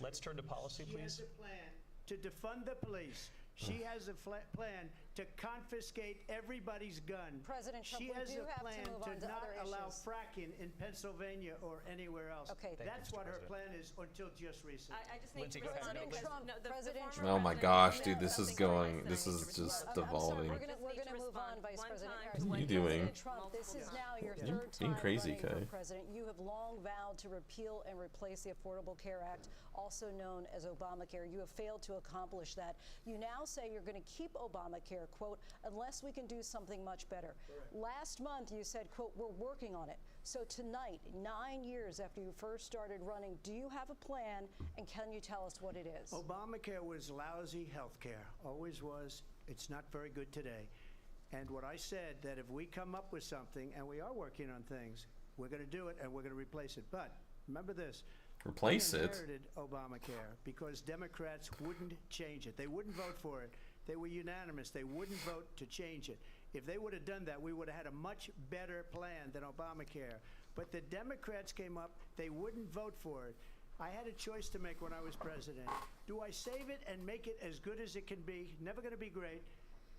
Let's turn to policy, She has please. a plan to defund the police. She has a plan to confiscate everybody's gun. President Trump, she we has do a have to plan move on to to not other allow issues. fracking in Pennsylvania or anywhere else. Okay. Thank you, That's Mr. what her President. plan is until just recently. I just need Lindsay, to go ahead. respond No, because Trump, no, the President former Trump. Oh my president gosh, made dude, this is something going. right This saying is to just respond. I'm sorry, devolving. we're gonna move on, Vice President Harris. What are you doing? President Trump, this is now your You're third being time crazy, running for Kay. president. You have long vowed to repeal and replace the Affordable Care Act, also known as Obamacare. You have failed to accomplish that. You now say you're going to keep Obamacare, quote, unless we can do something much better. Last month you said, quote, we're working on it. So tonight, 9 years after you first started running, do you have a plan, and can you tell us what it is? Obamacare was lousy health care, always was. It's not very good today. And what I said, that if we come up with something, and we are working on things, we're going to do it and we're going to replace it. But remember this. Replace we it? inherited Obamacare because Democrats wouldn't change it. They wouldn't vote for it. They were unanimous. They wouldn't vote to change it. If they would have done that, we would have had a much better plan than Obamacare. But the Democrats came up. They wouldn't vote for it. I had a choice to make when I was president. Do I save it and make it as good as it can be, never going to be great,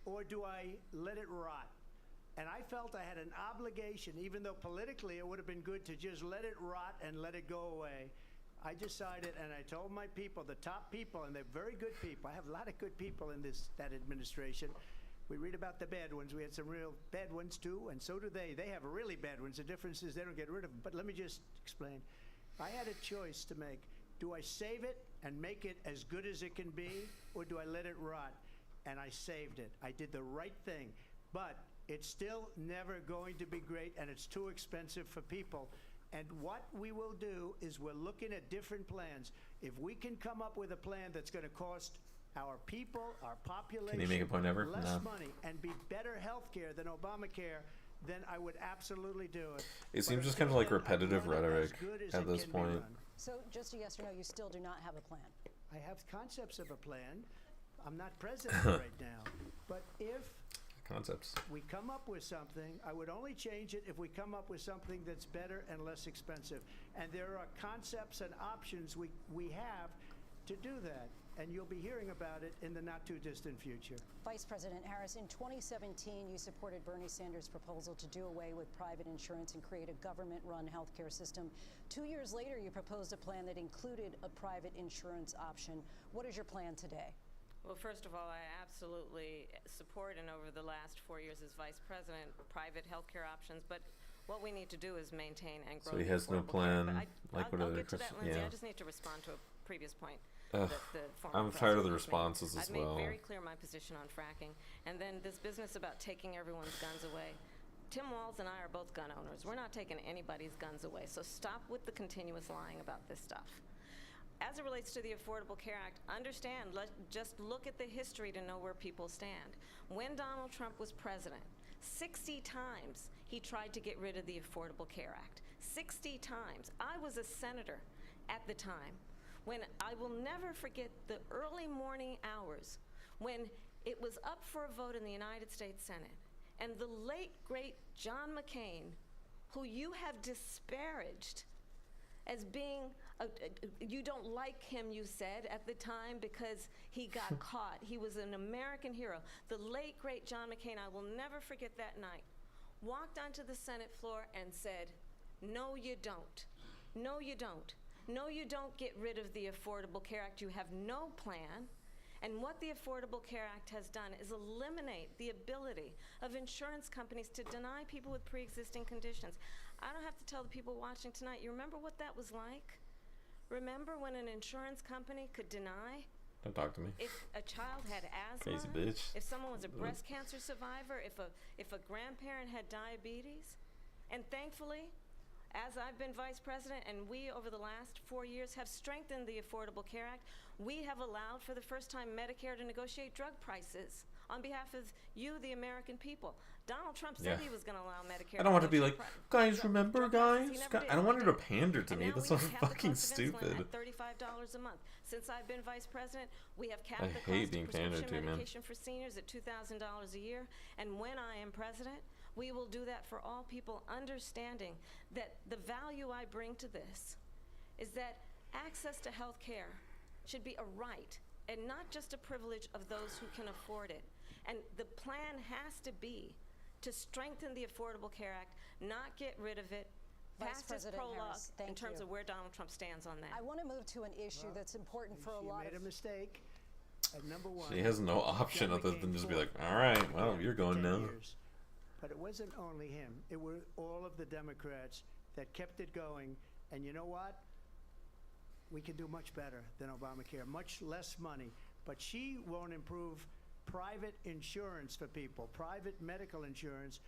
or do I let it rot? And I felt I had an obligation, even though politically it would have been good to just let it rot and let it go away. I decided, and I told my people, the top people, and they're very good people. I have a lot of good people in that administration. We read about the bad ones. We had some real bad ones too, and so do they. They have really bad ones. The difference is they don't get rid of them. But let me just explain. I had a choice to make. Do I save it and make it as good as it can be, or do I let it rot? And I saved it. I did the right thing. But it's still never going to be great, and it's too expensive for people. And what we will do is we're looking at different plans. If we can come up with a plan that's going to cost our people, our population, Can you make a point ever? less No. money and be better health care than Obamacare, then I would absolutely do it. It seems But just kind of until like then, I repetitive run it as rhetoric good as at it this can be point. run. So just a yes or no, you still do not have a plan. I have concepts of a plan. I'm not president right now. But if Concepts. we come up with something, I would only change it if we come up with something that's better and less expensive. And there are concepts and options we have to do that. and you'll be hearing about it in the not-too-distant future. Vice President Harris, in 2017, you supported Bernie Sanders' proposal to do away with private insurance and create a government-run healthcare system. 2 years later, you proposed a plan that included a private insurance option. What is your plan today? Well, first of all, I absolutely support, and over the last 4 years as vice president, private healthcare options. But what we need to do is maintain and grow. So he has no plan. Like what I'll other get to that, Christian? Lindsay. Yeah. I just need to respond to a previous point. I'm tired of the responses as well. I've made very clear my position on fracking, and then this business about taking everyone's guns away. Tim Walz and I are both gun owners. We're not taking anybody's guns away. So stop with the continuous lying about this stuff. As it relates to the Affordable Care Act, understand, just look at the history to know where people stand. When Donald Trump was president, 60 times he tried to get rid of the Affordable Care Act. 60 times. I was a senator at the time when I will never forget the early morning hours when it was up for a vote in the United States Senate, and the late, great John McCain, who you have disparaged as being, you don't like him, you said, at the time because he got caught. He was an American hero. The late, great John McCain, I will never forget that night, walked onto the Senate floor and said, no, you don't. No, you don't. No, you don't get rid of the Affordable Care Act. You have no plan. And what the Affordable Care Act has done is eliminate the ability of insurance companies to deny people with pre-existing conditions. I don't have to tell the people watching tonight, you remember what that was like? Remember when an insurance company could deny? Don't talk to me. If a child had asthma, Crazy bitch. if someone was a breast cancer survivor, if a grandparent had diabetes. And thankfully, as I've been vice president and we over the last 4 years have strengthened the Affordable Care Act, we have allowed for the first time Medicare to negotiate drug prices on behalf of you, the American people. Donald Trump said he was going to allow Medicare. I don't want to be like, guys, remember, guys? I don't want her to pander to me. That's so fucking stupid. At $35 a month. Since I've been vice president, we have capped the I cost hate of being pandered prescription to, man. medication for seniors at $2,000 a year. And when I am president, we will do that for all people, understanding that the value I bring to this is that access to health care should be a right and not just a privilege of those who can afford it. And the plan has to be to strengthen the Affordable Care Act, not get rid of it, Vice pass its President prologue Harris, thank in terms you. of where Donald Trump stands on that. I want to move to an issue that's important for a lot She made a mistake. At number one, She has no option other than just be like, all right, well, you're going now. But it wasn't only him. It were all of the Democrats that kept it going. And you know what? We can do much better than Obamacare. Much less money. But she won't improve private insurance for people, private medical insurance.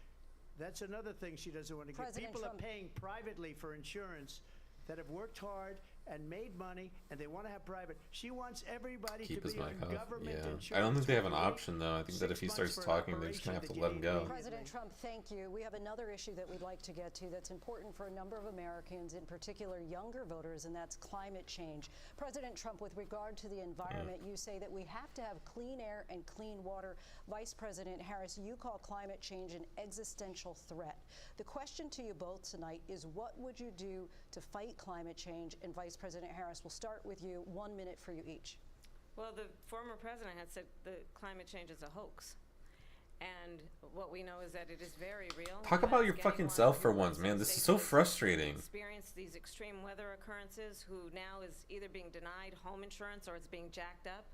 That's another thing she doesn't want to get. People are paying privately for insurance that have worked hard and made money, and they want to have private. She wants everybody Keep to his be on mic off. government insurance. I don't think they have an option, though. I think that if he starts talking, they're just going to have to let him go. President Trump, thank you. We have another issue that we'd like to get to that's important for a number of Americans, in particular younger voters, and that's climate change. President Trump, with regard to the environment, you say that we have to have clean air and clean water. Vice President Harris, you call climate change an existential threat. The question to you both tonight is, what would you do to fight climate change? And Vice President Harris, we'll start with you. 1 minute for you each. Well, the former president had said that climate change is a hoax. And what we know is that it is very real. Talk about your fucking self for once, man. This is so frustrating. Experienced these extreme weather occurrences, who now is either being denied home insurance or it's being jacked up.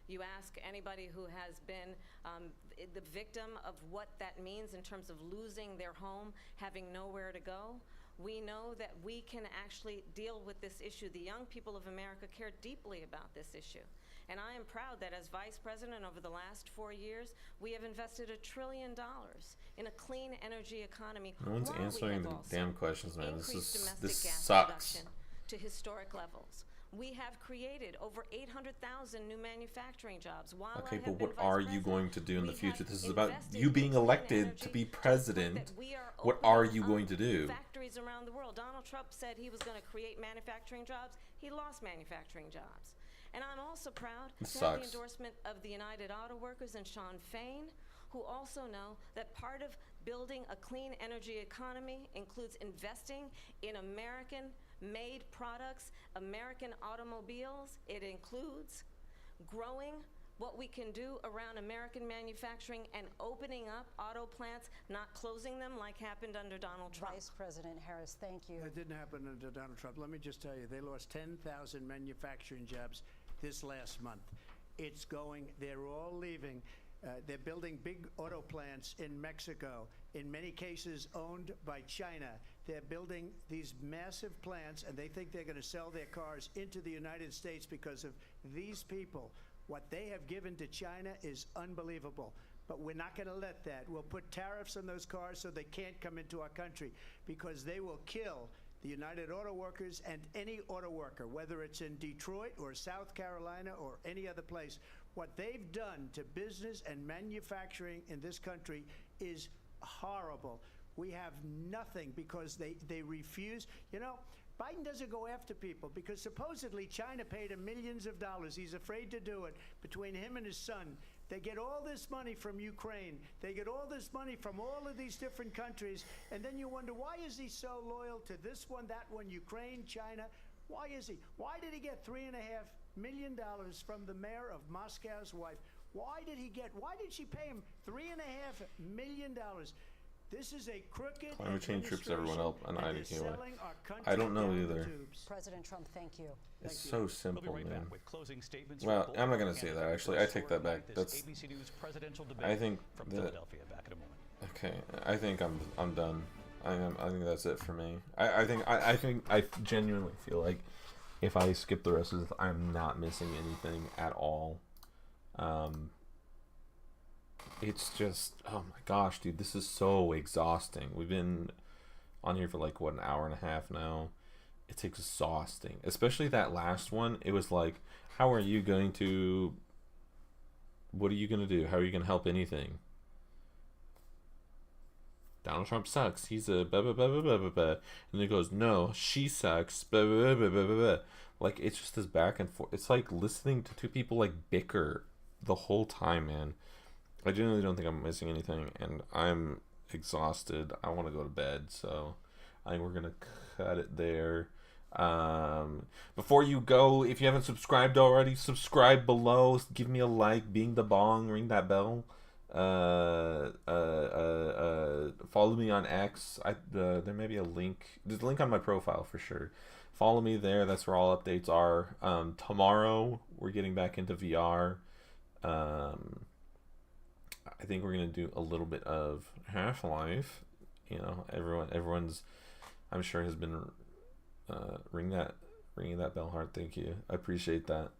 You ask anybody who has been the victim of what that means in terms of losing their home, having nowhere to go. We know that we can actually deal with this issue. The young people of America care deeply about this issue. And I am proud that as vice president over the last 4 years, we have invested $1 trillion in a clean energy economy. No one's while we answering have the also damn questions, man. increased This gas sucks. production to historic levels. We have created over 800,000 new manufacturing jobs. While Okay, I have but been what vice are you president, going to do in the we future? have This is about invested you being in clean elected energy to be to the point president. that we are What are opening you going to up do? Factories around the world. Donald Trump said he was going to create manufacturing jobs. He lost manufacturing jobs. And I'm also proud This to have the sucks. endorsement of the United Auto Workers and Sean Fain, who also know that part of building a clean energy economy includes investing in American-made products, American automobiles. It includes growing what we can do around American manufacturing and opening up auto plants, not closing them like happened under Donald Trump. Vice President Harris, thank you. That didn't happen under Donald Trump. Let me just tell you, they lost 10,000 manufacturing jobs this last month. It's going, they're all leaving. They're building big auto plants in Mexico, in many cases owned by China. They're building these massive plants, and they think they're going to sell their cars into the United States because of these people. What they have given to China is unbelievable. But we're not going to let that. We'll put tariffs on those cars so they can't come into our country, because they will kill the United Auto Workers and any auto worker, whether it's in Detroit or South Carolina or any other place. What they've done to business and manufacturing in this country is horrible. We have nothing because they refuse. You know, Biden doesn't go after people because supposedly China paid him millions of dollars. He's afraid to do it. Between him and his son, they get all this money from Ukraine. They get all this money from all of these different countries. And then you wonder, why is he so loyal to this one, that one, Ukraine, China? Why is he? Why did he get $3.5 million from the mayor of Moscow's wife? Why did she pay him $3.5 million? This is a crooked Climate change trips everyone up, and I they're selling our country I don't know down the either. tubes. President Trump, thank you. It's so simple, We'll be right man. back with closing statements Well, from I'm not both gonna say that. candidates. Actually, I take that back. This That's. ABC News presidential debate I think from that. Philadelphia. Back in a moment. Okay, I think I'm done. I think that's it for me. I think I genuinely feel like if I skip the rest of this, I'm not missing anything at all. It's just, oh my gosh, dude, this is so exhausting. We've been on here for like, what, an hour and a half now. It's exhausting. Especially that last one. It was like, how are you going to, what are you going to do? How are you going to help anything? Donald Trump sucks. He's a blah, blah, blah, blah, blah, blah, blah. And then it goes, no, she sucks. Blah, blah, blah, blah, blah, blah. Like, it's just this back and forth. It's like listening to two people like bicker the whole time, man. I genuinely don't think I'm missing anything, and I'm exhausted. I want to go to bed, so I think we're going to cut it there. Before you go, if you haven't subscribed already, subscribe below. Give me a like, bing the bong, ring that bell. Follow me on X. There may be a link. There's a link on my profile for sure. Follow me there. That's where all updates are. Tomorrow we're getting back into VR. I think we're gonna do a little bit of Half-Life. You know, everyone's, I'm sure, has been ringing that bell hard. Thank you, I appreciate that.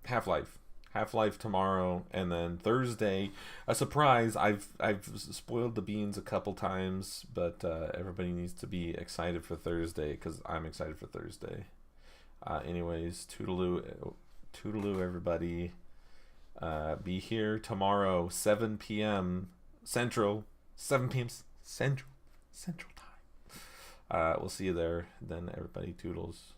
Half-Life tomorrow, and then Thursday, a surprise. I've spoiled the beans a couple times, but everybody needs to be excited for Thursday because I'm excited for Thursday. Anyways, toodaloo, everybody. Be here tomorrow, 7 p.m. Central, 7 p.m. Central time. We'll see you there. Then everybody, toodles.